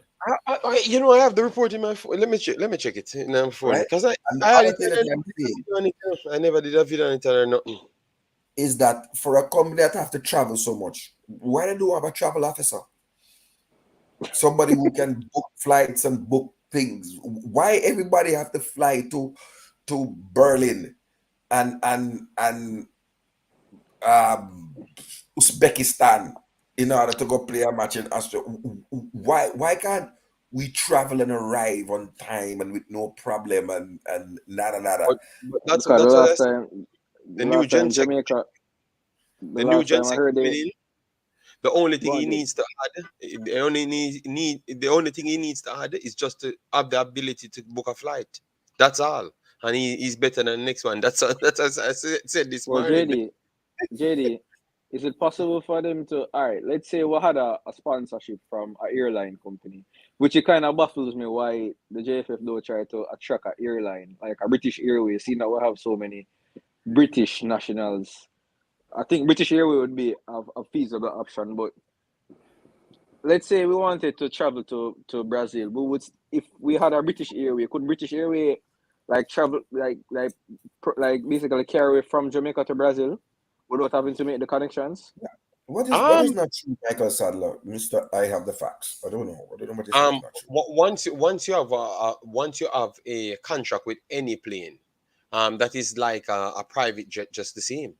You know, I have the report in my phone. Let me check it in my phone because I never did a video on it or nothing. Is that for a company that have to travel so much? Why they don't have a travel officer? Somebody who can book flights and book things. Why everybody have to fly to Berlin and Uzbekistan in order to go play a match in Australia? Why can't we travel and arrive on time and with no problem and nada? But that's what I said. The new Gen Sec. Jamaica. The new Gen Sec. The only thing he needs to add, the only thing he needs to add is just to have the ability to book a flight. That's all, and he's better than the next one. That's as I said this morning. JD, is it possible for them to? All right, let's say we had a sponsorship from an airline company, which it kind of baffles me why the JFF don't try to attract an airline like a British Airways. Seeing that we have so many British nationals. I think British Airways would be a feasible option, but let's say we wanted to travel to Brazil, but if we had a British Airways, could British Airways like travel like basically carry from Jamaica to Brazil without having to make the connections? Yeah. What is not true, Michael Sadler, Mister? I have the facts. I don't know what is not true. Once you have a contract with any plane, that is like a private jet, just the same.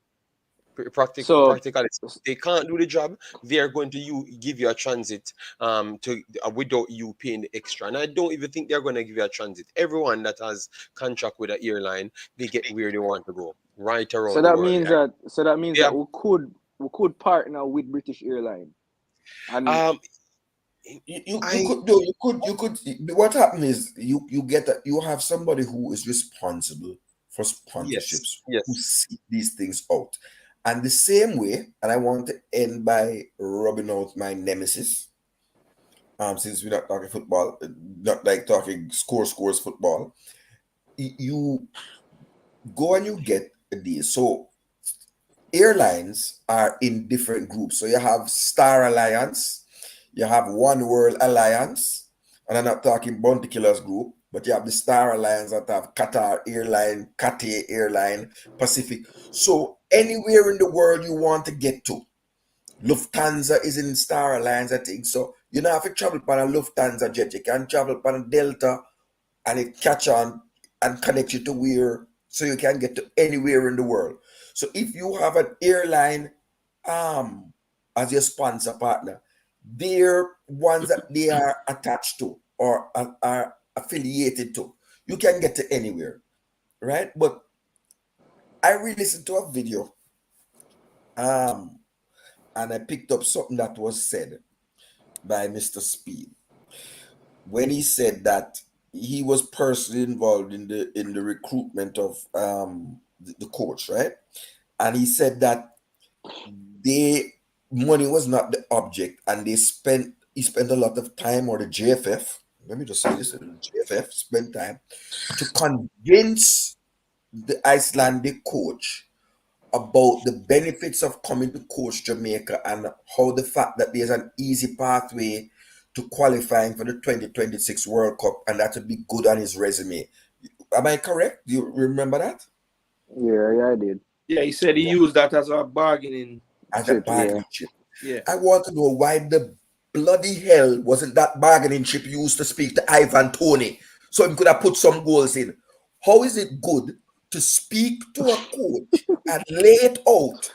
So Practically, they can't do the job. They are going to give you a transit to without you paying the extra. And I don't even think they're going to give you a transit. Everyone that has contract with an airline, they get where they want to go, right so around the that world. means that Yeah. we could partner with British Airline. And Um, You I could do you could what happened is you have somebody who is responsible for yes, sponsorships who yes. see these things out. And the same way, and I want to end by rubbing out my nemesis. Since we're not talking football, not like talking scores football, you go and you get a deal. So airlines are in different groups. So you have Star Alliance, you have One World Alliance, and I'm not talking Bounty Killers group, but you have the Star Alliance that have Qatar Airline, Cathay Airline, Pacific. So anywhere in the world you want to get to, Lufthansa is in Star Alliance, I think. So you don't have to travel on a Lufthansa jet. You can travel on a Delta and it catch on and connect you to where so you can get to anywhere in the world. So if you have an airline as your sponsor partner, they're ones that they are attached to or are affiliated to. You can get to anywhere, right? But I re-listened to a video and I picked up something that was said by Mr. Speid when he said that he was personally involved in the recruitment of the coach, right? And he said that they money was not the object, and he spent a lot of time, or the JFF. Let me just say this: the JFF spent time to convince the Icelandic coach about the benefits of coming to coach Jamaica and how the fact that there's an easy pathway to qualifying for the 2026 World Cup and that would be good on his resume. Am I correct? Do you remember that? yeah, I did. Yeah, he said he used that as a bargaining. As a Chip, yeah. bargaining chip. Yeah. I want to know why the bloody hell wasn't that bargaining chip used to speak to Ivan Toney so he could have put some goals in? How is it good to speak to a coach and lay it out,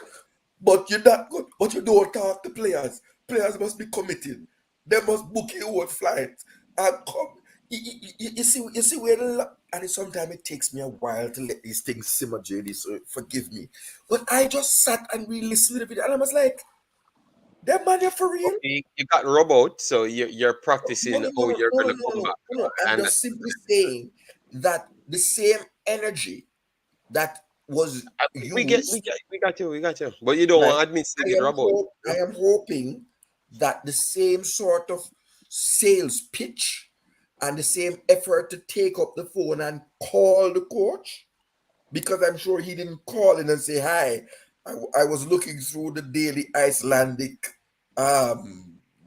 but you're not good, but you don't talk to players? Players must be committed. They must book your own flight and come. You see where and sometimes it takes me a while to let these things simmer, JD, so forgive me. But I just sat and re-listened to the video and I was like, that man, you're for real? You got rub out, so you're No, practicing no, no, how no, you're no, no, gonna no, come no, back. no, no. I'm And just simply saying that the same energy that was used, we got you. But you don't right? want to admit to get rub out. I am hoping that the same sort of sales pitch and the same effort to take up the phone and call the coach, because I'm sure he didn't call in and say, hi, I was looking through the daily Icelandic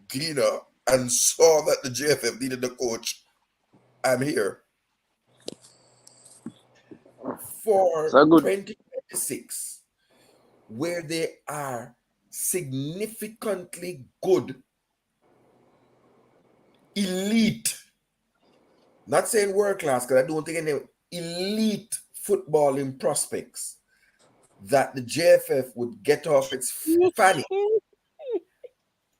cleaner and saw that the JFF needed the coach. I'm here. For So good. 2026, where they are significantly good, elite, not saying world class, because I don't think any elite footballing prospects, that the JFF would get off its fanny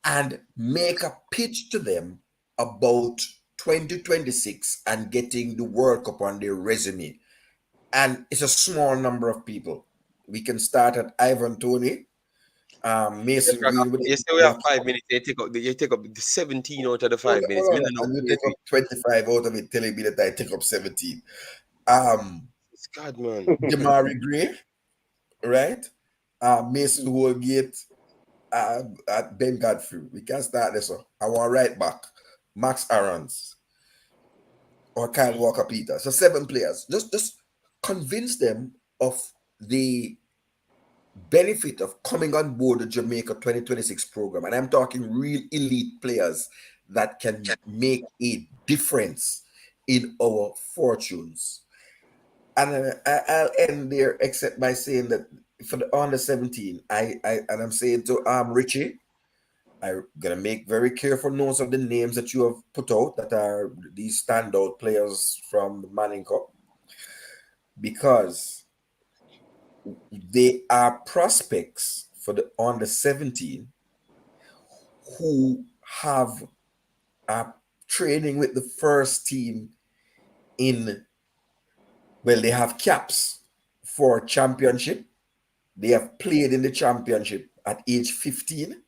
and make a pitch to them about 2026 and getting the World Cup on their resume. And it's a small number of people. We can start at Ivan Toney, Mason Greenwood. You say we have 5 minutes. You take up the 17 out of the Hold 5 minutes. on, Me hold no on. know And you who take it up 25 out of it, telling me that I take up 17. Um, is. God, man. Jamari Gray, right? Mason Holgate, Ben Godfrey. We can start this one. I want right back. Max Aarons or Kyle Walker Peters. So 7 players. Just convince them of the benefit of coming on board the Jamaica 2026 program. And I'm talking real elite players that can make a difference in our fortunes. And I'll end there, except by saying that for the under 17, and I'm saying to Richie, I'm gonna make very careful notes of the names that you have put out that are these standout players from the Manning Cup, because they are prospects for the under 17 who have training with the first team they have caps for championship. They have played in the championship at age 15,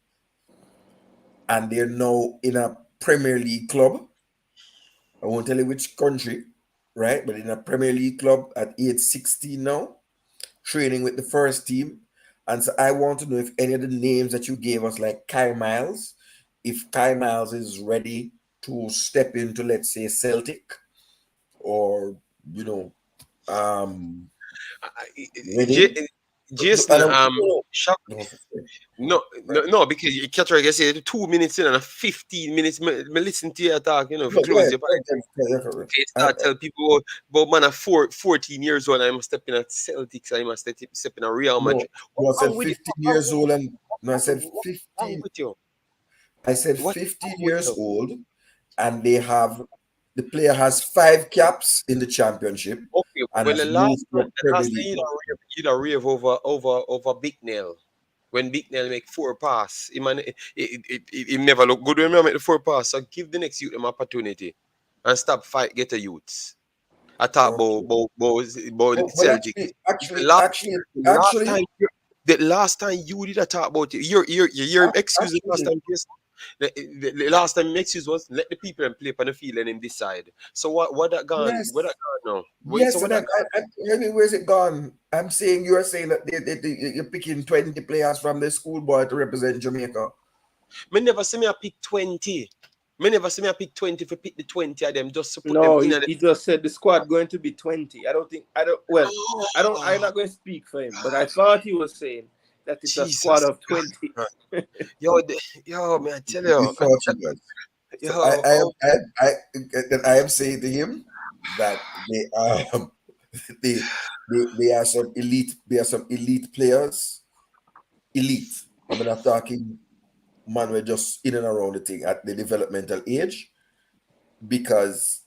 and they're now in a Premier League club. I won't tell you which country, right? But in a Premier League club at age 16 now, training with the first team. And so I want to know if any of the names that you gave us, like Kai Miles, if Kai Miles is ready to step into, let's say, Celtic, or, Jason, no, because you catch like I said, 2 minutes in and 15 minutes. Me listen to your talk, if you close your start tell people about man at 14 years old, I must step in at Celtics, I must step in a Real Madrid. No, I said 15 years old, and no, I said 15. I said 15 years old, and the player has 5 caps in the championship. Okay, well, the last time you rave over Big Nail. When Big Nail make 4 pass, he never look good when he make the 4 pass. So give the next youth an opportunity and stop fight get the youths. I talk about Celtic. The last time you did a talk about it, your excuse last time. The last time excuse was let the people and play on the field and him decide. So what that gone? Yes. What that gone now? Yes, so where's it gone? I'm saying you're saying that you're picking 20 players from the schoolboy to represent Jamaica. Me never see me a pick 20. Me never see me a pick 20 for pick the 20 of them just to put No, them in. he just said the squad going to be 20. I'm not going to speak for him, but I thought he was saying that it's a squad of 20. Yo, man, I tell you. I am saying to him that they are some elite players. Elite. I'm not talking man, we're just in and around the thing at the developmental age, because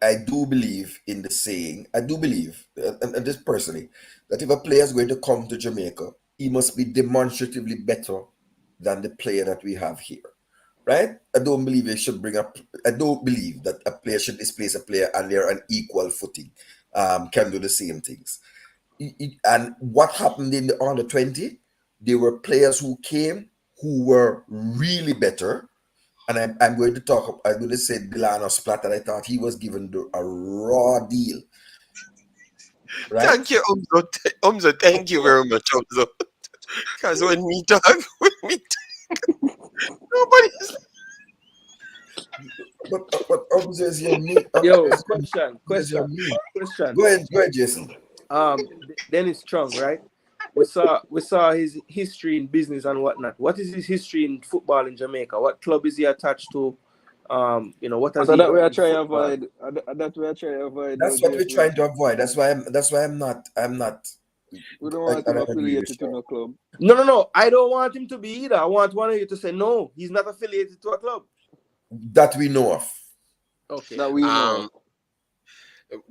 I do believe in the saying, and this personally, that if a player is going to come to Jamaica, he must be demonstratively better than the player that we have here, right? I don't believe that a player should displace a player and they're on equal footing, can do the same things. And what happened in the under 20, there were players who came who were really better. And I'm going to say Delano Splat, that I thought he was given a raw deal. Right? Thank you, Umzo. Thank you very much, Umzo. Because when we talk, nobody's. But Umzo is your meat. Yo, question. Go ahead, Jason. Dennis Chung, right? We saw his history in business and whatnot. What is his history in football in Jamaica? What club is he attached to? What has so he that we are done in trying to football? avoid. That we are trying to avoid. That's what we're trying to avoid. That's why I'm not. We don't want him affiliated to no club. No. I don't want him to be either. I want one of you to say no. He's not affiliated to a club that we know of. Okay. That we know.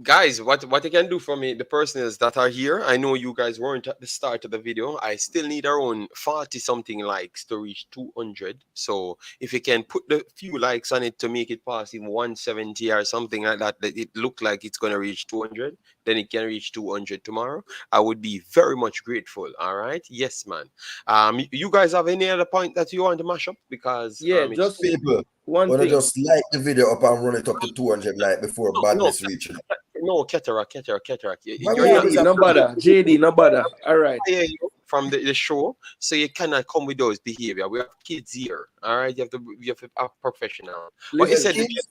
Guys, what you can do for me, the persons that are here, I know you guys weren't at the start of the video. I still need around 40 something likes to reach 200. So if you can put the few likes on it to make it past even 170 or something like that, that it look like it's going to reach 200, then it can reach 200 tomorrow. I would be very much grateful. All right. Yes, man. You guys have any other point that you want to mash up? Because just people one want to thing. just like the video up and run it up to 200 like before badness reaching. No, cataract. No bother. JD, no bother. All right. From the show, so you cannot come with those behavior. We have kids here. All right, you have to be a professional. But you said kids,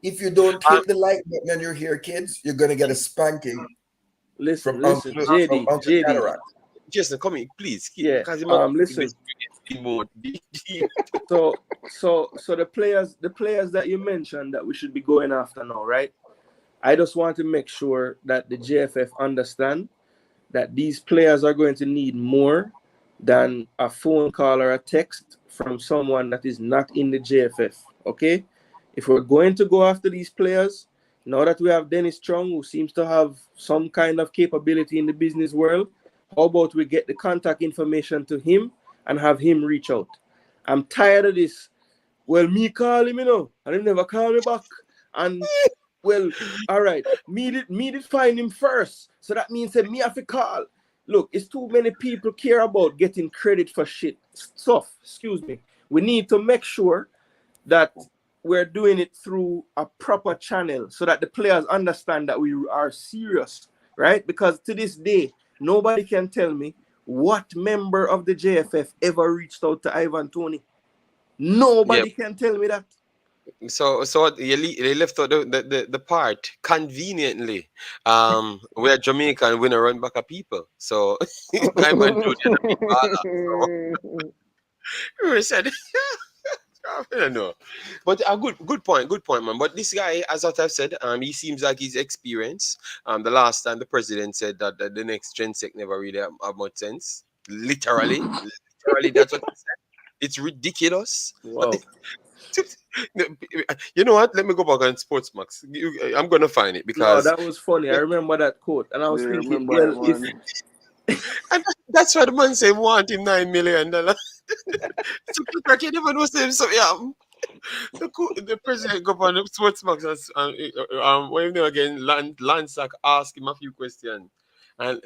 if you don't hit the like button and you're here, kids, you're gonna get a spanking. Listen, JD. Jason, come in, please. Yeah. Listen. So the players that you mentioned that we should be going after now, right? I just want to make sure that the JFF understand that these players are going to need more than a phone call or a text from someone that is not in the JFF. Okay? If we're going to go after these players, now that we have Dennis Chung, who seems to have some kind of capability in the business world, how about we get the contact information to him and have him reach out? I'm tired of this. Well, me call him, and he never call me back. And well, all right, me did find him first. So that means that me have to call. Look, it's too many people care about getting credit for shit. Stuff, excuse me. We need to make sure that we're doing it through a proper channel so that the players understand that we are serious, right? Because to this day, nobody can tell me what member of the JFF ever reached out to Ivan Toney. Nobody can tell me that. So they left out the part conveniently. We're Jamaican, we don't run back at people. So I'm a dude and a big baller. So we said I don't know. But a good point, man. But this guy, as I've said, he seems like he's experienced. The last time the president said that the next Gen Sec never really have much sense. Literally, that's what he said. It's ridiculous. Wow. You know what? Let me go back on Sports Max. I'm gonna find it because that was funny. I remember that quote, and I was thinking, well, and that's why the man say want him $9 million. So I can't even know him. So yeah, the president go on the Sports Max and when you again Lansack ask him a few questions. And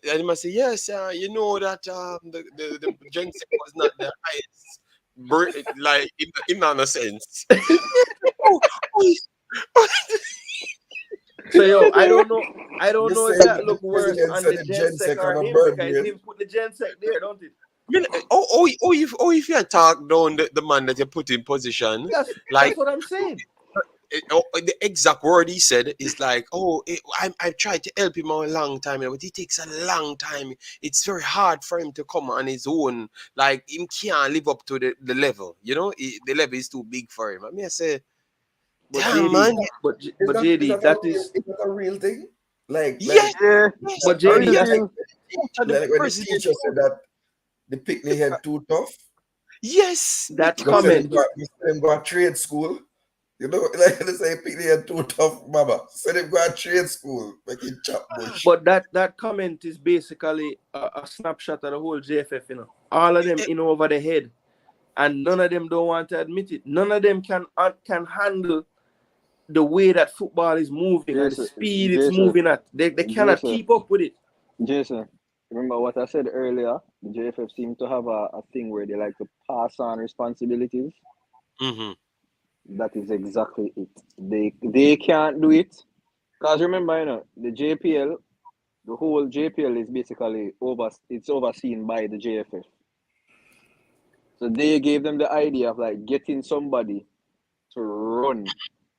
he must say, yes, you know that the Gen Sec was not the highest, like in nonsense. So yo, I don't know if that look worse on the Gen Sec or him, because him put the Gen Sec there, don't it? If you talk down the man that you put in position, that's what I'm saying. The exact word he said is like, I've tried to help him a long time, but it takes a long time. It's very hard for him to come on his own. Like, he can't live up to the level. You know, the level is too big for him. I mean, I say, damn, man. But JD, that is a real thing. But JD, like when the teacher said that the picnic head too tough. Yes, that comment. Them go to trade school. You know, like they say, picnic head too tough, mama. So they go to trade school, making chop bush. But that comment is basically a snapshot of the whole JFF. You know, all of them in over the head, and none of them don't want to admit it. None of them can handle the way that football is moving and the speed it's moving at. They cannot keep up with it. Jason, remember what I said earlier? The JFF seem to have a thing where they like to pass on responsibilities. Mm-hmm. That is exactly it. They can't do it. Because remember, you know, the JPL, the whole JPL is basically overseen by the JFF. So they gave them the idea of like getting somebody to run,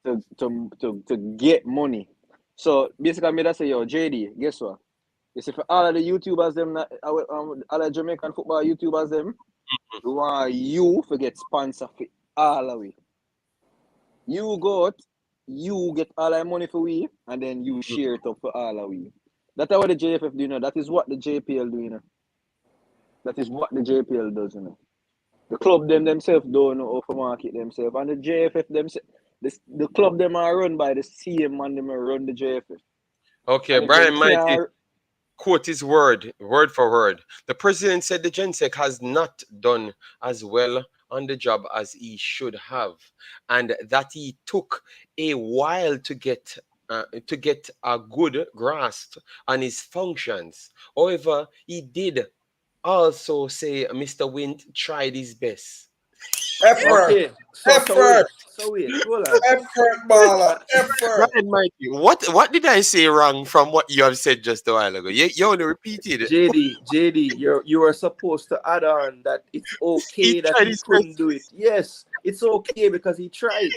to get money. So basically, I made us say, yo, JD, guess what? You see, for all of the YouTubers, them, all the Jamaican football YouTubers, them, we want you to get sponsored for all of it. You go out, you get all our money for we, and then you share it up for all of we. That's what the JFF do, you know. That is what the JPL do, you know. That is what the JPL does, you know. The club themselves don't know how to market themselves, and the JFF themselves, the club them are run by the same man them run the JFF. Okay, and Brian Mighty quote his word for word. The president said the Gen Sec has not done as well on the job as he should have, and that he took a while to get a good grasp on his functions. However, he did also say Mr. Wint tried his best. Effort. Okay. Effort. So wait, hold on. Effort, baller. Effort. Brian Mikey, what did I say wrong from what you have said just a while ago? You only repeated it. JD, you are supposed to add on that it's okay that he couldn't do it. Yes, it's okay because he tried.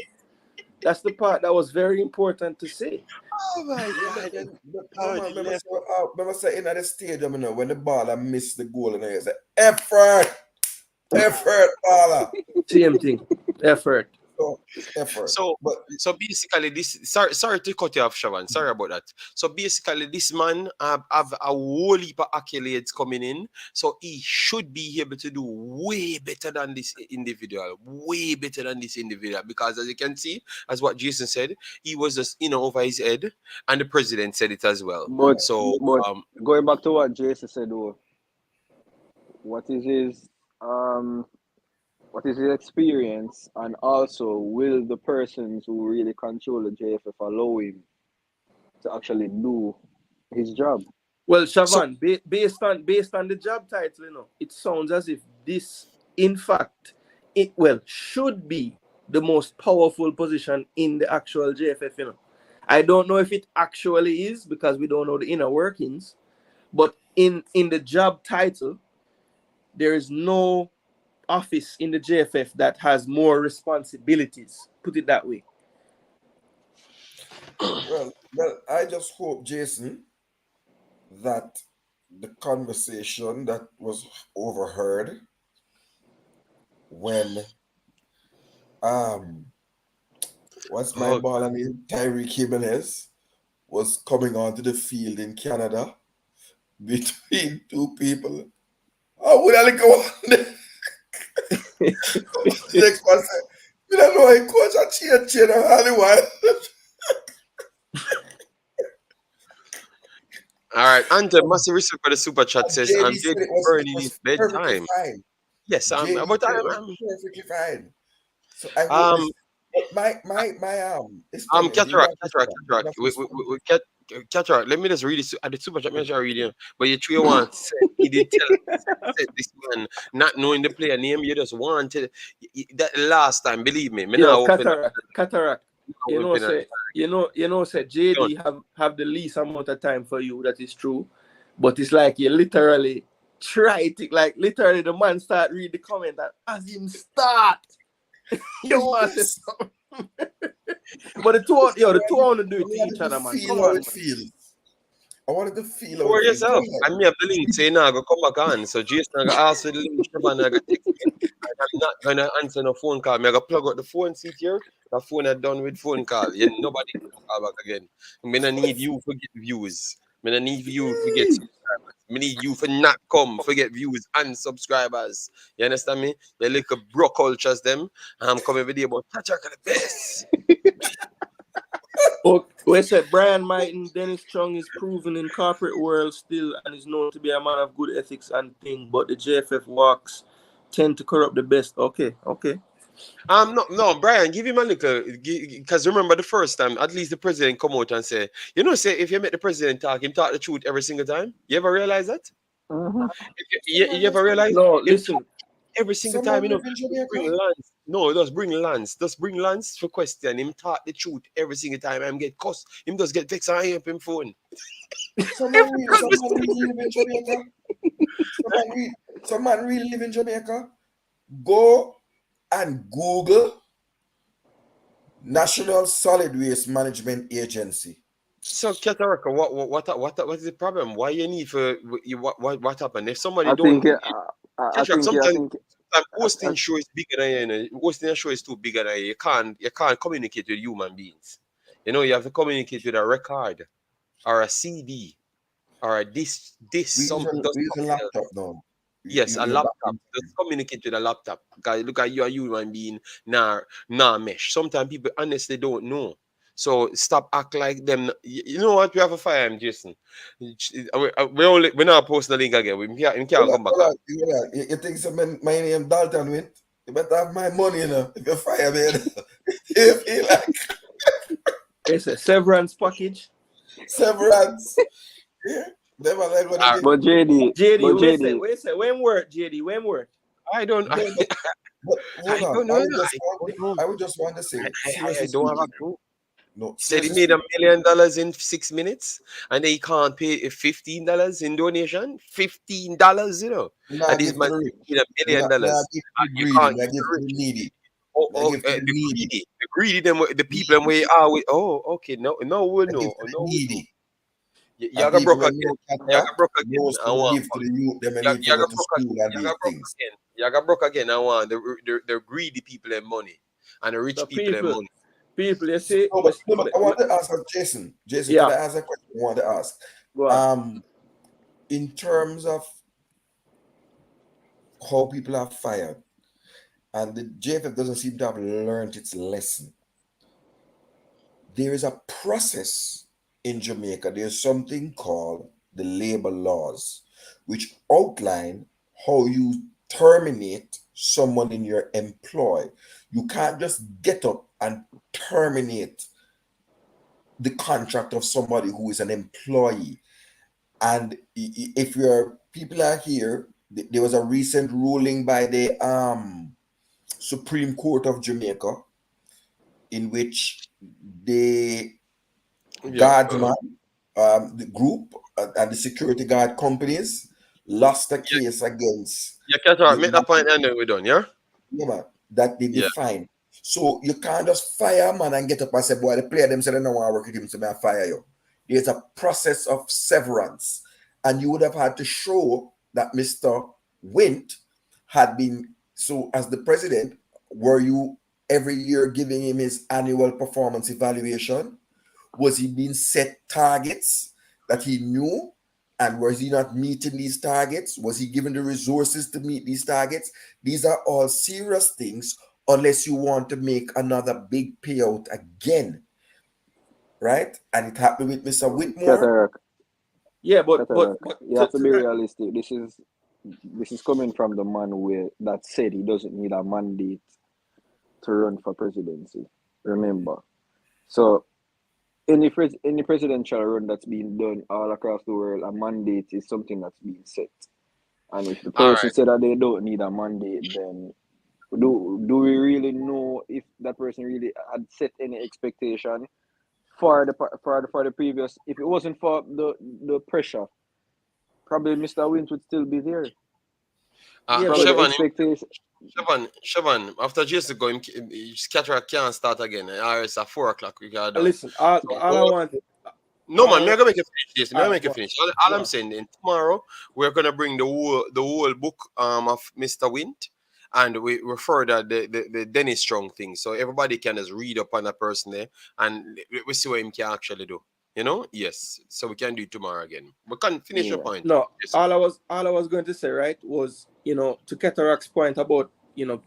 That's the part that was very important to say. Oh my God! Remember saying at the stadium, you know, when the baller missed the goal, and I said, effort, baller. Same thing, effort. So it's effort. So But so basically this sorry to cut you off, Shavan. Sorry about that. So basically this man have a whole heap of accolades coming in. So he should be able to do way better than this individual. Way better than this individual. Because as you can see, as what Jason said, he was just over his head, and the president said it as well. But So going back to what Jason said, though, what is his experience, and also will the persons who really control the JFF allow him to actually do his job? Well, Shavan, based on the job title, it sounds as if this, in fact, should be the most powerful position in the actual JFF. I don't know if it actually is, because we don't know the inner workings, but in the job title, there is no office in the JFF that has more responsibilities. Put it that way. well, I just hope, Jason, that the conversation that was overheard when what's my ball name? Tyreek Jimenez was coming onto the field in Canada between two people. Oh, would I go on there? Next one said, "We don't know a coach a cheer Hollywood." all right, and massive respect for the super chat says I'm JD said it was burning perfectly bedtime. fine. Yes, JD but said it was perfectly fine. So I hope this Cataract. Cataract. Let me just read this at the super chat. Let me just read it. But you three want said he did said this man not knowing the player name. You just wanted that last time. Believe me. Cataract. Said JD have the least amount of time for you. That is true, but it's like you literally try it. Like literally, the man start read the comment and as him start, you want to say something. But the two want to do it to each other, man. Come on, man. I wanted to feel for yourself. I may have the link saying now go come back on. So Jason I got ask for the link, and I got text me. I'm not gonna answer no phone call. I gotta plug out the phone seat here. The phone are done with phone call. Yeah, nobody can call back again. I'm gonna need you to get views. I'm gonna need you to get subscribers. I need you for not come forget views and subscribers. You understand me? They look a bro cultures them. I'm coming with you, but catch the best. We said Brian Mighton, Dennis Chung is proven in corporate world still and is known to be a man of good ethics and thing, but the JFF walks tend to corrupt the best. Okay. No, Brian, give him a little, because remember the first time, at least the president come out and say, say if you make the president talk, him talk the truth every single time. You ever realize that? Mm-hmm. You ever realize? No, listen. Every single time, bring Lance. No, just bring Lance. Just bring Lance for question. Him talk the truth every single time. I'm get cussed. Him just get vexed and hang up him phone. Someone really live in Jamaica. Someone really live in Jamaica. Go and Google National Solid Waste Management Agency. So, Kataraka, what is the problem? Why you need for what happened? If somebody sometimes hosting show is bigger than you. Hosting a show is too bigger than you. You can't communicate with human beings. You have to communicate with a record or a CD or a this. We use a laptop now. Yes, a laptop. Just communicate with a laptop. Guys, look at you, a human being. Nah, mesh. Sometimes people honestly don't know. So stop act like them. You know what? We have a fire, Jason. We're not posting the link again. We can't come back. You think my name Dalton with? You better have my money, if you fire me. You feel like it's a severance package. Severance. Yeah. But JD, wait, when work, JD, when work? I don't. I don't know. I would just want to say. I don't have a clue. No, said he made $1 million in 6 minutes, and he can't pay $15 in donation. $15, and this man made $1 million. You can't give the needy. The greedy, the people, and we are with. Oh, okay, no, needy. You got broke again. You got broke again. You got broke again. I want the greedy people and money. and the rich So people them money. people, you see, No, but I want to ask Jason. Jason, yeah. can I ask a question? I want to ask. Go on. In terms of how people are fired, and the JFF doesn't seem to have learned its lesson. There is a process in Jamaica. There's something called the labor laws, which outline how you terminate someone in your employ. You can't just get up and terminate the contract of somebody who is an employee. And if your people are here, there was a recent ruling by the Supreme Court of Jamaica in which the guardsman, the group, and the security guard companies lost a case against Yeah, Cataract, make that point and then we're done, yeah? that they define. So you can't just fire a man and get up and say, boy, the player them said they don't want to work with him, so I fire you. There's a process of severance. And you would have had to show that Mr. Wint had been, so as the president, were you every year giving him his annual performance evaluation? Was he being set targets that he knew? And was he not meeting these targets? Was he given the resources to meet these targets? These are all serious things unless you want to make another big payout again. Right? And it happened with Mr. Whitmore. Yeah, but you have to be realistic. This is coming from the man that said he doesn't need a mandate to run for presidency. Remember. So any presidential run that's being done all across the world, a mandate is something that's being set. And if the person said that they don't need a mandate, then do we really know if that person really had set any expectation for the previous? If it wasn't for the pressure, probably Mr. Wint would still be there. Siobhan, after Jason go, Cataract can't start again. It's at 4 o'clock. We got listen, all I want. No, man, I'm gonna make it finish, Jason. I'm gonna make it finish. All I'm saying, then tomorrow we're gonna bring the whole book of Mr. Wint, and we refer that the Dennis Strong thing, so everybody can just read up on that person there, and we see what him can actually do. You know, yes. So we can do it tomorrow again. We can finish your point. No, all I was going to say, right, was, you know, to Cataract's point about, you know,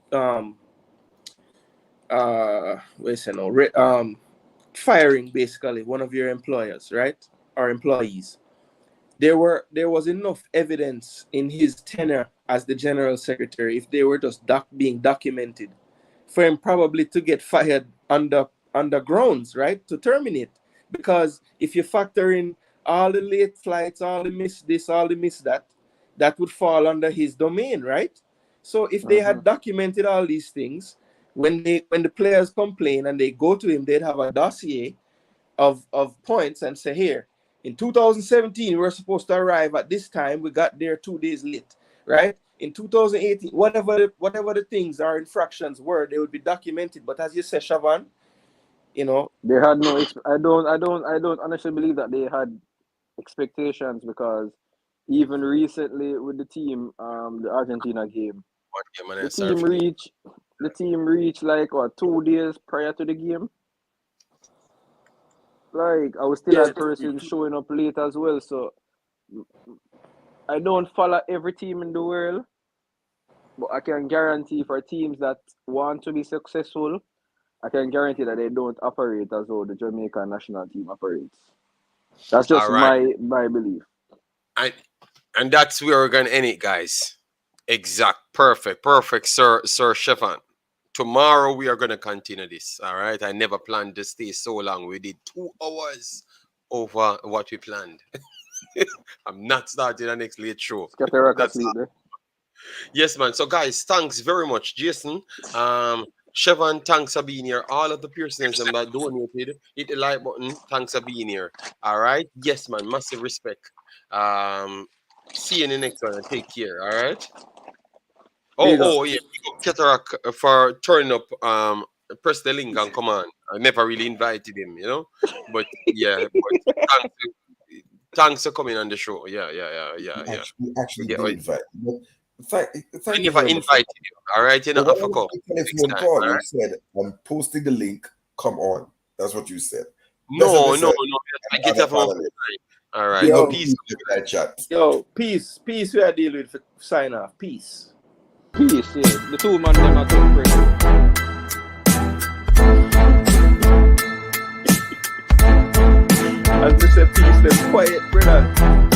firing basically one of your employers, right, or employees. There was enough evidence in his tenure as the general secretary, if they were just being documented, for him probably to get fired under grounds, right, to terminate. Because if you factor in all the late flights, all the miss this, all the miss that, that would fall under his domain, right? So if they had documented all these things, when the players complain and they go to him, they'd have a dossier of points and say, here, in 2017, we were supposed to arrive at this time. We got there 2 days late, right? In 2018, whatever the things or infractions were, they would be documented. But as you said, Siobhan, you know, they had no. I don't honestly believe that they had expectations, because even recently with the team, the Argentina game, the team reached like 2 days prior to the game. Like, I was still that person showing up late as well. So I don't follow every team in the world, but I can guarantee for teams that want to be successful, I can guarantee that they don't operate as though the Jamaican national team operates. That's just my belief. And that's where we're gonna end it, guys. Exact. Perfect, Sir Shefan. Tomorrow we are gonna continue this. All right. I never planned to stay so long. We did 2 hours over what we planned. I'm not starting the next late show. Yes, man. So, guys, thanks very much, Jason. Chevron, thanks for being here. All of the persons that donated, hit the like button. Thanks for being here. All right. Yes, man. Massive respect. See you in the next one. Take care. All right. Yeah. Cataract for turning up. Press the link and come on. I never really invited him, you know. But yeah. Thanks for coming on the show. Yeah. We actually did invite. Thank I you never very much. invited you. All right, you know, I When forgot. you Next telephone time. call, All you right? said, I'm posting the link, come on. That's what you said. No. Listen, I get other off my panelists. All right. Big up Peace. people in that chat. Yo, peace we are dealing with for sign off. Peace. Peace, yeah. The two man them are too pregnant. As we say, peace, them quiet, brother.